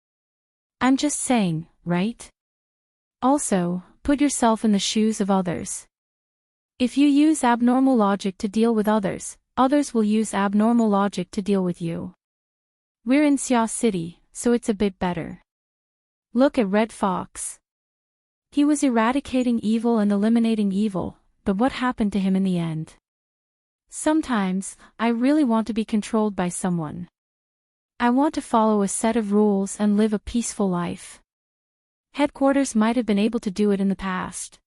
I'm just saying, right? Also, put yourself in the shoes of others. If you use abnormal logic to deal with others, others will use abnormal logic to deal with you. We're in Xia City, so it's a bit better. Look at Red Fox. He was eradicating evil and eliminating evil, but what happened to him in the end? Sometimes, I really want to be controlled by someone. I want to follow a set of rules and live a peaceful life. Headquarters might have been able to do it in the past.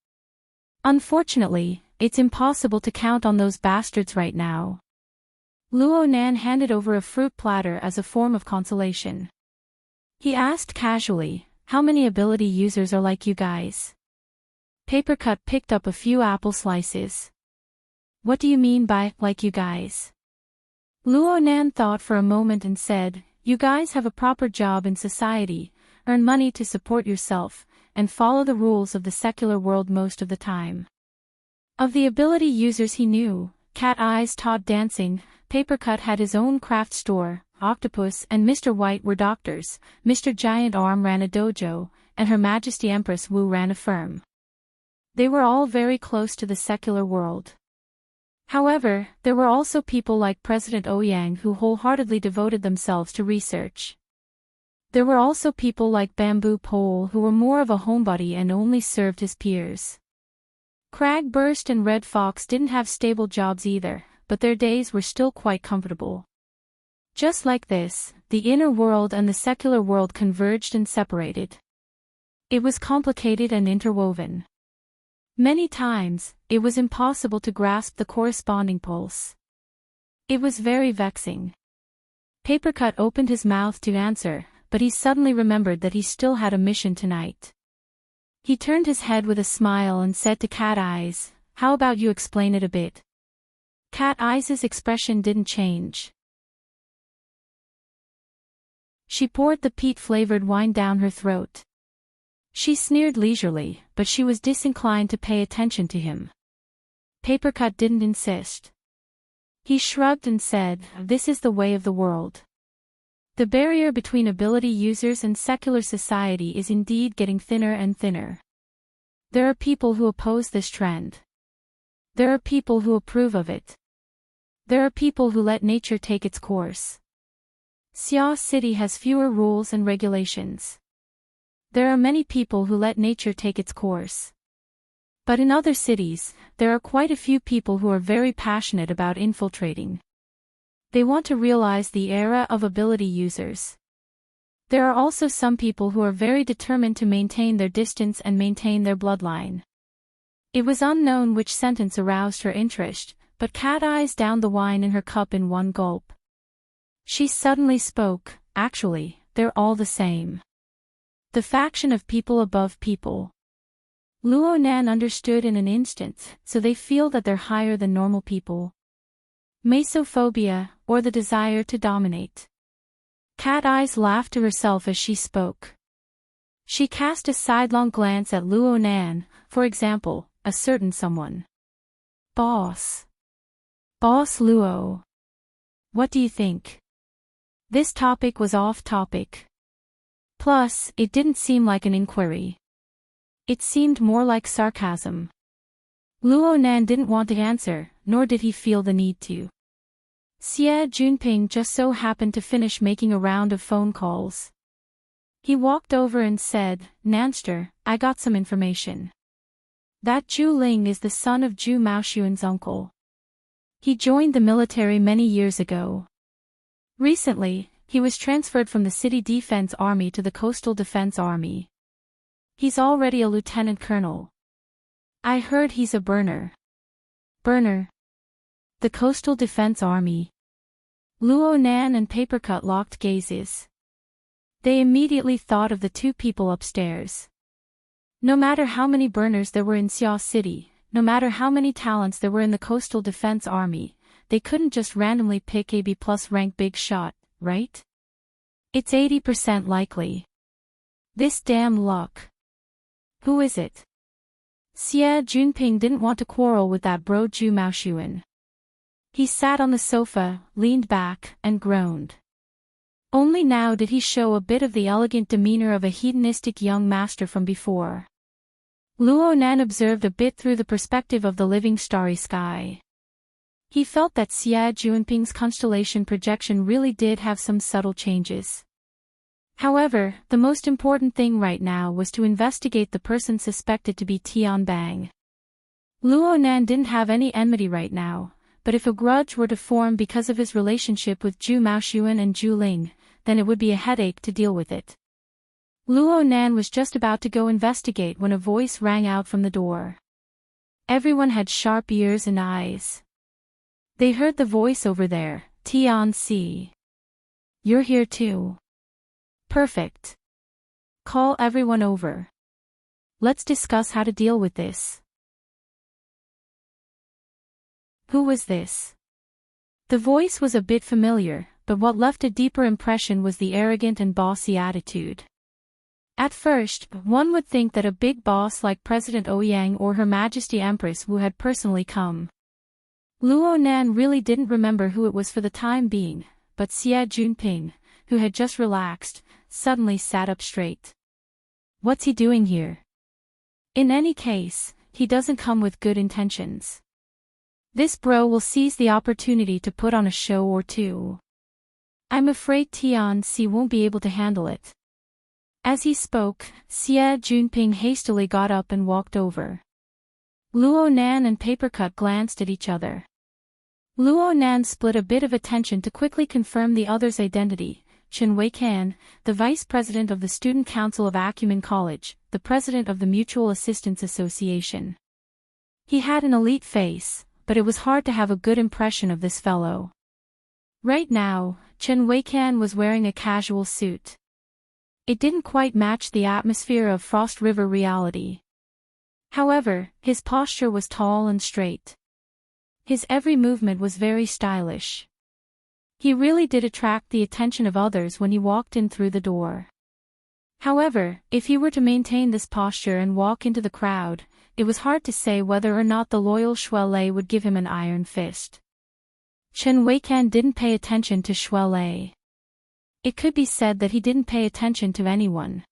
Unfortunately, it's impossible to count on those bastards right now. Luo Nan handed over a fruit platter as a form of consolation. He asked casually, how many ability users are like you guys? Papercut picked up a few apple slices. What do you mean by, like you guys? Luo Nan thought for a moment and said, you guys have a proper job in society, earn money to support yourself, and follow the rules of the secular world most of the time. Of the ability users he knew, Cat Eyes taught dancing, Papercut had his own craft store, Octopus and Mr. White were doctors, Mr. Giant Arm ran a dojo, and Her Majesty Empress Wu ran a firm. They were all very close to the secular world. However, there were also people like President Ouyang who wholeheartedly devoted themselves to research. There were also people like Bamboo Pole who were more of a homebody and only served his peers. Cragburst and Red Fox didn't have stable jobs either, but their days were still quite comfortable. Just like this, the inner world and the secular world converged and separated. It was complicated and interwoven. Many times, it was impossible to grasp the corresponding pulse. It was very vexing. Papercut opened his mouth to answer, but he suddenly remembered that he still had a mission tonight. He turned his head with a smile and said to Cat Eyes, how about you explain it a bit? Cat Eyes' expression didn't change. She poured the peat-flavored wine down her throat. She sneered leisurely, but she was disinclined to pay attention to him. Papercut didn't insist. He shrugged and said, this is the way of the world. The barrier between ability users and secular society is indeed getting thinner and thinner. There are people who oppose this trend. There are people who approve of it. There are people who let nature take its course. Xia City has fewer rules and regulations. There are many people who let nature take its course. But in other cities, there are quite a few people who are very passionate about infiltrating. They want to realize the era of ability users. There are also some people who are very determined to maintain their distance and maintain their bloodline. It was unknown which sentence aroused her interest, but Cat Eyes downed the wine in her cup in one gulp. She suddenly spoke, actually, they're all the same. The faction of people above people. Luo Nan understood in an instant, so they feel that they're higher than normal people. Mesophobia, or the desire to dominate. Cat Eyes laughed to herself as she spoke. She cast a sidelong glance at Luo Nan, for example, a certain someone. Boss. Boss Luo. What do you think? This topic was off topic. Plus, it didn't seem like an inquiry. It seemed more like sarcasm. Luo Nan didn't want to answer, nor did he feel the need to. Xie Junping just so happened to finish making a round of phone calls. He walked over and said, Nanster, I got some information. That Zhu Ling is the son of Zhu Maoxuan's uncle. He joined the military many years ago. Recently, he was transferred from the City Defense Army to the Coastal Defense Army. He's already a lieutenant colonel. I heard he's a burner. Burner. The Coastal Defense Army. Luo Nan and Papercut locked gazes. They immediately thought of the two people upstairs. No matter how many burners there were in Xia City, no matter how many talents there were in the Coastal Defense Army, they couldn't just randomly pick a B+ rank big shot, right? It's 80% likely. This damn luck. Who is it? Xie Junping didn't want to quarrel with that bro Zhu Maoxuan. He sat on the sofa, leaned back, and groaned. Only now did he show a bit of the elegant demeanor of a hedonistic young master from before. Luo Nan observed a bit through the perspective of the living starry sky. He felt that Xie Junping's constellation projection really did have some subtle changes. However, the most important thing right now was to investigate the person suspected to be Tian Bang. Luo Nan didn't have any enmity right now, but if a grudge were to form because of his relationship with Zhu Maoxuan and Zhu Ling, then it would be a headache to deal with it. Luo Nan was just about to go investigate when a voice rang out from the door. Everyone had sharp ears and eyes. They heard the voice over there, Tian Si. You're here too. Perfect. Call everyone over. Let's discuss how to deal with this. Who was this? The voice was a bit familiar, but what left a deeper impression was the arrogant and bossy attitude. At first, one would think that a big boss like President Ouyang or Her Majesty Empress Wu had personally come. Luo Nan really didn't remember who it was for the time being, but Xie Junping, who had just relaxed, suddenly sat up straight. What's he doing here? In any case, he doesn't come with good intentions. This bro will seize the opportunity to put on a show or two. I'm afraid Tian Si won't be able to handle it. As he spoke, Xie Junping hastily got up and walked over. Luo Nan and Papercut glanced at each other. Luo Nan split a bit of attention to quickly confirm the other's identity. Chen Weikan, the vice president of the Student Council of Acumen College, the president of the Mutual Assistance Association. He had an elite face, but it was hard to have a good impression of this fellow. Right now, Chen Weikan was wearing a casual suit. It didn't quite match the atmosphere of Frost River reality. However, his posture was tall and straight. His every movement was very stylish. He really did attract the attention of others when he walked in through the door. However, if he were to maintain this posture and walk into the crowd, it was hard to say whether or not the loyal Shuelei would give him an iron fist. Chen Weikan didn't pay attention to Shuelei. It could be said that he didn't pay attention to anyone.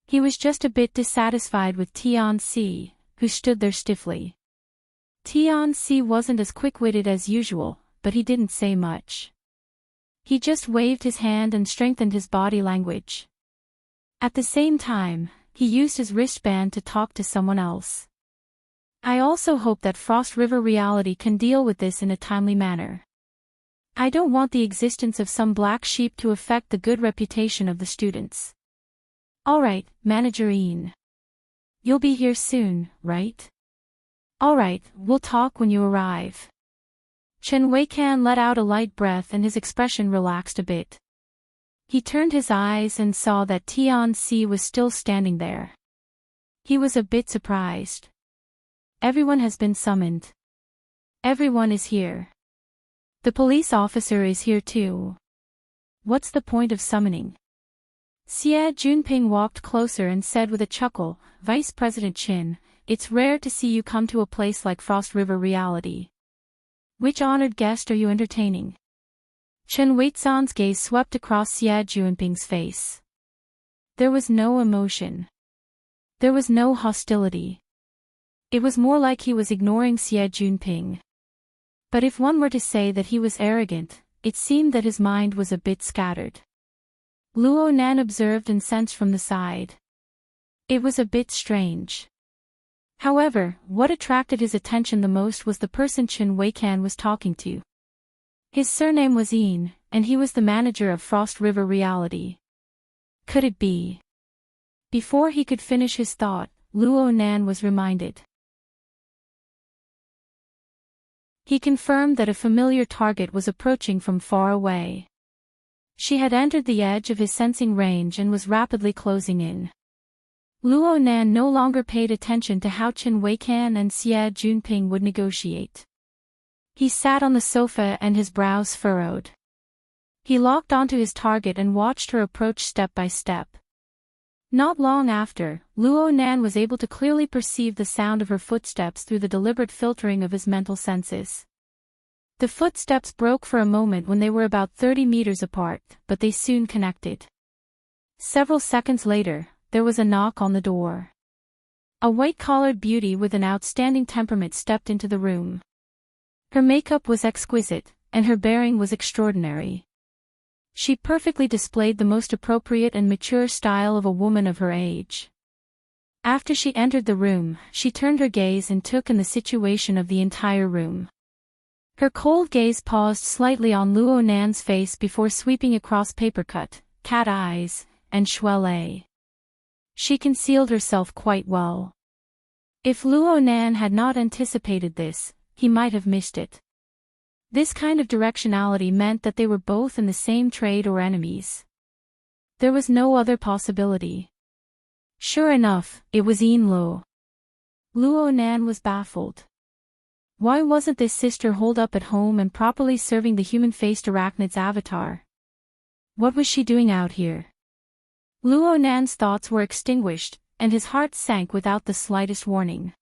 He was just a bit dissatisfied with Tian Si, who stood there stiffly. Tian Si wasn't as quick-witted as usual, but he didn't say much. He just waved his hand and strengthened his body language. At the same time, he used his wristband to talk to someone else. I also hope that Frost River reality can deal with this in a timely manner. I don't want the existence of some black sheep to affect the good reputation of the students. Alright, Manager Ian. You'll be here soon, right? Alright, we'll talk when you arrive. Chen Weikan let out a light breath and his expression relaxed a bit. He turned his eyes and saw that Tian Si was still standing there. He was a bit surprised. Everyone has been summoned. Everyone is here. The police officer is here too. What's the point of summoning? Xie Junping walked closer and said with a chuckle, Vice President Qin, it's rare to see you come to a place like Frost River reality. Which honored guest are you entertaining? Chen Weizan's gaze swept across Xie Junping's face. There was no emotion. There was no hostility. It was more like he was ignoring Xie Junping. But if one were to say that he was arrogant, it seemed that his mind was a bit scattered. Luo Nan observed and sensed from the side. It was a bit strange. However, what attracted his attention the most was the person Chen Weikan was talking to. His surname was Ian, and he was the manager of Frost River reality. Could it be? Before he could finish his thought, Luo Nan was reminded. He confirmed that a familiar target was approaching from far away. She had entered the edge of his sensing range and was rapidly closing in. Luo Nan no longer paid attention to how Chen Weikan and Xie Junping would negotiate. He sat on the sofa and his brows furrowed. He locked onto his target and watched her approach step by step. Not long after, Luo Nan was able to clearly perceive the sound of her footsteps through the deliberate filtering of his mental senses. The footsteps broke for a moment when they were about 30 meters apart, but they soon connected. Several seconds later, there was a knock on the door. A white-collared beauty with an outstanding temperament stepped into the room. Her makeup was exquisite, and her bearing was extraordinary. She perfectly displayed the most appropriate and mature style of a woman of her age. After she entered the room, she turned her gaze and took in the situation of the entire room. Her cold gaze paused slightly on Luo Nan's face before sweeping across Papercut, Cat Eyes, and Shuele. She concealed herself quite well. If Luo Nan had not anticipated this, he might have missed it. This kind of directionality meant that they were both in the same trade or enemies. There was no other possibility. Sure enough, it was Yinluo. Luo Nan was baffled. Why wasn't this sister holed up at home and properly serving the human-faced arachnid's avatar? What was she doing out here? Luo Nan's thoughts were extinguished, and his heart sank without the slightest warning.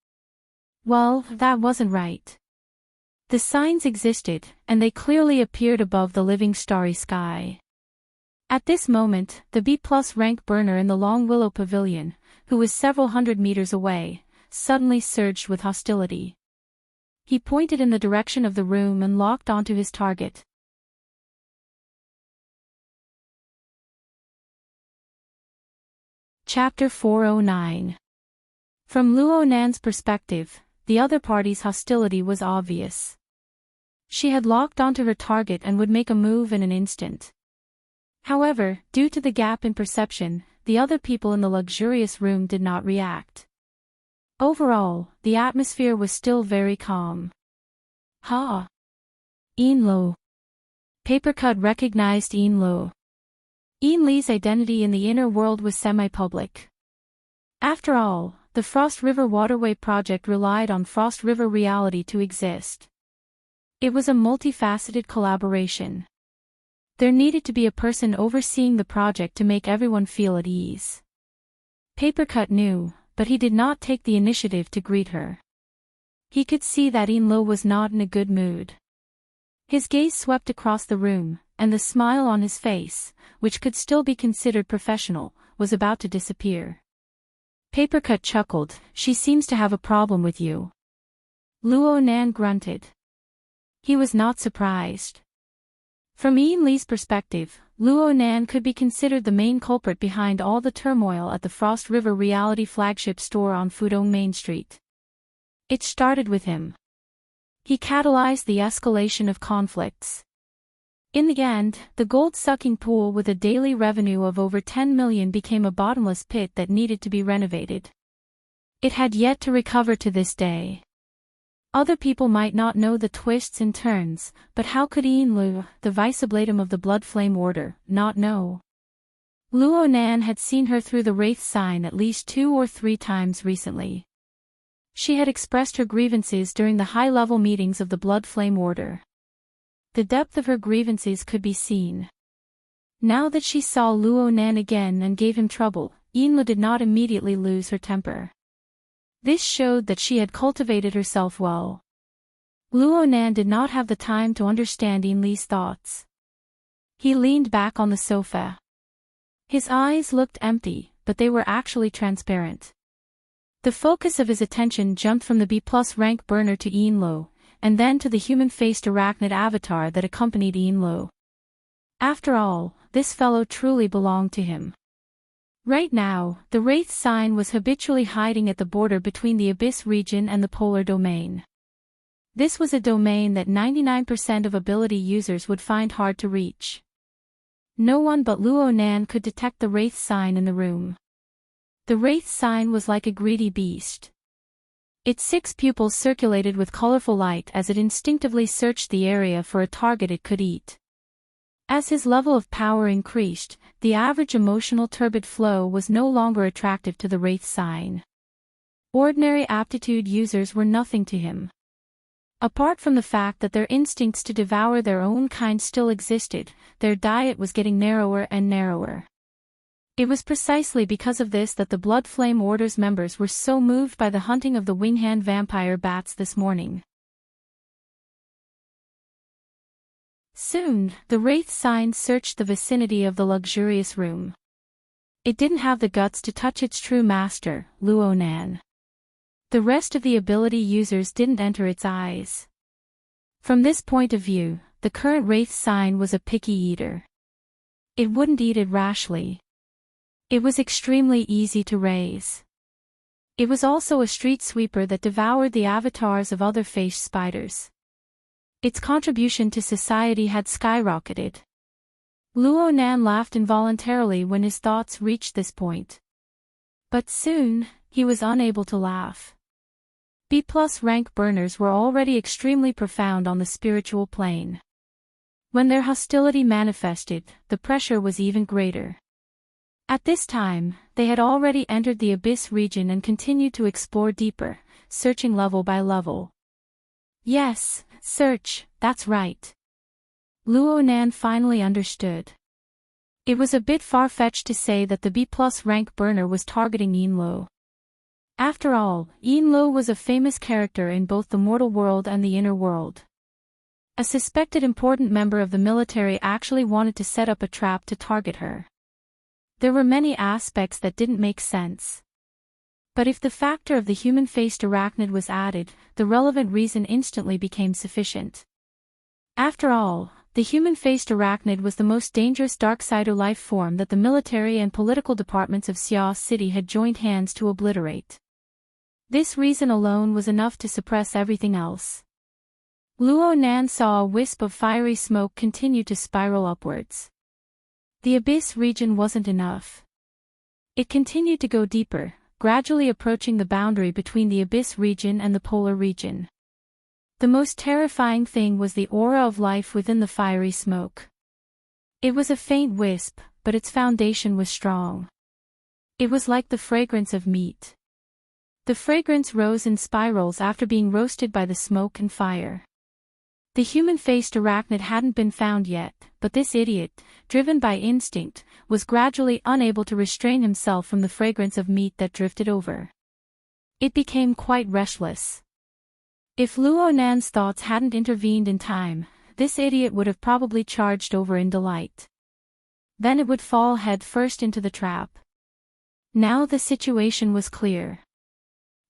Well, that wasn't right. The signs existed, and they clearly appeared above the living starry sky. At this moment, the B+ rank burner in the Long Willow Pavilion, who was several hundred meters away, suddenly surged with hostility. He pointed in the direction of the room and locked onto his target. Chapter 409. From Luo Nan's perspective, the other party's hostility was obvious. She had locked onto her target and would make a move in an instant. However, due to the gap in perception, the other people in the luxurious room did not react. Overall, the atmosphere was still very calm. Ha! Yinluo. Papercut recognized Yinluo. Yinli's identity in the inner world was semi-public. After all, the Frost River Waterway project relied on Frost River reality to exist. It was a multifaceted collaboration. There needed to be a person overseeing the project to make everyone feel at ease. Papercut knew, but he did not take the initiative to greet her. He could see that Yinluo was not in a good mood. His gaze swept across the room, and the smile on his face, which could still be considered professional, was about to disappear. Papercut chuckled. She seems to have a problem with you. Luo Nan grunted. He was not surprised. From Yinli's perspective, Luo Nan could be considered the main culprit behind all the turmoil at the Frost River Reality flagship store on Fudong Main Street. It started with him. He catalyzed the escalation of conflicts. In the end, the gold-sucking pool with a daily revenue of over 10 million became a bottomless pit that needed to be renovated. It had yet to recover to this day. Other people might not know the twists and turns, but how could Yinluo, the vice-ablatum of the Blood Flame Order, not know? Luo Nan had seen her through the Wraith sign at least 2 or 3 times recently. She had expressed her grievances during the high-level meetings of the Blood Flame Order. The depth of her grievances could be seen. Now that she saw Luo Nan again and gave him trouble, Yinluo did not immediately lose her temper. This showed that she had cultivated herself well. Luo Nan did not have the time to understand Yinli's thoughts. He leaned back on the sofa. His eyes looked empty, but they were actually transparent. The focus of his attention jumped from the B+ rank burner to Yinluo, and then to the human-faced arachnid avatar that accompanied Yinluo. After all, this fellow truly belonged to him. Right now, the Wraith sign was habitually hiding at the border between the Abyss region and the Polar domain. This was a domain that 99% of ability users would find hard to reach. No one but Luo Nan could detect the Wraith sign in the room. The Wraith sign was like a greedy beast. Its 6 pupils circulated with colorful light as it instinctively searched the area for a target it could eat. As his level of power increased, the average emotional turbid flow was no longer attractive to the Wraith sign. Ordinary aptitude users were nothing to him. Apart from the fact that their instincts to devour their own kind still existed, their diet was getting narrower and narrower. It was precisely because of this that the Blood Flame Order's members were so moved by the hunting of the winghand vampire bats this morning. Soon, the Wraith sign searched the vicinity of the luxurious room. It didn't have the guts to touch its true master, Luo Nan. The rest of the ability users didn't enter its eyes. From this point of view, the current Wraith sign was a picky eater. It wouldn't eat it rashly. It was extremely easy to raise. It was also a street sweeper that devoured the avatars of other face spiders. Its contribution to society had skyrocketed. Luo Nan laughed involuntarily when his thoughts reached this point. But soon, he was unable to laugh. B+ rank burners were already extremely profound on the spiritual plane. When their hostility manifested, the pressure was even greater. At this time, they had already entered the Abyss region and continued to explore deeper, searching level by level. Yes, search, that's right. Luo Nan finally understood. It was a bit far-fetched to say that the B+ rank burner was targeting Yinluo. After all, Yinluo was a famous character in both the mortal world and the inner world. A suspected important member of the military actually wanted to set up a trap to target her. There were many aspects that didn't make sense. But if the factor of the human-faced arachnid was added, the relevant reason instantly became sufficient. After all, the human-faced arachnid was the most dangerous Darksider life form that the military and political departments of Xia City had joined hands to obliterate. This reason alone was enough to suppress everything else. Luo Nan saw a wisp of fiery smoke continue to spiral upwards. The Abyss region wasn't enough. It continued to go deeper, gradually approaching the boundary between the Abyss region and the Polar region. The most terrifying thing was the aura of life within the fiery smoke. It was a faint wisp, but its foundation was strong. It was like the fragrance of meat. The fragrance rose in spirals after being roasted by the smoke and fire. The human-faced arachnid hadn't been found yet, but this idiot, driven by instinct, was gradually unable to restrain himself from the fragrance of meat that drifted over. It became quite restless. If Luo Nan's thoughts hadn't intervened in time, this idiot would have probably charged over in delight. Then it would fall head first into the trap. Now the situation was clear.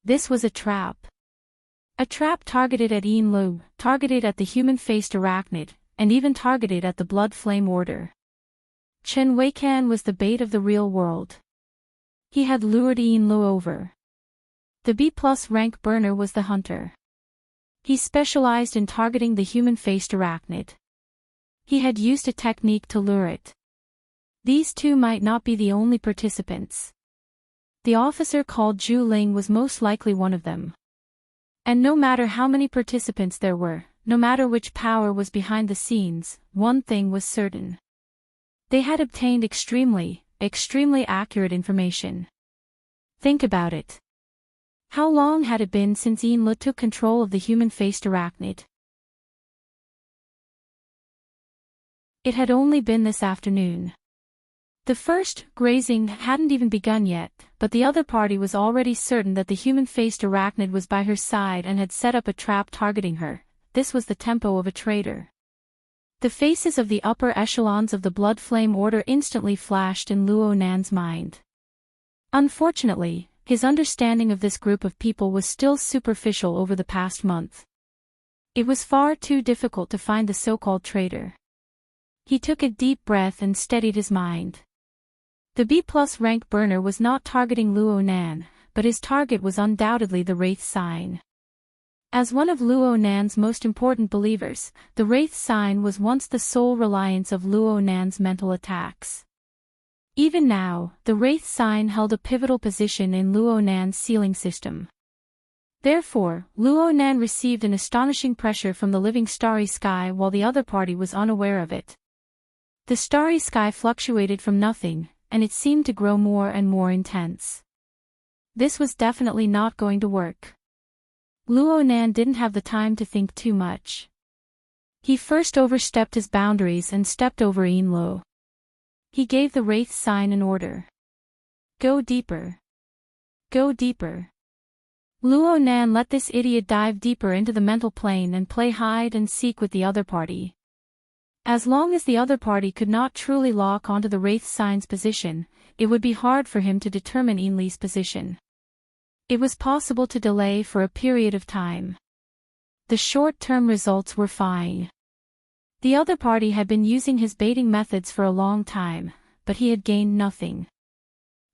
This was a trap. A trap targeted at Yinluo, targeted at the human-faced arachnid, and even targeted at the Blood Flame Order. Chen Weikan was the bait of the real world. He had lured Yinluo over. The B+ rank burner was the hunter. He specialized in targeting the human-faced arachnid. He had used a technique to lure it. These two might not be the only participants. The officer called Zhu Ling was most likely one of them. And no matter how many participants there were, no matter which power was behind the scenes, one thing was certain. They had obtained extremely accurate information. Think about it. How long had it been since Yinluo took control of the human-faced arachnid? It had only been this afternoon. The first, grazing, hadn't even begun yet, but the other party was already certain that the human-faced arachnid was by her side and had set up a trap targeting her. This was the tempo of a traitor. The faces of the upper echelons of the Blood Flame Order instantly flashed in Luo Nan's mind. Unfortunately, his understanding of this group of people was still superficial over the past month. It was far too difficult to find the so-called traitor. He took a deep breath and steadied his mind. The B+ rank burner was not targeting Luo Nan, but his target was undoubtedly the Wraith sign. As one of Luo Nan's most important believers, the Wraith sign was once the sole reliance of Luo Nan's mental attacks. Even now, the Wraith sign held a pivotal position in Luo Nan's sealing system. Therefore, Luo Nan received an astonishing pressure from the living starry sky while the other party was unaware of it. The starry sky fluctuated from nothing, and it seemed to grow more and more intense. This was definitely not going to work. Luo Nan didn't have the time to think too much. He first overstepped his boundaries and stepped over Yinluo. He gave the Wraith sign an order. Go deeper. Go deeper. Luo Nan let this idiot dive deeper into the mental plane and play hide and seek with the other party. As long as the other party could not truly lock onto the wraith sign's position, it would be hard for him to determine Ainley's position. It was possible to delay for a period of time. The short-term results were fine. The other party had been using his baiting methods for a long time, but he had gained nothing.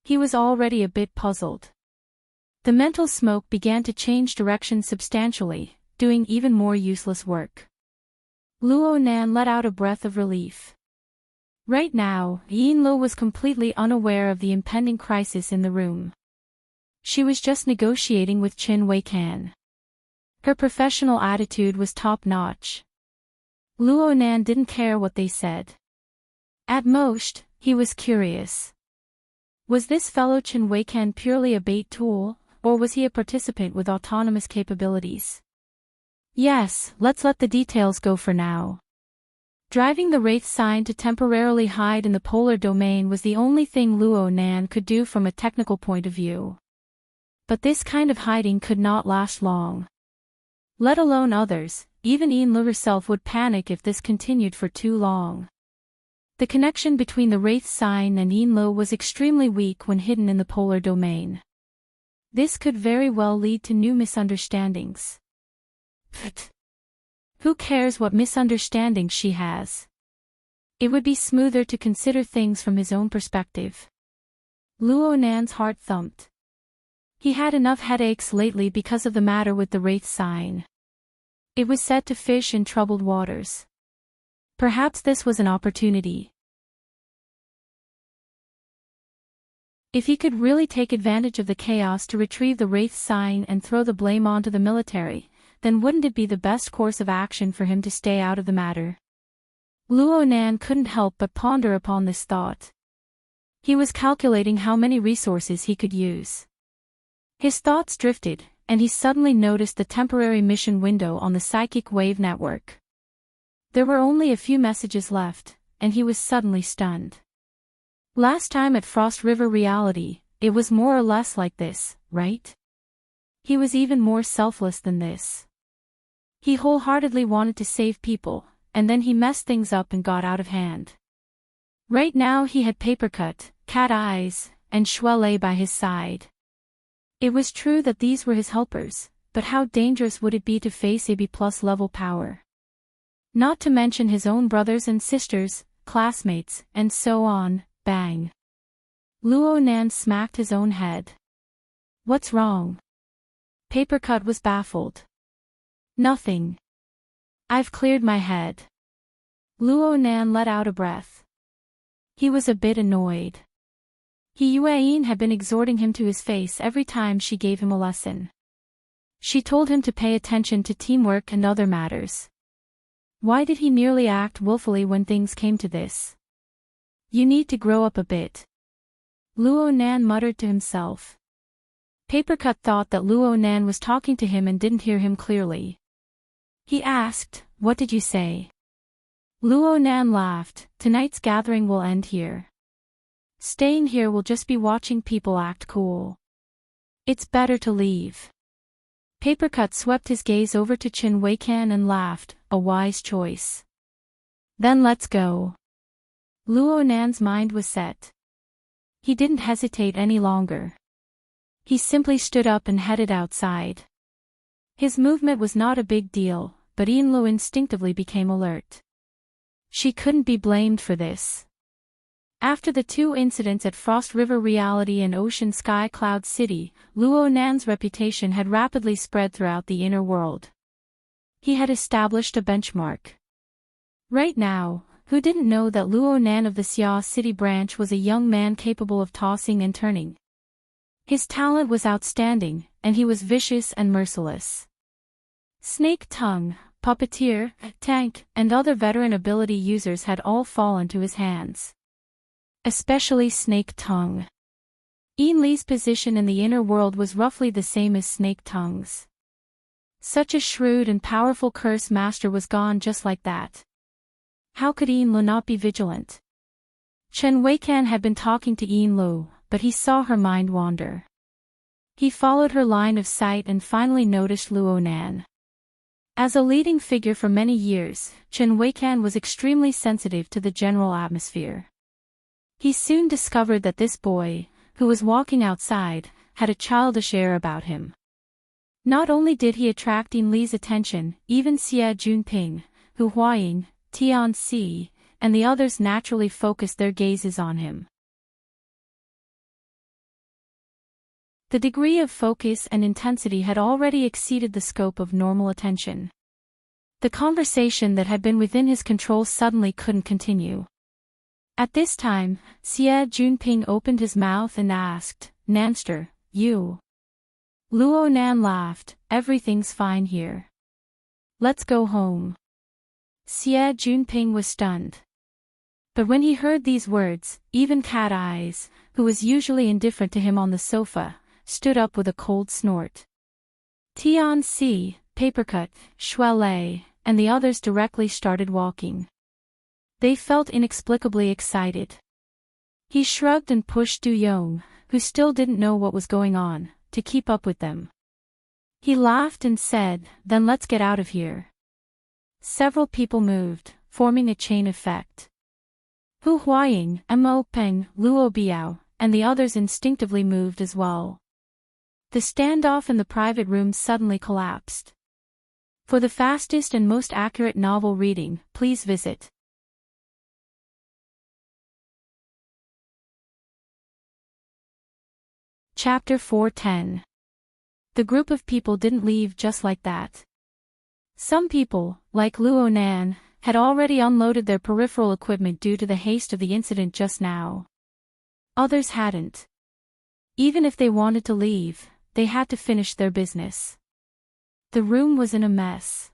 He was already a bit puzzled. The mental smoke began to change direction substantially, doing even more useless work. Luo Nan let out a breath of relief. Right now, Yinluo was completely unaware of the impending crisis in the room. She was just negotiating with Qin Weikan. Her professional attitude was top-notch. Luo Nan didn't care what they said. At most, he was curious. Was this fellow Qin Weikan purely a bait tool, or was he a participant with autonomous capabilities? Yes, let's let the details go for now. Driving the wraith sign to temporarily hide in the polar domain was the only thing Luo Nan could do from a technical point of view. But this kind of hiding could not last long. Let alone others, even Yinluo herself would panic if this continued for too long. The connection between the wraith sign and Yinluo was extremely weak when hidden in the polar domain. This could very well lead to new misunderstandings. Pfft. Who cares what misunderstandings she has? It would be smoother to consider things from his own perspective. Luo Nan's heart thumped. He had enough headaches lately because of the matter with the wraith sign. It was said to fish in troubled waters. Perhaps this was an opportunity. If he could really take advantage of the chaos to retrieve the wraith sign and throw the blame onto the military, then wouldn't it be the best course of action for him to stay out of the matter? Luo Nan couldn't help but ponder upon this thought. He was calculating how many resources he could use. His thoughts drifted, and he suddenly noticed the temporary mission window on the psychic wave network. There were only a few messages left, and he was suddenly stunned. Last time at Frost River Reality, it was more or less like this, right? He was even more selfless than this. He wholeheartedly wanted to save people, and then he messed things up and got out of hand. Right now he had Papercut, Cat Eyes, and Shuele by his side. It was true that these were his helpers, but how dangerous would it be to face a B+ level power? Not to mention his own brothers and sisters, classmates, and so on. Bang. Luo Nan smacked his own head. What's wrong? Papercut was baffled. Nothing. I've cleared my head. Luo Nan let out a breath. He was a bit annoyed. Yuan had been exhorting him to his face every time she gave him a lesson. She told him to pay attention to teamwork and other matters. Why did he merely act willfully when things came to this? You need to grow up a bit. Luo Nan muttered to himself. Papercut thought that Luo Nan was talking to him and didn't hear him clearly. He asked, "What did you say?" Luo Nan laughed. Tonight's gathering will end here. Staying here will just be watching people act cool. It's better to leave. Papercut swept his gaze over to Qin Weikan and laughed, a wise choice. Then let's go. Luo Nan's mind was set. He didn't hesitate any longer. He simply stood up and headed outside. His movement was not a big deal, but Yinluo instinctively became alert. She couldn't be blamed for this. After the two incidents at Frost River Reality and Ocean Sky Cloud City, Luo Nan's reputation had rapidly spread throughout the inner world. He had established a benchmark. Right now, who didn't know that Luo Nan of the Xia City branch was a young man capable of tossing and turning? His talent was outstanding, and he was vicious and merciless. Snake Tongue, Puppeteer, Tank, and other veteran ability users had all fallen to his hands. Especially Snake Tongue. Ainley's position in the inner world was roughly the same as Snake Tongue's. Such a shrewd and powerful curse master was gone just like that. How could Yinluo not be vigilant? Qin Weikan had been talking to Yinluo, but he saw her mind wander. He followed her line of sight and finally noticed Luo Nan. As a leading figure for many years, Chen Weikan was extremely sensitive to the general atmosphere. He soon discovered that this boy, who was walking outside, had a childish air about him. Not only did he attract Yin Li's attention, even Xie Junping, Hu Huaying, Tian Si, and the others naturally focused their gazes on him. The degree of focus and intensity had already exceeded the scope of normal attention. The conversation that had been within his control suddenly couldn't continue. At this time, Xie Junping opened his mouth and asked, "Nanster, you?" Luo Nan laughed, "Everything's fine here. Let's go home." Xie Junping was stunned. But when he heard these words, even Cat Eyes, who was usually indifferent to him on the sofa, stood up with a cold snort. Tian Si, Papercut, Shui Lei, and the others directly started walking. They felt inexplicably excited. He shrugged and pushed Du Yong, who still didn't know what was going on, to keep up with them. He laughed and said, "Then let's get out of here." Several people moved, forming a chain effect. Hu Huaying, Mo Peng, Luo Biao, and the others instinctively moved as well. The standoff in the private room suddenly collapsed. For the fastest and most accurate novel reading, please visit Chapter 410. The group of people didn't leave just like that. Some people, like Luo Nan, had already unloaded their peripheral equipment due to the haste of the incident just now. Others hadn't. Even if they wanted to leave, they had to finish their business. The room was in a mess.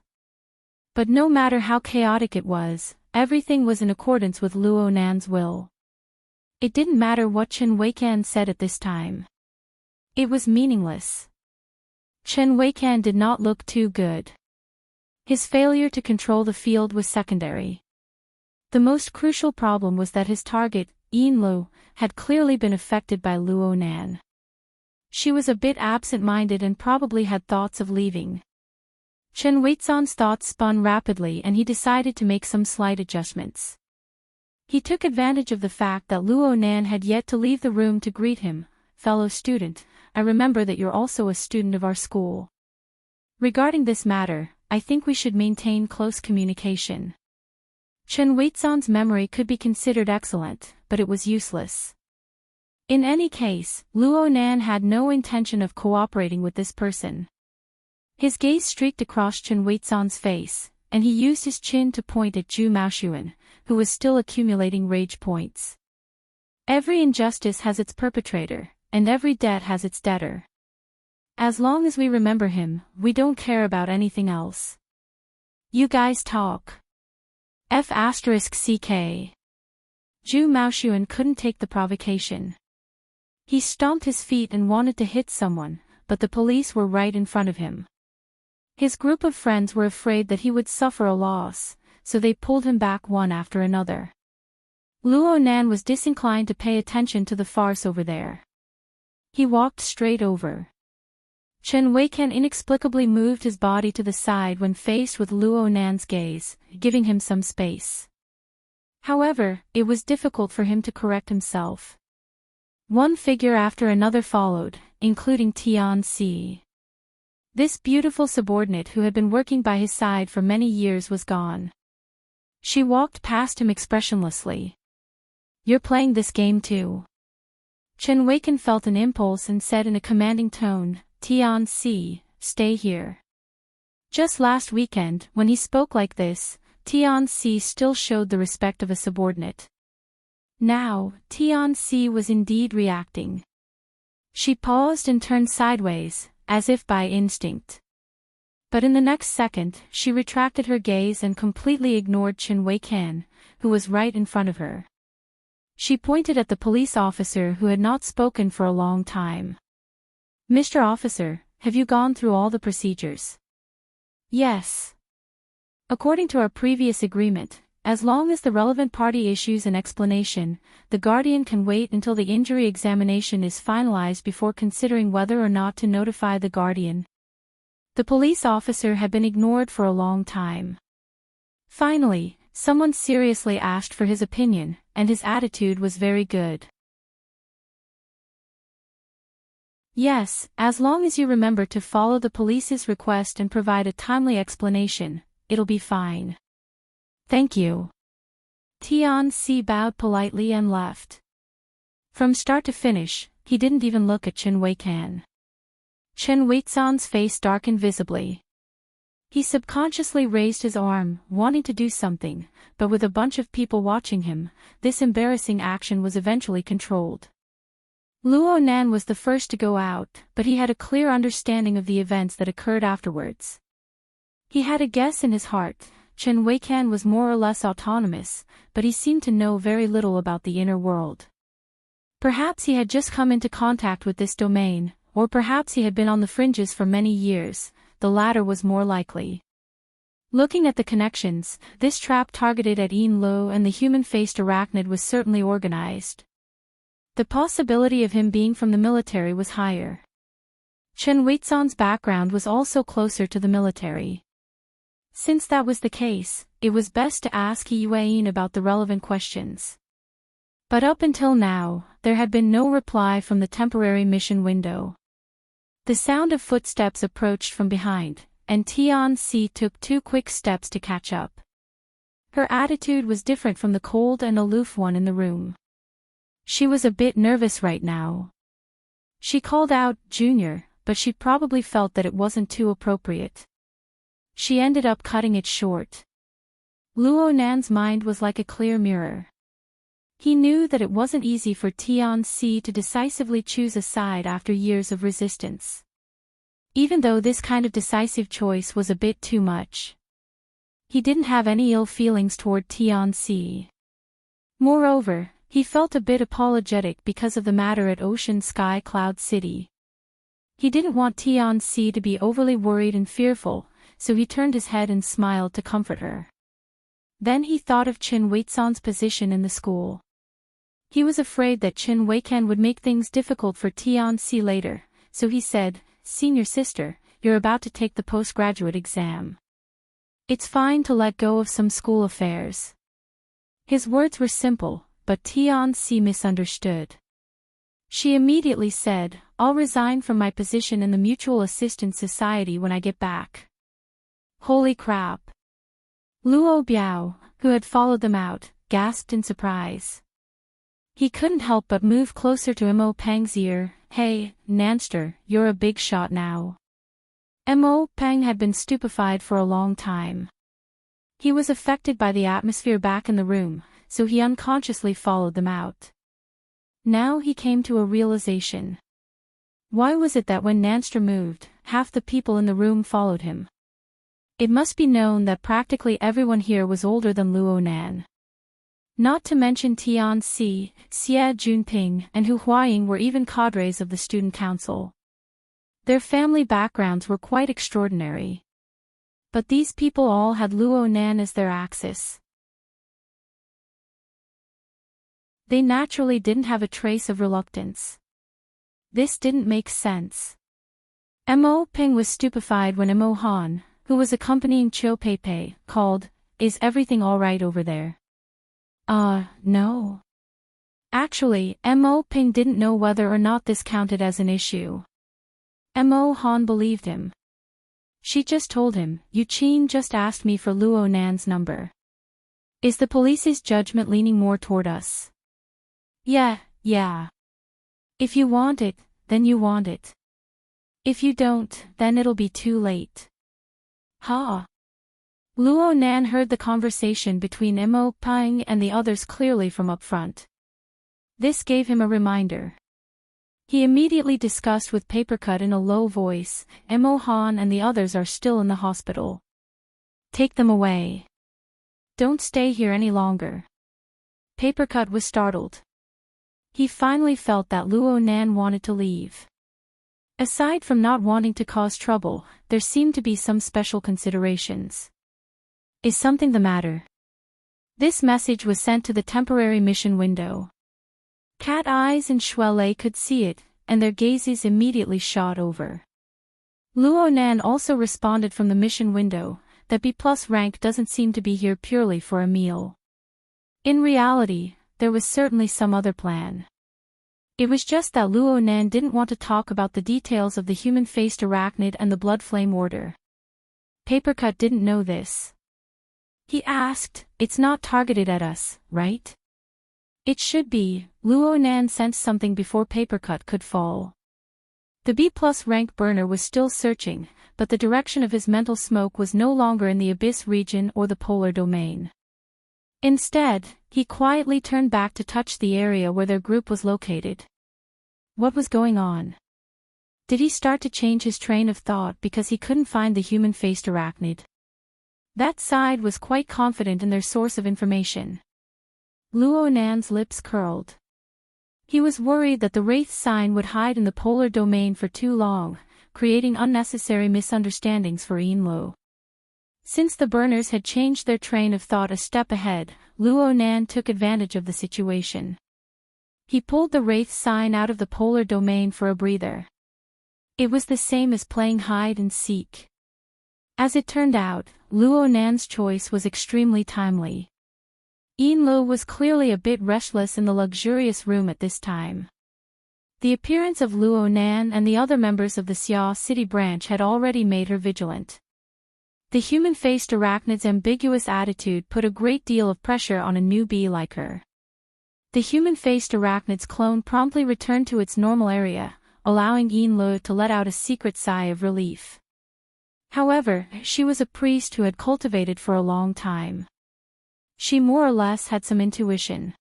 But no matter how chaotic it was, everything was in accordance with Luo Nan's will. It didn't matter what Chen Weikan said at this time. It was meaningless. Chen Weikan did not look too good. His failure to control the field was secondary. The most crucial problem was that his target, Yin Lu, had clearly been affected by Luo Nan. She was a bit absent-minded and probably had thoughts of leaving. Chen Weizan's thoughts spun rapidly and he decided to make some slight adjustments. He took advantage of the fact that Luo Nan had yet to leave the room to greet him. "Fellow student, I remember that you're also a student of our school. Regarding this matter, I think we should maintain close communication." Chen Weizan's memory could be considered excellent, but it was useless. In any case, Luo Nan had no intention of cooperating with this person. His gaze streaked across Chen Weizan's face, and he used his chin to point at Zhu Maoshuan, who was still accumulating rage points. Every injustice has its perpetrator, and every debt has its debtor. As long as we remember him, we don't care about anything else. You guys talk. F***CK. Zhu Maoshuan couldn't take the provocation. He stomped his feet and wanted to hit someone, but the police were right in front of him. His group of friends were afraid that he would suffer a loss, so they pulled him back one after another. Luo Nan was disinclined to pay attention to the farce over there. He walked straight over. Chen Weikan inexplicably moved his body to the side when faced with Luo Nan's gaze, giving him some space. However, it was difficult for him to correct himself. One figure after another followed, including Tian Si. This beautiful subordinate who had been working by his side for many years was gone. She walked past him expressionlessly. "You're playing this game too?" Chen Weikan felt an impulse and said in a commanding tone, "Tian Si, stay here." Just last weekend, when he spoke like this, Tian Si still showed the respect of a subordinate. Now, Tian Si was indeed reacting. She paused and turned sideways, as if by instinct. But in the next second, she retracted her gaze and completely ignored Chen Weikan, who was right in front of her. She pointed at the police officer who had not spoken for a long time. "Mr. Officer, have you gone through all the procedures?" "Yes. According to our previous agreement, as long as the relevant party issues an explanation, the guardian can wait until the injury examination is finalized before considering whether or not to notify the guardian. The police officer had been ignored for a long time. Finally, someone seriously asked for his opinion, and his attitude was very good. Yes, as long as you remember to follow the police's request and provide a timely explanation, it'll be fine. Thank you. Tian-Si bowed politely and left. From start to finish, he didn't even look at Chen Weikan. Chen Weizan's face darkened visibly. He subconsciously raised his arm, wanting to do something, but with a bunch of people watching him, this embarrassing action was eventually controlled. Luo Nan was the first to go out, but he had a clear understanding of the events that occurred afterwards. He had a guess in his heart. Chen Weikan was more or less autonomous, but he seemed to know very little about the inner world. Perhaps he had just come into contact with this domain, or perhaps he had been on the fringes for many years. The latter was more likely. Looking at the connections, this trap targeted at Yin Lo and the human-faced arachnid was certainly organized. The possibility of him being from the military was higher. Chen Weizan's background was also closer to the military. Since that was the case, it was best to ask He Yueyin about the relevant questions. But up until now, there had been no reply from the temporary mission window. The sound of footsteps approached from behind, and Tian-Si took 2 quick steps to catch up. Her attitude was different from the cold and aloof one in the room. She was a bit nervous right now. She called out, "Junior," but she probably felt that it wasn't too appropriate. She ended up cutting it short. Luo Nan's mind was like a clear mirror. He knew that it wasn't easy for Tian-Si to decisively choose a side after years of resistance. Even though this kind of decisive choice was a bit too much. He didn't have any ill feelings toward Tian-Si. Moreover, he felt a bit apologetic because of the matter at Ocean Sky Cloud City. He didn't want Tian-Si to be overly worried and fearful, so he turned his head and smiled to comfort her. Then he thought of Chen Weizan's position in the school. He was afraid that Chen Weikan would make things difficult for Tian-Si later, so he said, "Senior sister, you're about to take the postgraduate exam. It's fine to let go of some school affairs." His words were simple, but Tian-Si misunderstood. She immediately said, "I'll resign from my position in the Mutual Assistance Society when I get back." Holy crap! Luo Biao, who had followed them out, gasped in surprise. He couldn't help but move closer to Mo Pang's ear. "Hey, Nanster, you're a big shot now." Mo Pang had been stupefied for a long time. He was affected by the atmosphere back in the room, so he unconsciously followed them out. Now he came to a realization. Why was it that when Nanster moved, half the people in the room followed him? It must be known that practically everyone here was older than Luo Nan. Not to mention Tian-Si, Xie Junping, and Hu Huaying were even cadres of the student council. Their family backgrounds were quite extraordinary. But these people all had Luo Nan as their axis. They naturally didn't have a trace of reluctance. This didn't make sense. Mo Ping was stupefied when Mo Han, who was accompanying Chiu Pei, called, "Is everything alright over there?" No. Actually, Mo Ping didn't know whether or not this counted as an issue. Mo Han believed him. She just told him, "Yu Qin just asked me for Luo Nan's number. Is the police's judgment leaning more toward us?" Yeah. If you want it, then you want it. If you don't, then it'll be too late. Ha! Luo Nan heard the conversation between Mo Pang and the others clearly from up front. This gave him a reminder. He immediately discussed with Papercut in a low voice, "Mo Han and the others are still in the hospital. Take them away. Don't stay here any longer." Papercut was startled. He finally felt that Luo Nan wanted to leave. Aside from not wanting to cause trouble, there seemed to be some special considerations. "Is something the matter?" This message was sent to the temporary mission window. Cat Eyes and Shuele could see it, and their gazes immediately shot over. Luo Nan also responded from the mission window, that B+ rank doesn't seem to be here purely for a meal. In reality, there was certainly some other plan. It was just that Luo Nan didn't want to talk about the details of the human-faced arachnid and the blood flame order. Papercut didn't know this. He asked, "It's not targeted at us, right?" "It should be." Luo Nan sensed something before Papercut could fall. The B+ rank burner was still searching, but the direction of his mental smoke was no longer in the abyss region or the polar domain. Instead, he quietly turned back to touch the area where their group was located. What was going on? Did he start to change his train of thought because he couldn't find the human-faced arachnid? That side was quite confident in their source of information. Luo Nan's lips curled. He was worried that the Wraith sign would hide in the polar domain for too long, creating unnecessary misunderstandings for Yinluo. Since the burners had changed their train of thought a step ahead, Luo Nan took advantage of the situation. He pulled the Wraith sign out of the polar domain for a breather. It was the same as playing hide and seek. As it turned out, Luo Nan's choice was extremely timely. Yinluo was clearly a bit restless in the luxurious room at this time. The appearance of Luo Nan and the other members of the Xia City branch had already made her vigilant. The human-faced arachnid's ambiguous attitude put a great deal of pressure on a newbie like her. The human-faced arachnid's clone promptly returned to its normal area, allowing Yinluo to let out a secret sigh of relief. However, she was a priest who had cultivated for a long time. She more or less had some intuition.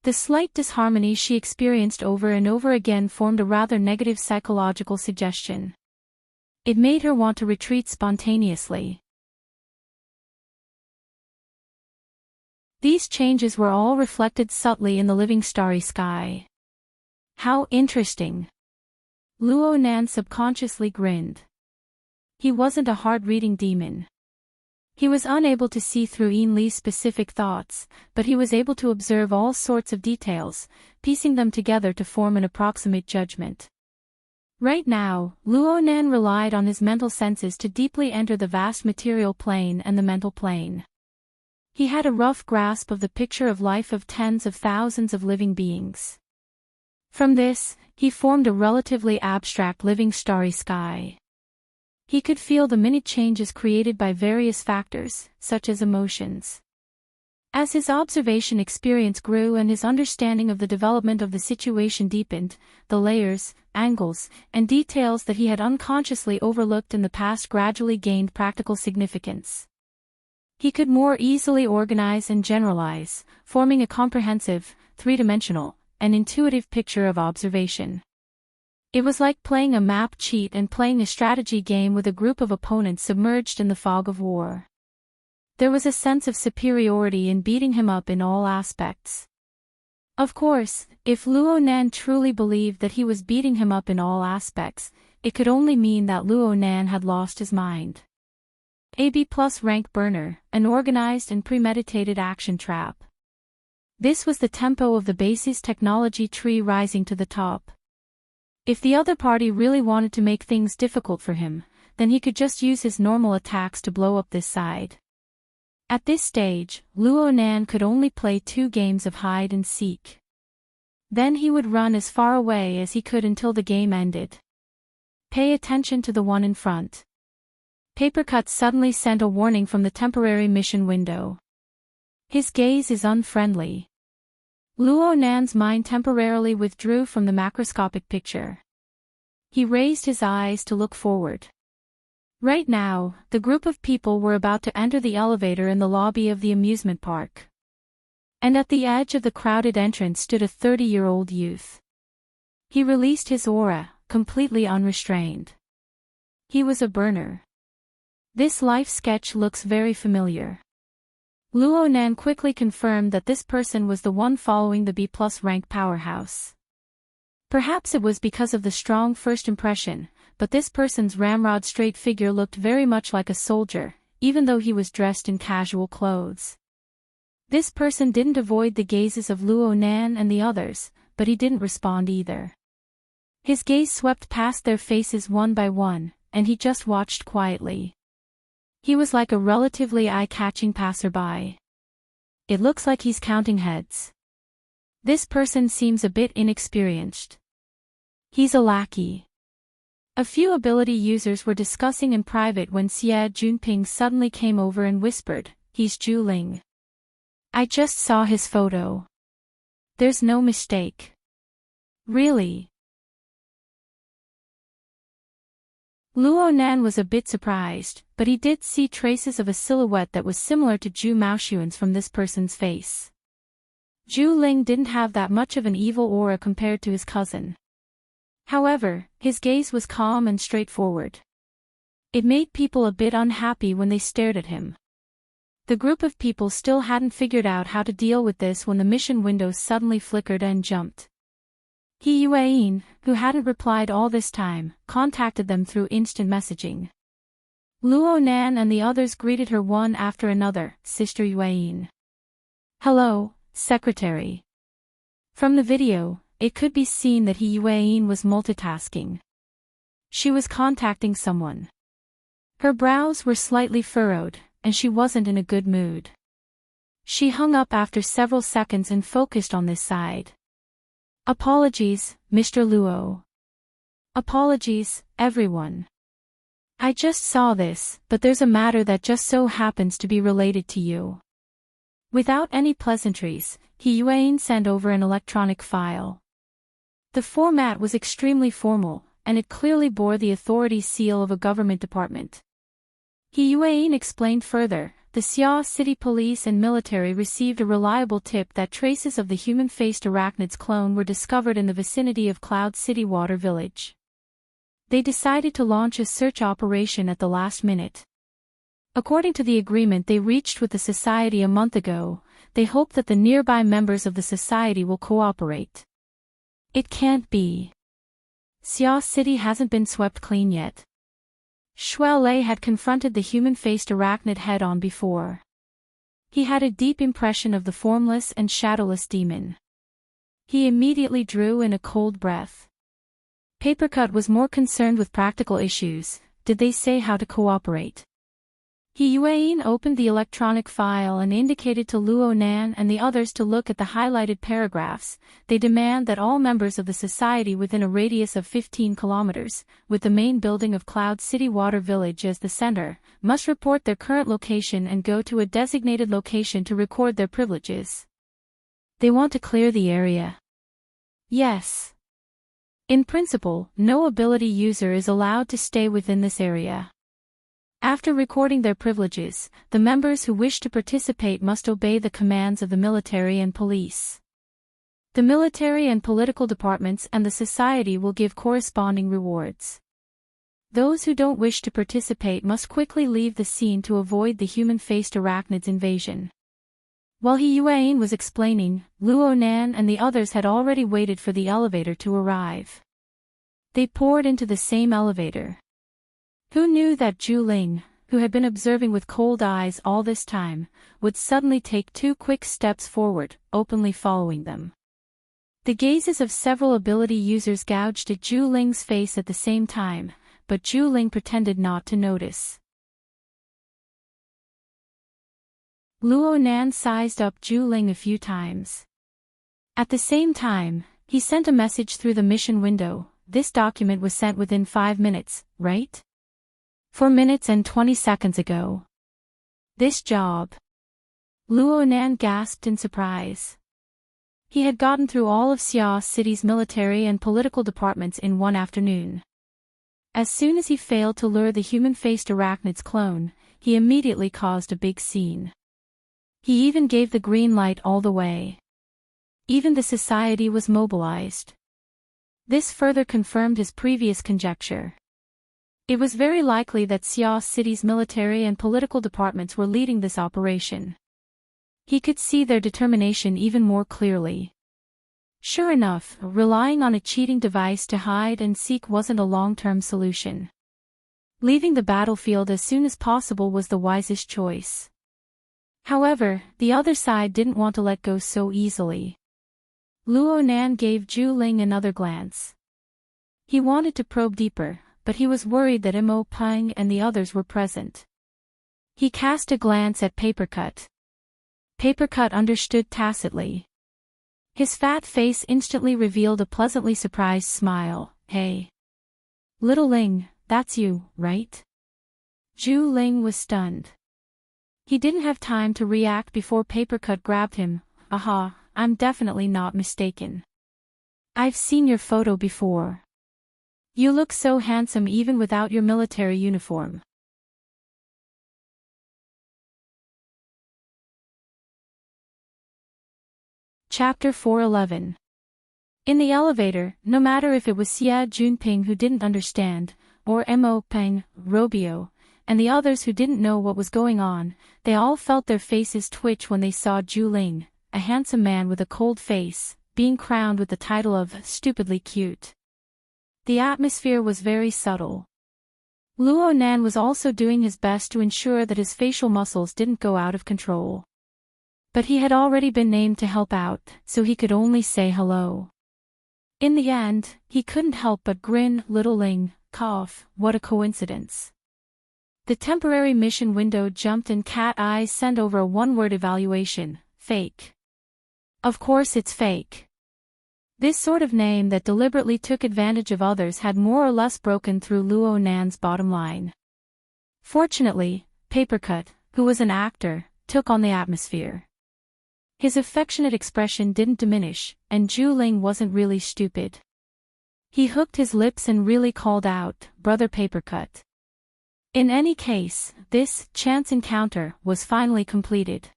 The slight disharmony she experienced over and over again formed a rather negative psychological suggestion. It made her want to retreat spontaneously. These changes were all reflected subtly in the living starry sky. How interesting! Luo Nan subconsciously grinned. He wasn't a hard-reading demon. He was unable to see through Yinli's specific thoughts, but he was able to observe all sorts of details, piecing them together to form an approximate judgment. Right now, Luo Nan relied on his mental senses to deeply enter the vast material plane and the mental plane. He had a rough grasp of the picture of life of tens of thousands of living beings. From this, he formed a relatively abstract living starry sky. He could feel the minute changes created by various factors, such as emotions. As his observation experience grew and his understanding of the development of the situation deepened, the layers, angles, and details that he had unconsciously overlooked in the past gradually gained practical significance. He could more easily organize and generalize, forming a comprehensive, three-dimensional, and intuitive picture of observation. It was like playing a map cheat and playing a strategy game with a group of opponents submerged in the fog of war. There was a sense of superiority in beating him up in all aspects. Of course, if Luo Nan truly believed that he was beating him up in all aspects, it could only mean that Luo Nan had lost his mind. A B+ rank burner, an organized and premeditated action trap. This was the tempo of the base's technology tree rising to the top. If the other party really wanted to make things difficult for him, then he could just use his normal attacks to blow up this side. At this stage, Luo Nan could only play 2 games of hide and seek. Then he would run as far away as he could until the game ended. Pay attention to the one in front. Papercut suddenly sent a warning from the temporary mission window. His gaze is unfriendly. Luo Nan's mind temporarily withdrew from the macroscopic picture. He raised his eyes to look forward. Right now, the group of people were about to enter the elevator in the lobby of the amusement park. And at the edge of the crowded entrance stood a 30-year-old youth. He released his aura, completely unrestrained. He was a burner. This life sketch looks very familiar. Luo Nan quickly confirmed that this person was the one following the B+ rank powerhouse. Perhaps it was because of the strong first impression, but this person's ramrod straight figure looked very much like a soldier, even though he was dressed in casual clothes. This person didn't avoid the gazes of Luo Nan and the others, but he didn't respond either. His gaze swept past their faces one by one, and he just watched quietly. He was like a relatively eye-catching passerby. It looks like he's counting heads. This person seems a bit inexperienced. He's a lackey. A few ability users were discussing in private when Xie Junping suddenly came over and whispered, "He's Zhu Ling. I just saw his photo. There's no mistake." Really? Luo Nan was a bit surprised, but he did see traces of a silhouette that was similar to Zhu Maoxuan's from this person's face. Zhu Ling didn't have that much of an evil aura compared to his cousin. However, his gaze was calm and straightforward. It made people a bit unhappy when they stared at him. The group of people still hadn't figured out how to deal with this when the mission window suddenly flickered and jumped. He Yueyin, who hadn't replied all this time, contacted them through instant messaging. Luo Nan and the others greeted her one after another, "Sister Yueyin." "Hello, Secretary." From the video, it could be seen that Yueyin was multitasking. She was contacting someone. Her brows were slightly furrowed, and she wasn't in a good mood. She hung up after several seconds and focused on this side. "Apologies, Mr. Luo. Apologies, everyone. I just saw this, but there's a matter that just so happens to be related to you." Without any pleasantries, Yueyin sent over an electronic file. The format was extremely formal, and it clearly bore the authority seal of a government department. Yueyin explained further, the Xia City Police and military received a reliable tip that traces of the human-faced arachnid's clone were discovered in the vicinity of Cloud City Water Village. They decided to launch a search operation at the last minute. According to the agreement they reached with the society a month ago, they hope that the nearby members of the society will cooperate. It can't be. Xia City hasn't been swept clean yet. Shuai Lei had confronted the human-faced arachnid head-on before. He had a deep impression of the formless and shadowless demon. He immediately drew in a cold breath. Papercut was more concerned with practical issues. Did they say how to cooperate? Yueyin opened the electronic file and indicated to Luo Nan and the others to look at the highlighted paragraphs. They demand that all members of the society within a radius of 15 kilometers, with the main building of Cloud City Water Village as the center, must report their current location and go to a designated location to record their privileges. They want to clear the area. Yes. In principle, no ability user is allowed to stay within this area. After recording their privileges, the members who wish to participate must obey the commands of the military and police. The military and political departments and the society will give corresponding rewards. Those who don't wish to participate must quickly leave the scene to avoid the human-faced arachnid's invasion. While Yueyin was explaining, Luo Nan and the others had already waited for the elevator to arrive. They poured into the same elevator. Who knew that Zhu Ling, who had been observing with cold eyes all this time, would suddenly take 2 quick steps forward, openly following them? The gazes of several ability users gouged at Zhu Ling's face at the same time, but Zhu Ling pretended not to notice. Luo Nan sized up Zhu Ling a few times. At the same time, he sent a message through the mission window. "This document was sent within 5 minutes, right? 4 minutes and 20 seconds ago. This job." Luo Nan gasped in surprise. He had gotten through all of Xia City's military and political departments in one afternoon. As soon as he failed to lure the human-faced arachnid's clone, he immediately caused a big scene. He even gave the green light all the way. Even the society was mobilized. This further confirmed his previous conjecture. It was very likely that Xia City's military and political departments were leading this operation. He could see their determination even more clearly. Sure enough, relying on a cheating device to hide and seek wasn't a long-term solution. Leaving the battlefield as soon as possible was the wisest choice. However, the other side didn't want to let go so easily. Luo Nan gave Zhu Ling another glance. He wanted to probe deeper, but he was worried that Mo Peng and the others were present. He cast a glance at Papercut. Papercut understood tacitly. His fat face instantly revealed a pleasantly surprised smile. Hey. Little Ling, that's you, right? Zhu Ling was stunned. He didn't have time to react before Papercut grabbed him. Aha, I'm definitely not mistaken. I've seen your photo before. You look so handsome even without your military uniform. Chapter 411. In the elevator, no matter if it was Xie Junping who didn't understand, or Mo Peng, Robio, and the others who didn't know what was going on, they all felt their faces twitch when they saw Zhu Ling, a handsome man with a cold face, being crowned with the title of stupidly cute. The atmosphere was very subtle. Luo Nan was also doing his best to ensure that his facial muscles didn't go out of control. But he had already been named to help out, so he could only say hello. In the end, he couldn't help but grin. Little Ling, cough, what a coincidence. The temporary mission window jumped and cat eyes sent over a one-word evaluation, fake. Of course it's fake. This sort of name that deliberately took advantage of others had more or less broken through Luo Nan's bottom line. Fortunately, Papercut, who was an actor, took on the atmosphere. His affectionate expression didn't diminish, and Zhu Ling wasn't really stupid. He hooked his lips and really called out, "Brother Papercut." In any case, this chance encounter was finally completed.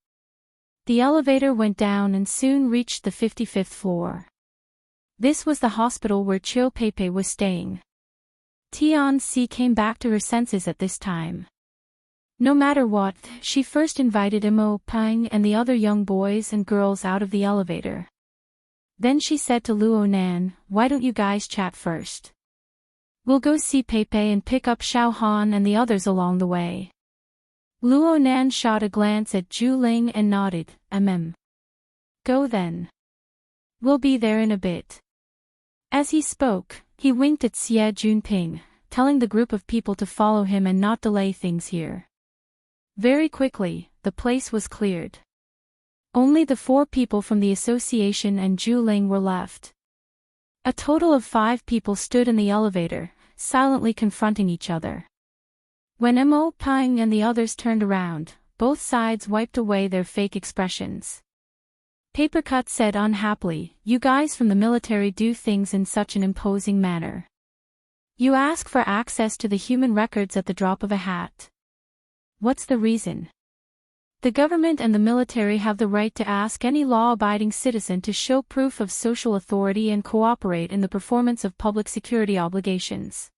The elevator went down and soon reached the 55th floor. This was the hospital where Chiu Peipei was staying. Tian Si came back to her senses at this time. No matter what, she first invited Mo Peng and the other young boys and girls out of the elevator. Then she said to Luo Nan, "Why don't you guys chat first? We'll go see Peipei and pick up Xiao Han and the others along the way." Luo Nan shot a glance at Zhu Ling and nodded, Go then. We'll be there in a bit." As he spoke, he winked at Xie Junping, telling the group of people to follow him and not delay things here. Very quickly, the place was cleared. Only the 4 people from the association and Zhu Ling were left. A total of 5 people stood in the elevator, silently confronting each other. When Mo Peng and the others turned around, both sides wiped away their fake expressions. Papercut said unhappily, "You guys from the military do things in such an imposing manner. You ask for access to the human records at the drop of a hat. What's the reason? The government and the military have the right to ask any law-abiding citizen to show proof of social authority and cooperate in the performance of public security obligations."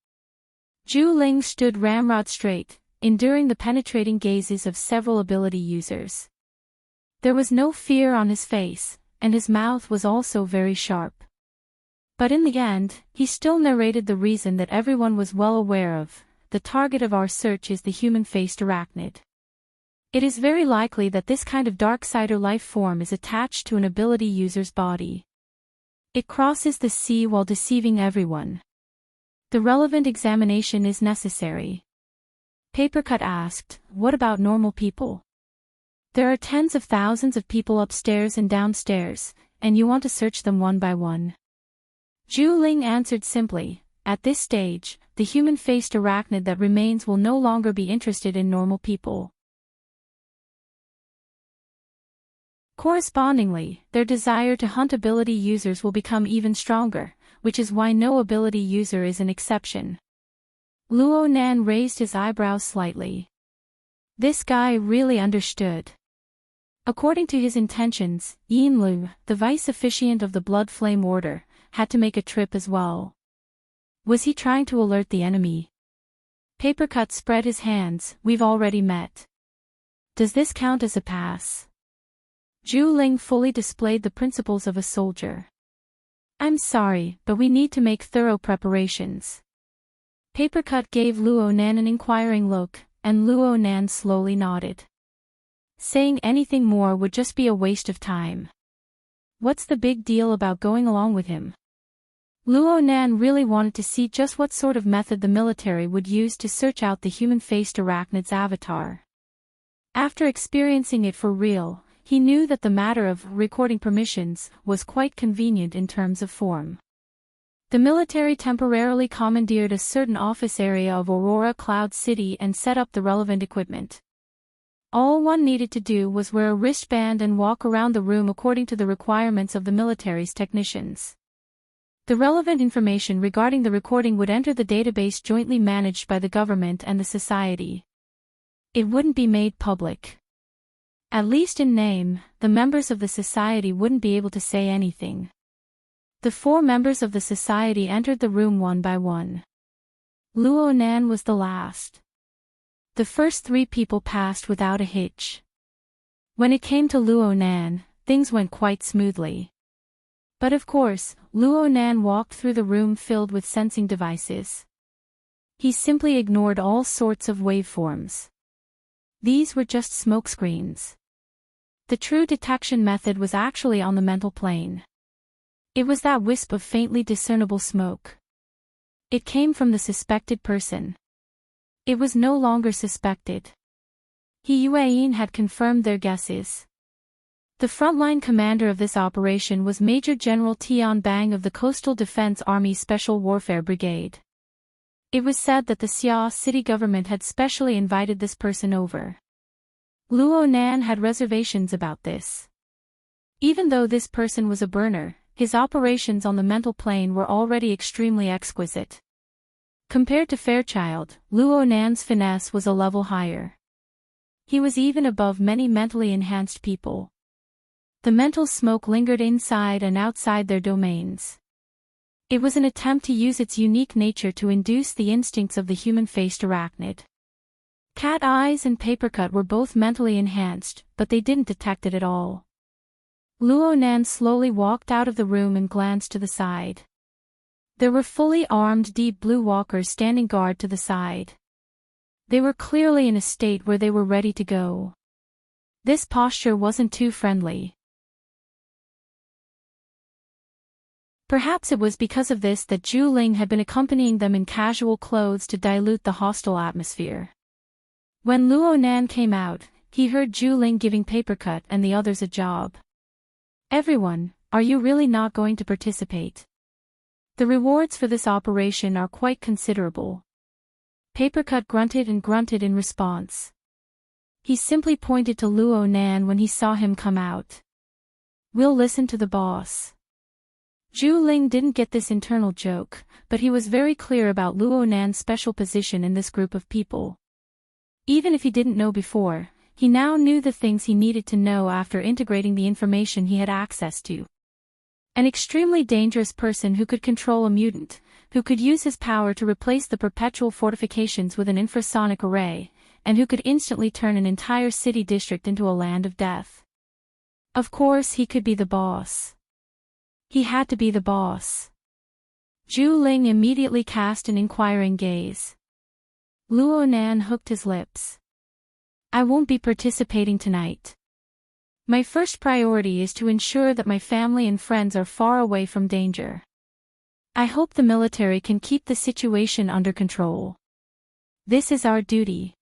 Zhu Ling stood ramrod straight, enduring the penetrating gazes of several ability users. There was no fear on his face, and his mouth was also very sharp. But in the end, he still narrated the reason that everyone was well aware of. The target of our search is the human-faced arachnid. It is very likely that this kind of darksider life form is attached to an ability user's body. It crosses the sea while deceiving everyone. The relevant examination is necessary. Papercut asked, "What about normal people? There are tens of thousands of people upstairs and downstairs, and you want to search them one by one." Zhu Ling answered simply, "At this stage, the human-faced arachnid that remains will no longer be interested in normal people. Correspondingly, their desire to hunt ability users will become even stronger, which is why no ability user is an exception." Luo Nan raised his eyebrows slightly. This guy really understood. According to his intentions, Yin Lu, the vice officiant of the Blood Flame Order, had to make a trip as well. Was he trying to alert the enemy? Papercut spread his hands, "We've already met. Does this count as a pass?" Zhu Ling fully displayed the principles of a soldier. "I'm sorry, but we need to make thorough preparations." Papercut gave Luo Nan an inquiring look, and Luo Nan slowly nodded. Saying anything more would just be a waste of time. What's the big deal about going along with him? Luo Nan really wanted to see just what sort of method the military would use to search out the human-faced arachnid's avatar. After experiencing it for real, he knew that the matter of recording permissions was quite convenient in terms of form. The military temporarily commandeered a certain office area of Aurora Cloud City and set up the relevant equipment. All one needed to do was wear a wristband and walk around the room according to the requirements of the military's technicians. The relevant information regarding the recording would enter the database jointly managed by the government and the society. It wouldn't be made public. At least in name, the members of the society wouldn't be able to say anything. The 4 members of the society entered the room one by one. Luo Nan was the last. The first 3 people passed without a hitch. When it came to Luo Nan, things went quite smoothly. But of course, Luo Nan walked through the room filled with sensing devices. He simply ignored all sorts of waveforms. These were just smokescreens. The true detection method was actually on the mental plane. It was that wisp of faintly discernible smoke. It came from the suspected person. It was no longer suspected. He Yueyin had confirmed their guesses. The frontline commander of this operation was Major General Tian Bang of the Coastal Defense Army Special Warfare Brigade. It was said that the Xia city government had specially invited this person over. Luo Nan had reservations about this. Even though this person was a burner, his operations on the mental plane were already extremely exquisite. Compared to Fairchild, Luo Nan's finesse was a level higher. He was even above many mentally enhanced people. The mental smoke lingered inside and outside their domains. It was an attempt to use its unique nature to induce the instincts of the human-faced arachnid. Cat Eyes and Papercut were both mentally enhanced, but they didn't detect it at all. Luo Nan slowly walked out of the room and glanced to the side. There were fully armed deep blue walkers standing guard to the side. They were clearly in a state where they were ready to go. This posture wasn't too friendly. Perhaps it was because of this that Zhu Ling had been accompanying them in casual clothes to dilute the hostile atmosphere. When Luo Nan came out, he heard Zhu Ling giving Papercut and the others a job. "Everyone, are you really not going to participate? The rewards for this operation are quite considerable." Papercut grunted and grunted in response. He simply pointed to Luo Nan when he saw him come out. "We'll listen to the boss." Zhu Ling didn't get this internal joke, but he was very clear about Luo Nan's special position in this group of people. Even if he didn't know before, he now knew the things he needed to know after integrating the information he had access to. An extremely dangerous person who could control a mutant, who could use his power to replace the perpetual fortifications with an infrasonic array, and who could instantly turn an entire city district into a land of death. Of course he could be the boss. He had to be the boss. Zhu Ling immediately cast an inquiring gaze. Luo Nan hooked his lips. "I won't be participating tonight. My first priority is to ensure that my family and friends are far away from danger. I hope the military can keep the situation under control. This is our duty.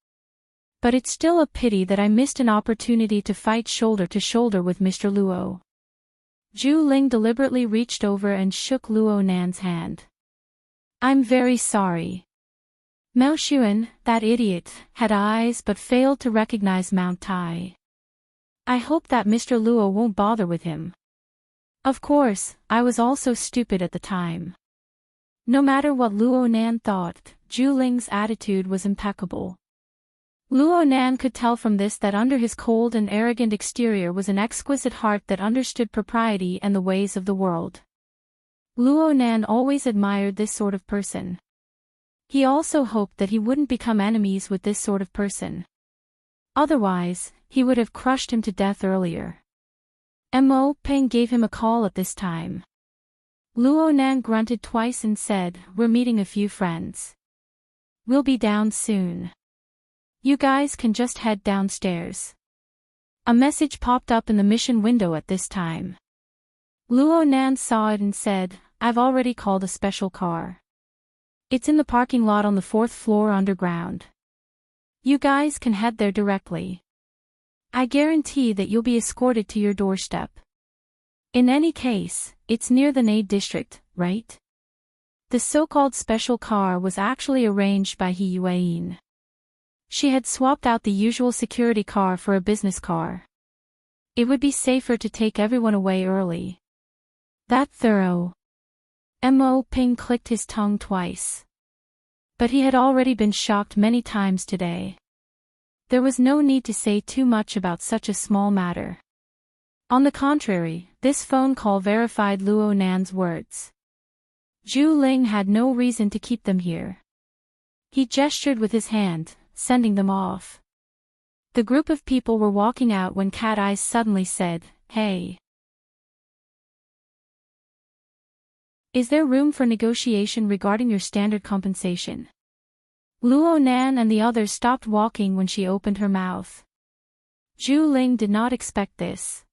But it's still a pity that I missed an opportunity to fight shoulder to shoulder with Mr. Luo." Zhu Ling deliberately reached over and shook Luo Nan's hand. "I'm very sorry. Mao Xuan, that idiot, had eyes but failed to recognize Mount Tai. I hope that Mr. Luo won't bother with him. Of course, I was also stupid at the time." No matter what Luo Nan thought, Zhu Ling's attitude was impeccable. Luo Nan could tell from this that under his cold and arrogant exterior was an exquisite heart that understood propriety and the ways of the world. Luo Nan always admired this sort of person. He also hoped that he wouldn't become enemies with this sort of person. Otherwise, he would have crushed him to death earlier. Mo Peng gave him a call at this time. Luo Nan grunted twice and said, "We're meeting a few friends. We'll be down soon. You guys can just head downstairs." A message popped up in the mission window at this time. Luo Nan saw it and said, "I've already called a special car. It's in the parking lot on the 4th floor underground. You guys can head there directly. I guarantee that you'll be escorted to your doorstep. In any case, it's near the Nade district, right?" The so-called special car was actually arranged by He Yuan. She had swapped out the usual security car for a business car. It would be safer to take everyone away early. That thorough. Mo Ping clicked his tongue twice. But he had already been shocked many times today. There was no need to say too much about such a small matter. On the contrary, this phone call verified Luo Nan's words. Zhu Ling had no reason to keep them here. He gestured with his hand, sending them off. The group of people were walking out when Cat Eyes suddenly said, "Hey. Is there room for negotiation regarding your standard compensation?" Luo Nan and the others stopped walking when she opened her mouth. Zhu Ling did not expect this.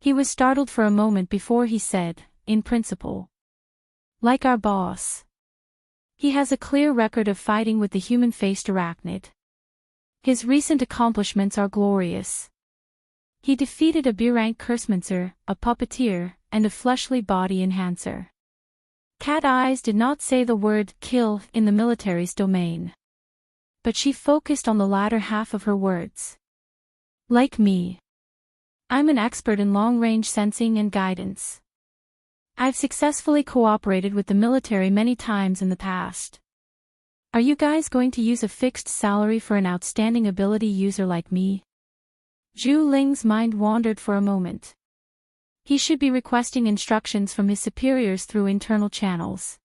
He was startled for a moment before he said, "In principle. Like our boss. He has a clear record of fighting with the human-faced arachnid. His recent accomplishments are glorious. He defeated a B-rank Cursemancer, a puppeteer, and a fleshly body enhancer." Cat Eyes did not say the word "kill" in the military's domain. But she focused on the latter half of her words. "Like me. I'm an expert in long-range sensing and guidance. I've successfully cooperated with the military many times in the past. Are you guys going to use a fixed salary for an outstanding ability user like me?" Zhu Ling's mind wandered for a moment. He should be requesting instructions from his superiors through internal channels.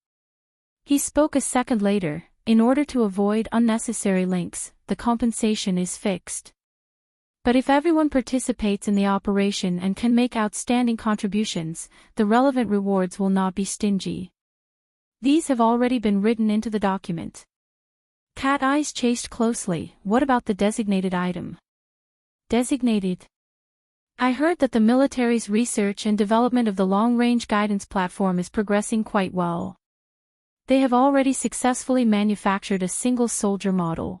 He spoke a second later, "In order to avoid unnecessary links, the compensation is fixed. But if everyone participates in the operation and can make outstanding contributions, the relevant rewards will not be stingy. These have already been written into the document." Cat Eyes chased closely. "What about the designated item?" "Designated? I heard that the military's research and development of the long-range guidance platform is progressing quite well. They have already successfully manufactured a single soldier model.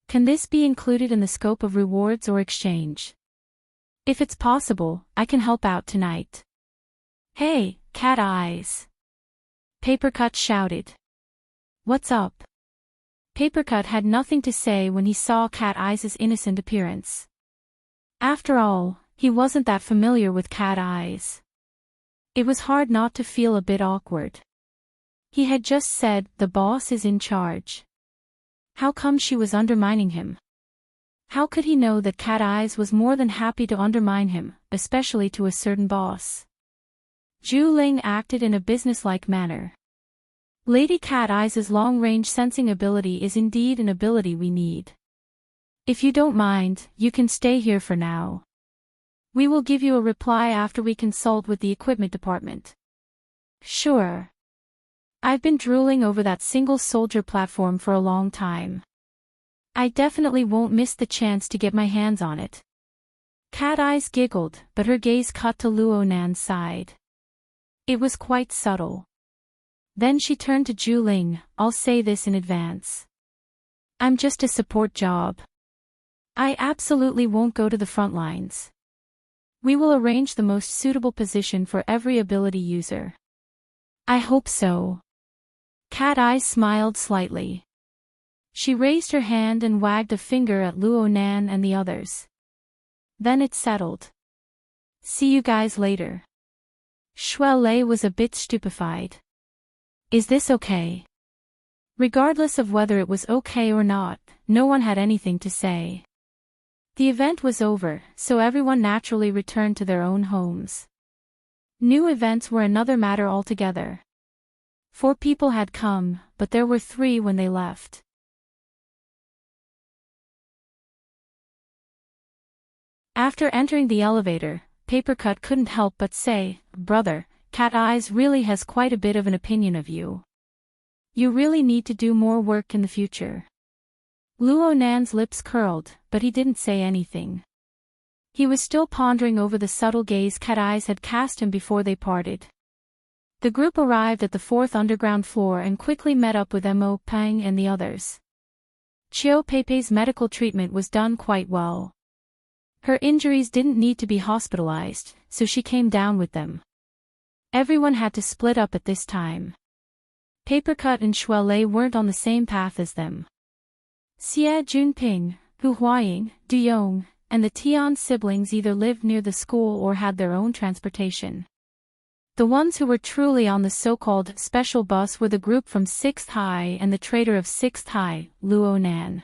Can this be included in the scope of rewards or exchange? If it's possible, I can help out tonight." "Hey, Cat Eyes!" Papercut shouted. "What's up?" Papercut had nothing to say when he saw Cat Eyes' innocent appearance. After all, he wasn't that familiar with Cat Eyes. It was hard not to feel a bit awkward. He had just said, "The boss is in charge." How come she was undermining him? How could he know that Cat Eyes was more than happy to undermine him, especially to a certain boss? Zhu Ling acted in a businesslike manner. "Lady Cat Eyes' long-range sensing ability is indeed an ability we need. If you don't mind, you can stay here for now. We will give you a reply after we consult with the equipment department." "Sure. I've been drooling over that single soldier platform for a long time. I definitely won't miss the chance to get my hands on it." Cat Eyes giggled, but her gaze cut to Luo Nan's side. It was quite subtle. Then she turned to Zhu Ling. "I'll say this in advance. I'm just a support job. I absolutely won't go to the front lines. We will arrange the most suitable position for every ability user." "I hope so." Cat Eyes smiled slightly. She raised her hand and wagged a finger at Luo Nan and the others. Then it settled. "See you guys later." Shui Lei was a bit stupefied. Is this okay? Regardless of whether it was okay or not, no one had anything to say. The event was over, so everyone naturally returned to their own homes. New events were another matter altogether. 4 people had come, but there were 3 when they left. After entering the elevator, Papercut couldn't help but say, "Brother, Cat Eyes really has quite a bit of an opinion of you. You really need to do more work in the future." Luo Nan's lips curled, but he didn't say anything. He was still pondering over the subtle gaze Cat Eyes had cast him before they parted. The group arrived at the 4th underground floor and quickly met up with Mo, Pang and the others. Chiu Pei's medical treatment was done quite well. Her injuries didn't need to be hospitalized, so she came down with them. Everyone had to split up at this time. Papercut and Shuelei weren't on the same path as them. Xie Junping, Hu Huaying, Du Yong, and the Tian siblings either lived near the school or had their own transportation. The ones who were truly on the so-called special bus were the group from 6th High and the trader of 6th High, Luo Nan.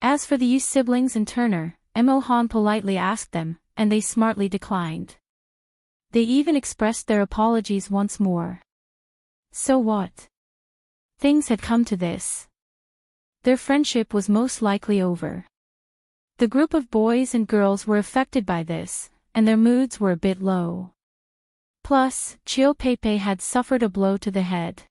As for the Yu siblings and Turner, Mo Han politely asked them, and they smartly declined. They even expressed their apologies once more. So what? Things had come to this. Their friendship was most likely over. The group of boys and girls were affected by this, and their moods were a bit low. Plus, Chiu Pei had suffered a blow to the head.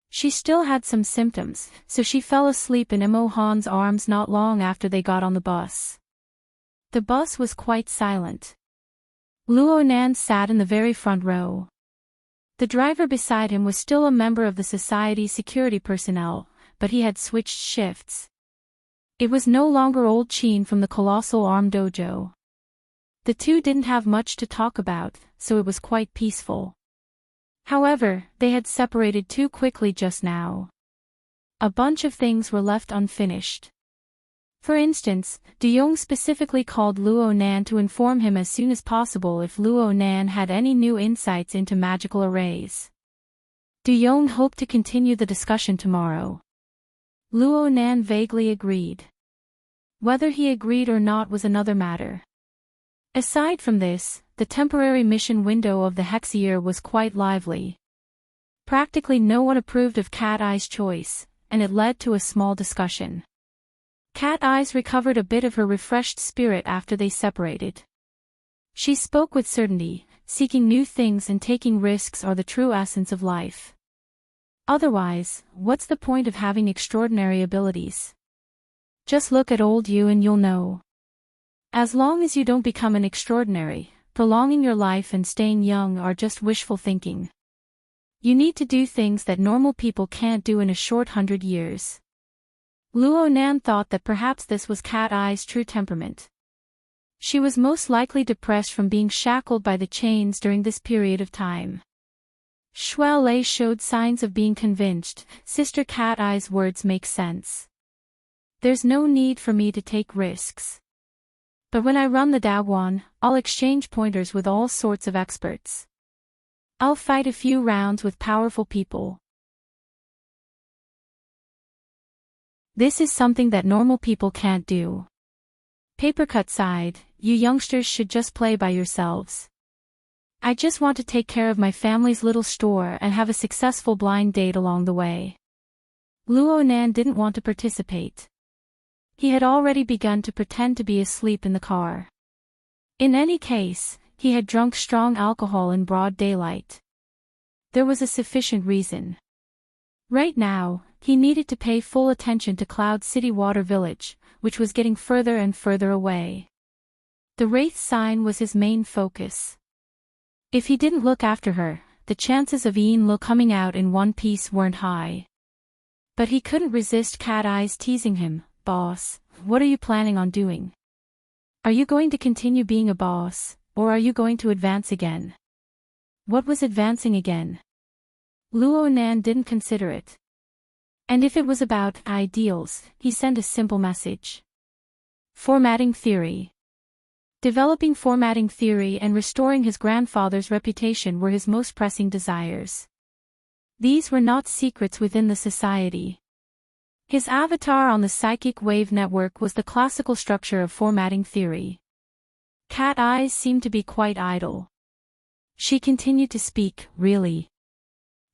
She still had some symptoms, so she fell asleep in Mo Han's arms not long after they got on the bus. The bus was quite silent. Luo Nan sat in the very front row. The driver beside him was still a member of the society's security personnel, but he had switched shifts. It was no longer old Qin from the Colossal Arm Dojo. The two didn't have much to talk about, so it was quite peaceful. However, they had separated too quickly just now. A bunch of things were left unfinished. For instance, Du Yong specifically called Luo Nan to inform him as soon as possible if Luo Nan had any new insights into magical arrays. Du Yong hoped to continue the discussion tomorrow. Luo Nan vaguely agreed. Whether he agreed or not was another matter. Aside from this, the temporary mission window of the Hexier was quite lively. Practically no one approved of Cat Eye's choice, and it led to a small discussion. Cat Eyes recovered a bit of her refreshed spirit after they separated. She spoke with certainty, seeking new things and taking risks are the true essence of life. Otherwise, what's the point of having extraordinary abilities? Just look at old you and you'll know. As long as you don't become an extraordinary, prolonging your life and staying young are just wishful thinking. You need to do things that normal people can't do in a short 100 years. Luo Nan thought that perhaps this was Cat Eye's true temperament. She was most likely depressed from being shackled by the chains during this period of time. Shuelei showed signs of being convinced. Sister Cat Eye's words make sense. There's no need for me to take risks. But when I run the Daoguan, I'll exchange pointers with all sorts of experts. I'll fight a few rounds with powerful people. This is something that normal people can't do. Papercut sighed, you youngsters should just play by yourselves. I just want to take care of my family's little store and have a successful blind date along the way. Luo Nan didn't want to participate. He had already begun to pretend to be asleep in the car. In any case, he had drunk strong alcohol in broad daylight. There was a sufficient reason. Right now, he needed to pay full attention to Cloud City Water Village, which was getting further and further away. The Wraith sign was his main focus. If he didn't look after her, the chances of Ian Lo coming out in one piece weren't high. But he couldn't resist Cat Eyes teasing him, boss, what are you planning on doing? Are you going to continue being a boss, or are you going to advance again? What was advancing again? Luo Nan didn't consider it. And if it was about ideals, he sent a simple message. Formatting theory. Developing formatting theory and restoring his grandfather's reputation were his most pressing desires. These were not secrets within the society. His avatar on the psychic wave network was the classical structure of formatting theory. Cat Eyes seemed to be quite idle. She continued to speak, really.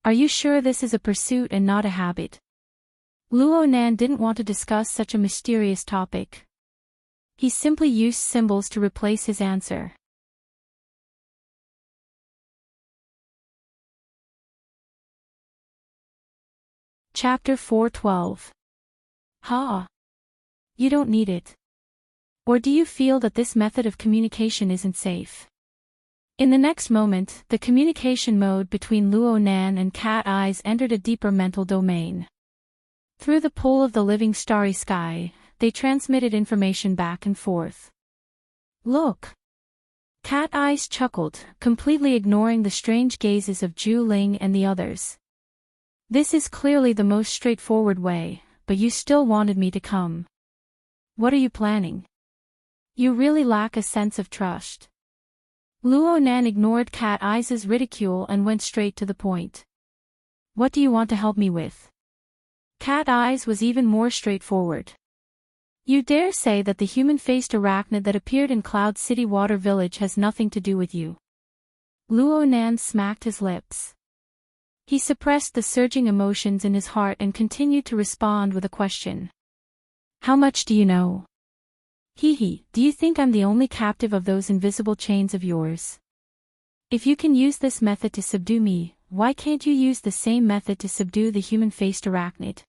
Are you sure this is a pursuit and not a habit? Luo Nan didn't want to discuss such a mysterious topic. He simply used symbols to replace his answer. Chapter 412. Ha! You don't need it. Or do you feel that this method of communication isn't safe? In the next moment, the communication mode between Luo Nan and Cat Eyes entered a deeper mental domain. Through the pull of the living starry sky, they transmitted information back and forth. Look! Cat Eyes chuckled, completely ignoring the strange gazes of Zhu Ling and the others. This is clearly the most straightforward way, but you still wanted me to come. What are you planning? You really lack a sense of trust. Luo Nan ignored Cat Eyes' ridicule and went straight to the point. What do you want to help me with? Cat Eyes was even more straightforward. You dare say that the human-faced arachnid that appeared in Cloud City Water Village has nothing to do with you? Luo Nan smacked his lips. He suppressed the surging emotions in his heart and continued to respond with a question. How much do you know? Hee, do you think I'm the only captive of those invisible chains of yours? If you can use this method to subdue me, why can't you use the same method to subdue the human-faced arachnid?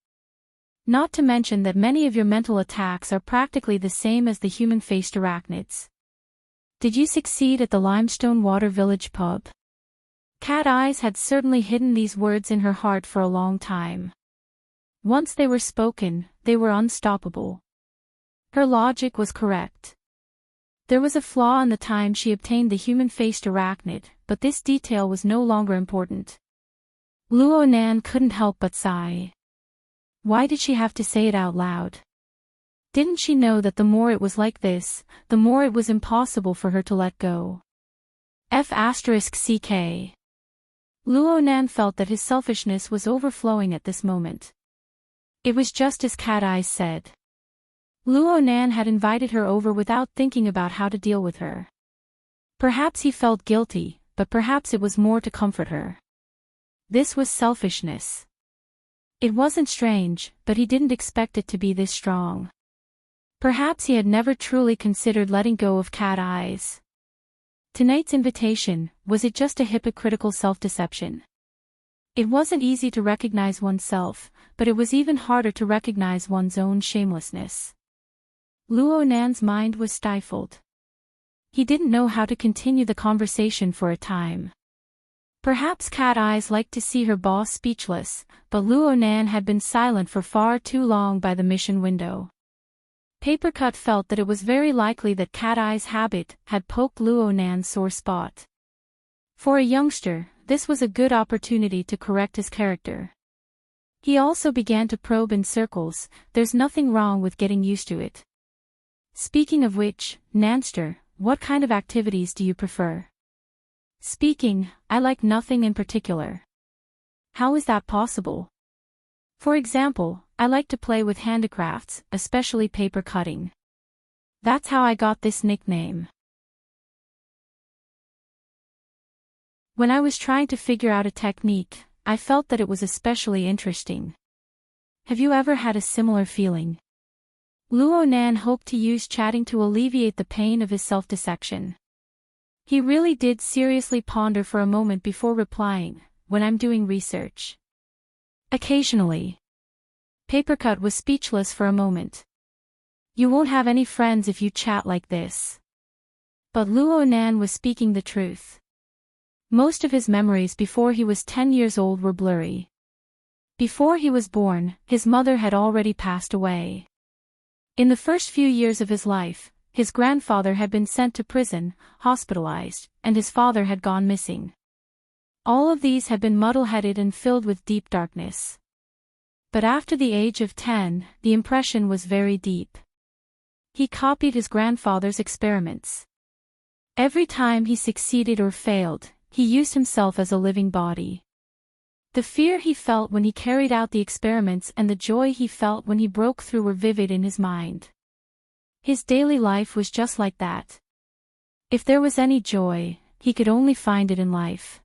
Not to mention that many of your mental attacks are practically the same as the human-faced arachnids. Did you succeed at the Limestone Water Village pub? Cat Eyes had certainly hidden these words in her heart for a long time. Once they were spoken, they were unstoppable. Her logic was correct. There was a flaw in the time she obtained the human-faced arachnid, but this detail was no longer important. Luo Nan couldn't help but sigh. Why did she have to say it out loud? Didn't she know that the more it was like this, the more it was impossible for her to let go? F***CK. Luo Nan felt that his selfishness was overflowing at this moment. It was just as Cat Eyes said. Luo Nan had invited her over without thinking about how to deal with her. Perhaps he felt guilty, but perhaps it was more to comfort her. This was selfishness. It wasn't strange, but he didn't expect it to be this strong. Perhaps he had never truly considered letting go of Cat Eyes. Tonight's invitation, was it just a hypocritical self-deception? It wasn't easy to recognize oneself, but it was even harder to recognize one's own shamelessness. Luo Nan's mind was stifled. He didn't know how to continue the conversation for a time. Perhaps Cat Eyes liked to see her boss speechless, but Luo Nan had been silent for far too long by the mission window. Papercut felt that it was very likely that Cat Eyes' habit had poked Luo Nan's sore spot. For a youngster, this was a good opportunity to correct his character. He also began to probe in circles. There's nothing wrong with getting used to it. Speaking of which, Nanster, what kind of activities do you prefer? Speaking, I like nothing in particular. How is that possible? For example, I like to play with handicrafts, especially paper cutting. That's how I got this nickname. When I was trying to figure out a technique, I felt that it was especially interesting. Have you ever had a similar feeling? Luo Nan hoped to use chatting to alleviate the pain of his self-dissection. He really did seriously ponder for a moment before replying, when I'm doing research. Occasionally. Papercut was speechless for a moment. You won't have any friends if you chat like this. But Luo Nan was speaking the truth. Most of his memories before he was 10 years old were blurry. Before he was born, his mother had already passed away. In the first few years of his life, his grandfather had been sent to prison, hospitalized, and his father had gone missing. All of these had been muddle-headed and filled with deep darkness. But after the age of 10, the impression was very deep. He copied his grandfather's experiments. Every time he succeeded or failed, he used himself as a living body. The fear he felt when he carried out the experiments and the joy he felt when he broke through were vivid in his mind. His daily life was just like that. If there was any joy, he could only find it in life.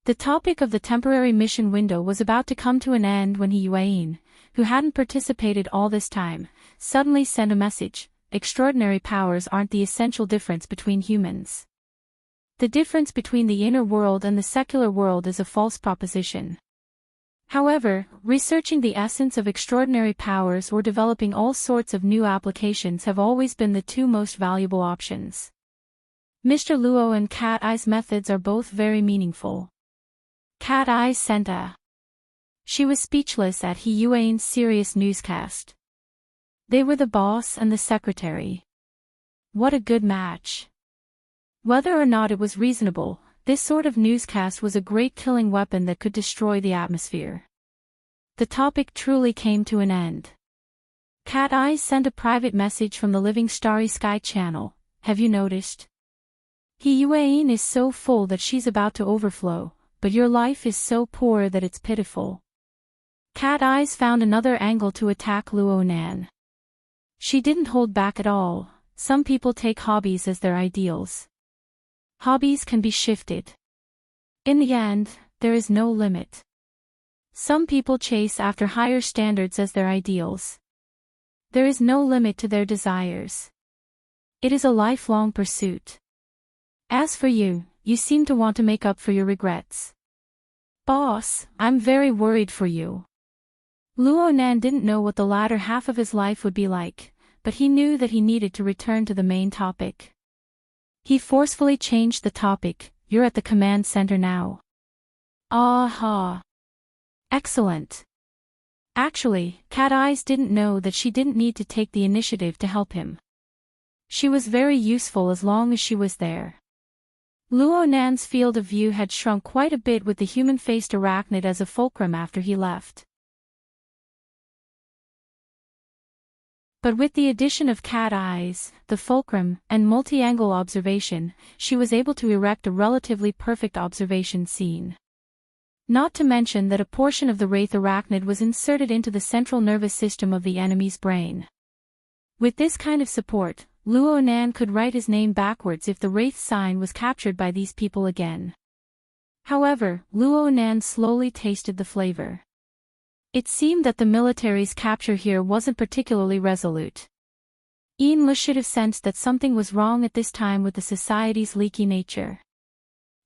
The topic of the temporary mission window was about to come to an end when Yuan, who hadn't participated all this time, suddenly sent a message: extraordinary powers aren't the essential difference between humans. The difference between the inner world and the secular world is a false proposition. However, researching the essence of extraordinary powers or developing all sorts of new applications have always been the two most valuable options. Mr. Luo and Cat Eye's methods are both very meaningful. Cat Eye sent a. She was speechless at He Yuan's serious newscast. They were the boss and the secretary. What a good match. Whether or not it was reasonable, this sort of newscast was a great killing weapon that could destroy the atmosphere. The topic truly came to an end. Cat Eye sent a private message from the Living Starry Sky channel. Have you noticed? He Yuan is so full that she's about to overflow, but your life is so poor that it's pitiful. Cat Eyes found another angle to attack Luo Nan. She didn't hold back at all. Some people take hobbies as their ideals. Hobbies can be shifted. In the end, there is no limit. Some people chase after higher standards as their ideals. There is no limit to their desires. It is a lifelong pursuit. As for you, you seem to want to make up for your regrets. Boss, I'm very worried for you. Luo Nan didn't know what the latter half of his life would be like, but he knew that he needed to return to the main topic. He forcefully changed the topic. You're at the command center now. Aha. Excellent. Actually, Cat Eyes didn't know that she didn't need to take the initiative to help him. She was very useful as long as she was there. Luo Nan's field of view had shrunk quite a bit with the human-faced arachnid as a fulcrum after he left. But with the addition of Cat Eyes, the fulcrum, and multi-angle observation, she was able to erect a relatively perfect observation scene. Not to mention that a portion of the Wraith arachnid was inserted into the central nervous system of the enemy's brain. With this kind of support, Luo Nan could write his name backwards if the Wraith sign was captured by these people again. However, Luo Nan slowly tasted the flavor. It seemed that the military's capture here wasn't particularly resolute. Enrich should have sensed that something was wrong at this time with the society's leaky nature.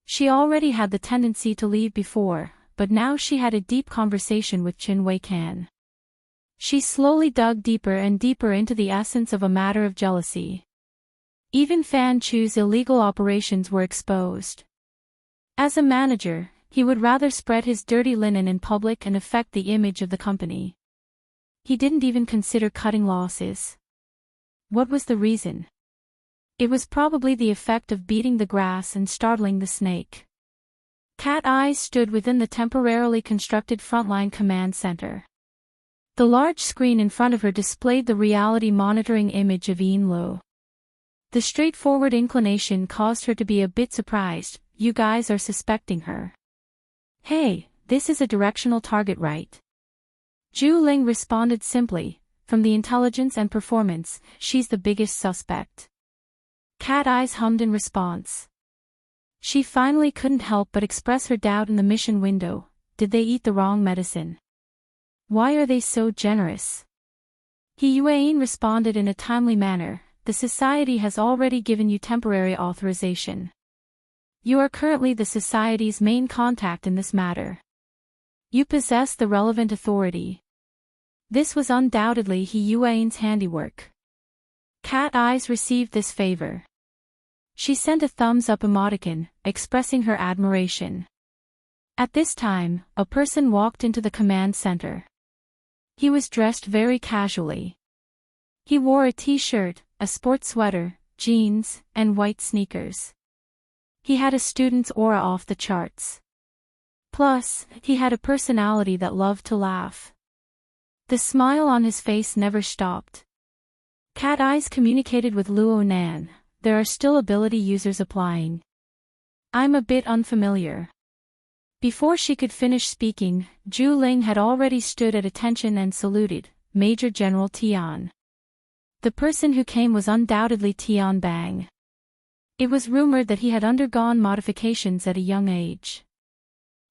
She already had the tendency to leave before, but now she had a deep conversation with Qin Weikan. She slowly dug deeper and deeper into the essence of a matter of jealousy. Even Fan Chu's illegal operations were exposed. As a manager, he would rather spread his dirty linen in public and affect the image of the company. He didn't even consider cutting losses. What was the reason? It was probably the effect of beating the grass and startling the snake. Cat Eyes stood within the temporarily constructed frontline command center. The large screen in front of her displayed the reality monitoring image of Yin Lo. The straightforward inclination caused her to be a bit surprised. You guys are suspecting her. Hey, this is a directional target, right? Zhu Ling responded simply. From the intelligence and performance, she's the biggest suspect. Cat Eyes hummed in response. She finally couldn't help but express her doubt in the mission window. Did they eat the wrong medicine? Why are they so generous? He Yuan responded in a timely manner. The society has already given you temporary authorization. You are currently the society's main contact in this matter. You possess the relevant authority. This was undoubtedly He Yuan's handiwork. Cat Eyes received this favor. She sent a thumbs-up emoticon, expressing her admiration. At this time, a person walked into the command center. He was dressed very casually. He wore a t-shirt, a sports sweater, jeans, and white sneakers. He had a student's aura off the charts. Plus, he had a personality that loved to laugh. The smile on his face never stopped. Cat Eyes communicated with Luo Nan. There are still ability users applying. I'm a bit unfamiliar. Before she could finish speaking, Zhu Ling had already stood at attention and saluted. Major General Tian. The person who came was undoubtedly Tian Bang. It was rumored that he had undergone modifications at a young age.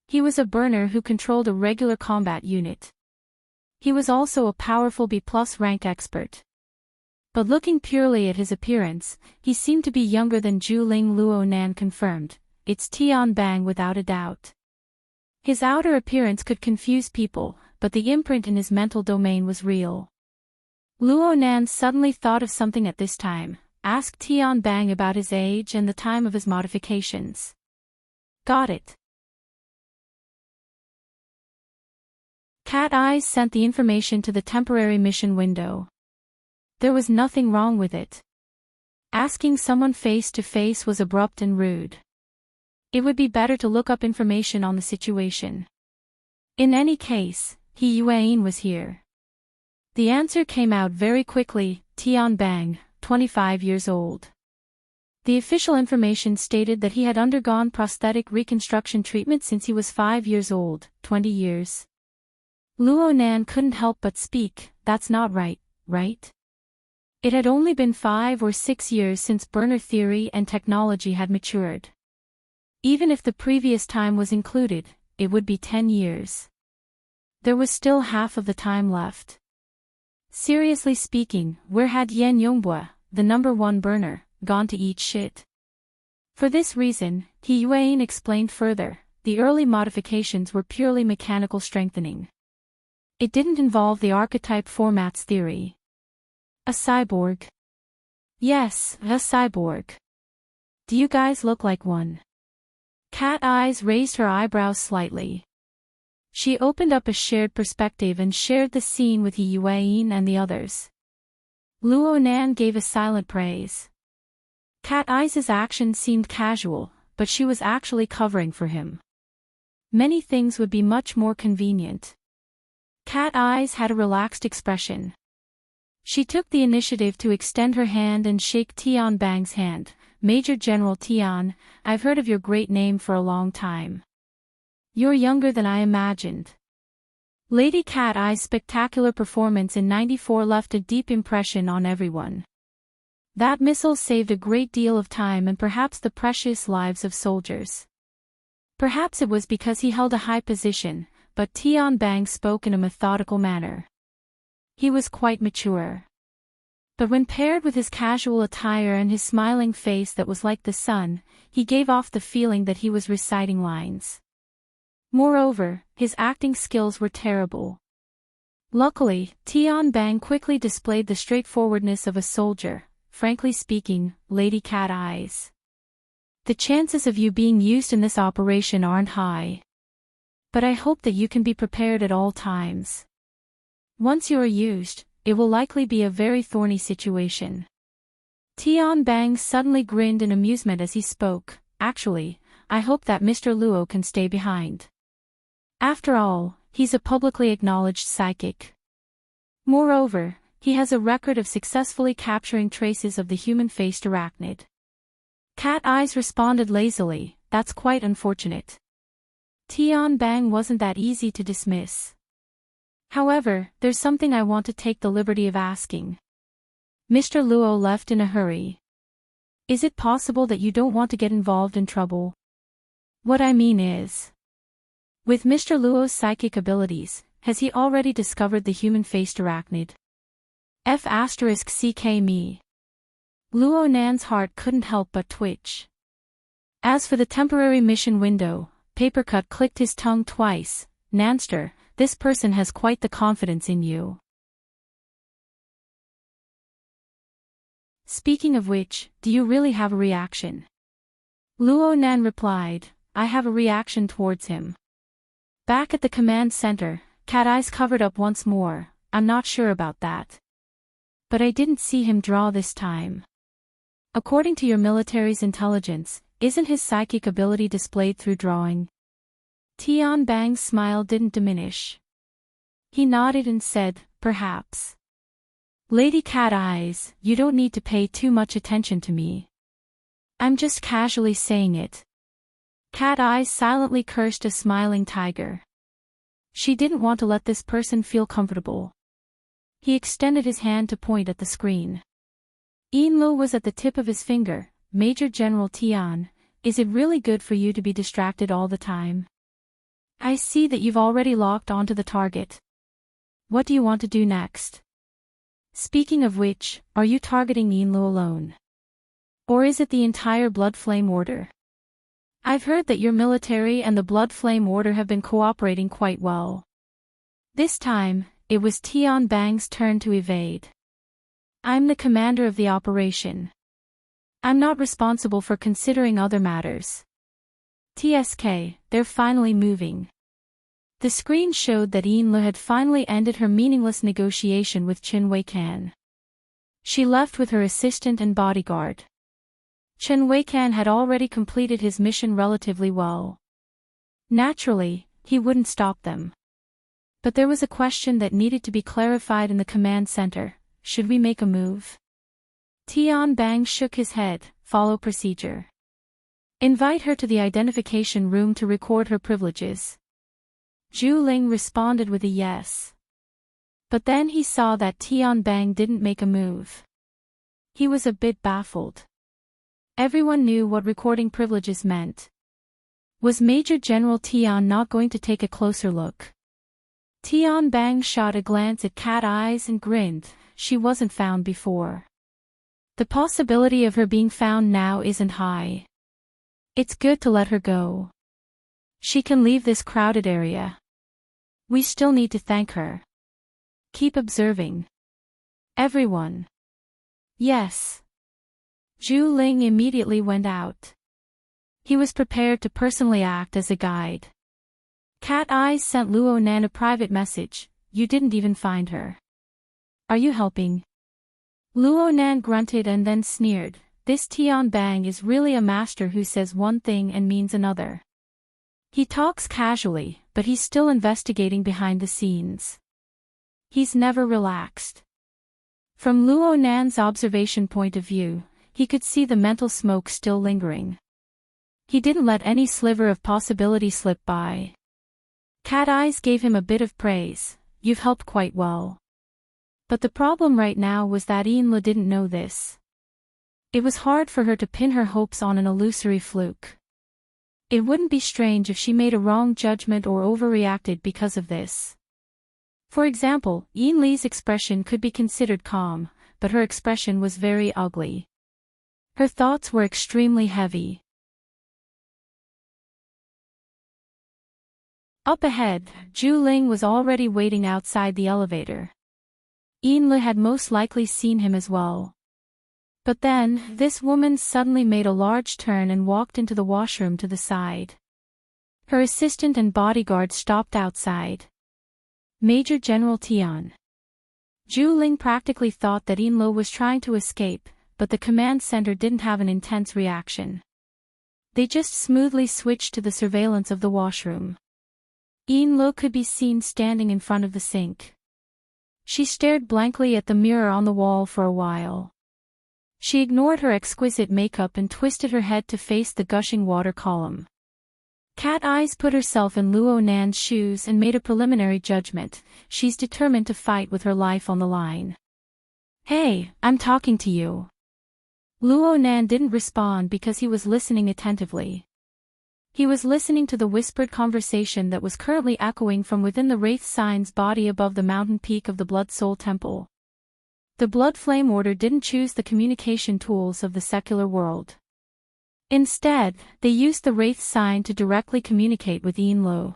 He was a burner who controlled a regular combat unit. He was also a powerful B+ rank expert. But looking purely at his appearance, he seemed to be younger than Zhu Ling. Luo Nan confirmed. It's Tian Bang without a doubt. His outer appearance could confuse people, but the imprint in his mental domain was real. Luo Nan suddenly thought of something at this time, asked Tian Bang about his age and the time of his modifications. Got it. Cat Eyes sent the information to the temporary mission window. There was nothing wrong with it. Asking someone face to face was abrupt and rude. It would be better to look up information on the situation. In any case, He Yuan was here. The answer came out very quickly, Tian Bang, 25 years old. The official information stated that he had undergone prosthetic reconstruction treatment since he was 5 years old, 20 years. Luo Nan couldn't help but speak, that's not right, right? It had only been 5 or 6 years since burner theory and technology had matured. Even if the previous time was included, it would be 10 years. There was still half of the time left. Seriously speaking, where had Yan Yongbua, the #1 burner, gone to eat shit? For this reason, He Yuan explained further, the early modifications were purely mechanical strengthening. It didn't involve the archetype formats theory. A cyborg? Yes, a cyborg. Do you guys look like one? Cat Eyes raised her eyebrows slightly. She opened up a shared perspective and shared the scene with He Yuan and the others. Luo Nan gave a silent praise. Cat Eyes' action seemed casual, but she was actually covering for him. Many things would be much more convenient. Cat Eyes had a relaxed expression. She took the initiative to extend her hand and shake Tian Bang's hand. Major General Tian, I've heard of your great name for a long time. You're younger than I imagined. Lady Cat Eye's spectacular performance in '94 left a deep impression on everyone. That missile saved a great deal of time and perhaps the precious lives of soldiers. Perhaps it was because he held a high position, but Tian Bang spoke in a methodical manner. He was quite mature. But when paired with his casual attire and his smiling face that was like the sun, he gave off the feeling that he was reciting lines. Moreover, his acting skills were terrible. Luckily, Tian Bang quickly displayed the straightforwardness of a soldier. Frankly speaking, Lady Cat Eyes, the chances of you being used in this operation aren't high. But I hope that you can be prepared at all times. Once you are used, it will likely be a very thorny situation. Tian Bang suddenly grinned in amusement as he spoke. Actually, I hope that Mr. Luo can stay behind. After all, he's a publicly acknowledged psychic. Moreover, he has a record of successfully capturing traces of the human-faced arachnid. Cat Eyes responded lazily, that's quite unfortunate. Tian Bang wasn't that easy to dismiss. However, there's something I want to take the liberty of asking. Mr. Luo left in a hurry. Is it possible that you don't want to get involved in trouble? What I mean is, with Mr. Luo's psychic abilities, has he already discovered the human-faced arachnid? F***ck me. Luo Nan's heart couldn't help but twitch. As for the temporary mission window, Papercut clicked his tongue twice. Nanster, this person has quite the confidence in you. Speaking of which, do you really have a reaction? Luo Nan replied, I have a reaction towards him. Back at the command center, Cat Eyes covered up once more, I'm not sure about that. But I didn't see him draw this time. According to your military's intelligence, isn't his psychic ability displayed through drawing? Tian Bang's smile didn't diminish. He nodded and said, perhaps. Lady Cat Eyes, you don't need to pay too much attention to me. I'm just casually saying it. Cat Eyes silently cursed a smiling tiger. She didn't want to let this person feel comfortable. He extended his hand to point at the screen. Yinlu was at the tip of his finger. Major General Tian, is it really good for you to be distracted all the time? I see that you've already locked onto the target. What do you want to do next? Speaking of which, are you targeting Yinlu alone? Or is it the entire Blood Flame Order? I've heard that your military and the Blood Flame Order have been cooperating quite well. This time, it was Tian Bang's turn to evade. I'm the commander of the operation. I'm not responsible for considering other matters. TSK, they're finally moving. The screen showed that Yinlu had finally ended her meaningless negotiation with Chen Weikan. She left with her assistant and bodyguard. Chen Weikan had already completed his mission relatively well. Naturally, he wouldn't stop them. But there was a question that needed to be clarified in the command center. Should we make a move? Tian Bang shook his head. Follow procedure. Invite her to the identification room to record her privileges. Zhu Ling responded with a yes. But then he saw that Tian Bang didn't make a move. He was a bit baffled. Everyone knew what recording privileges meant. Was Major General Tian not going to take a closer look? Tian Bang shot a glance at Cat Eyes and grinned. She wasn't found before. The possibility of her being found now isn't high. It's good to let her go. She can leave this crowded area. We still need to thank her. Keep observing. Everyone. Yes. Zhu Ling immediately went out. He was prepared to personally act as a guide. Cat Eyes sent Luo Nan a private message. You didn't even find her. Are you helping? Luo Nan grunted and then sneered. This Tian Bang is really a master who says one thing and means another. He talks casually, but he's still investigating behind the scenes. He's never relaxed. From Luo Nan's observation point of view, he could see the mental smoke still lingering. He didn't let any sliver of possibility slip by. Cat Eyes gave him a bit of praise. You've helped quite well. But the problem right now was that Yinlu didn't know this. It was hard for her to pin her hopes on an illusory fluke. It wouldn't be strange if she made a wrong judgment or overreacted because of this. For example, Yin Li's expression could be considered calm, but her expression was very ugly. Her thoughts were extremely heavy. Up ahead, Zhu Ling was already waiting outside the elevator. Yin Li had most likely seen him as well. But then, this woman suddenly made a large turn and walked into the washroom to the side. Her assistant and bodyguard stopped outside. Major General Tian. Zhu Ling practically thought that Yinlu was trying to escape, but the command center didn't have an intense reaction. They just smoothly switched to the surveillance of the washroom. Yinlu could be seen standing in front of the sink. She stared blankly at the mirror on the wall for a while. She ignored her exquisite makeup and twisted her head to face the gushing water column. Cat Eyes put herself in Luo Nan's shoes and made a preliminary judgment. She's determined to fight with her life on the line. Hey, I'm talking to you. Luo Nan didn't respond because he was listening attentively. He was listening to the whispered conversation that was currently echoing from within the Wraith Sign's body above the mountain peak of the Blood Soul Temple. The Blood Flame Order didn't choose the communication tools of the secular world. Instead, they used the Wraith Sign to directly communicate with Yinlu.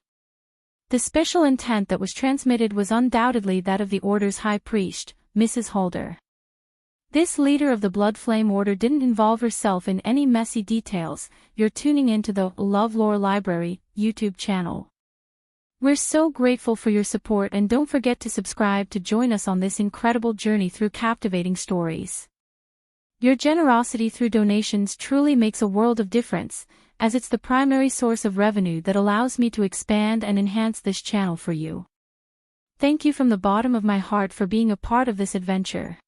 The special intent that was transmitted was undoubtedly that of the Order's High Priest, Mrs. Halder. This leader of the Blood Flame Order didn't involve herself in any messy details. You're tuning into the LoveLore Library YouTube channel. We're so grateful for your support, and don't forget to subscribe to join us on this incredible journey through captivating stories. Your generosity through donations truly makes a world of difference, as it's the primary source of revenue that allows me to expand and enhance this channel for you. Thank you from the bottom of my heart for being a part of this adventure.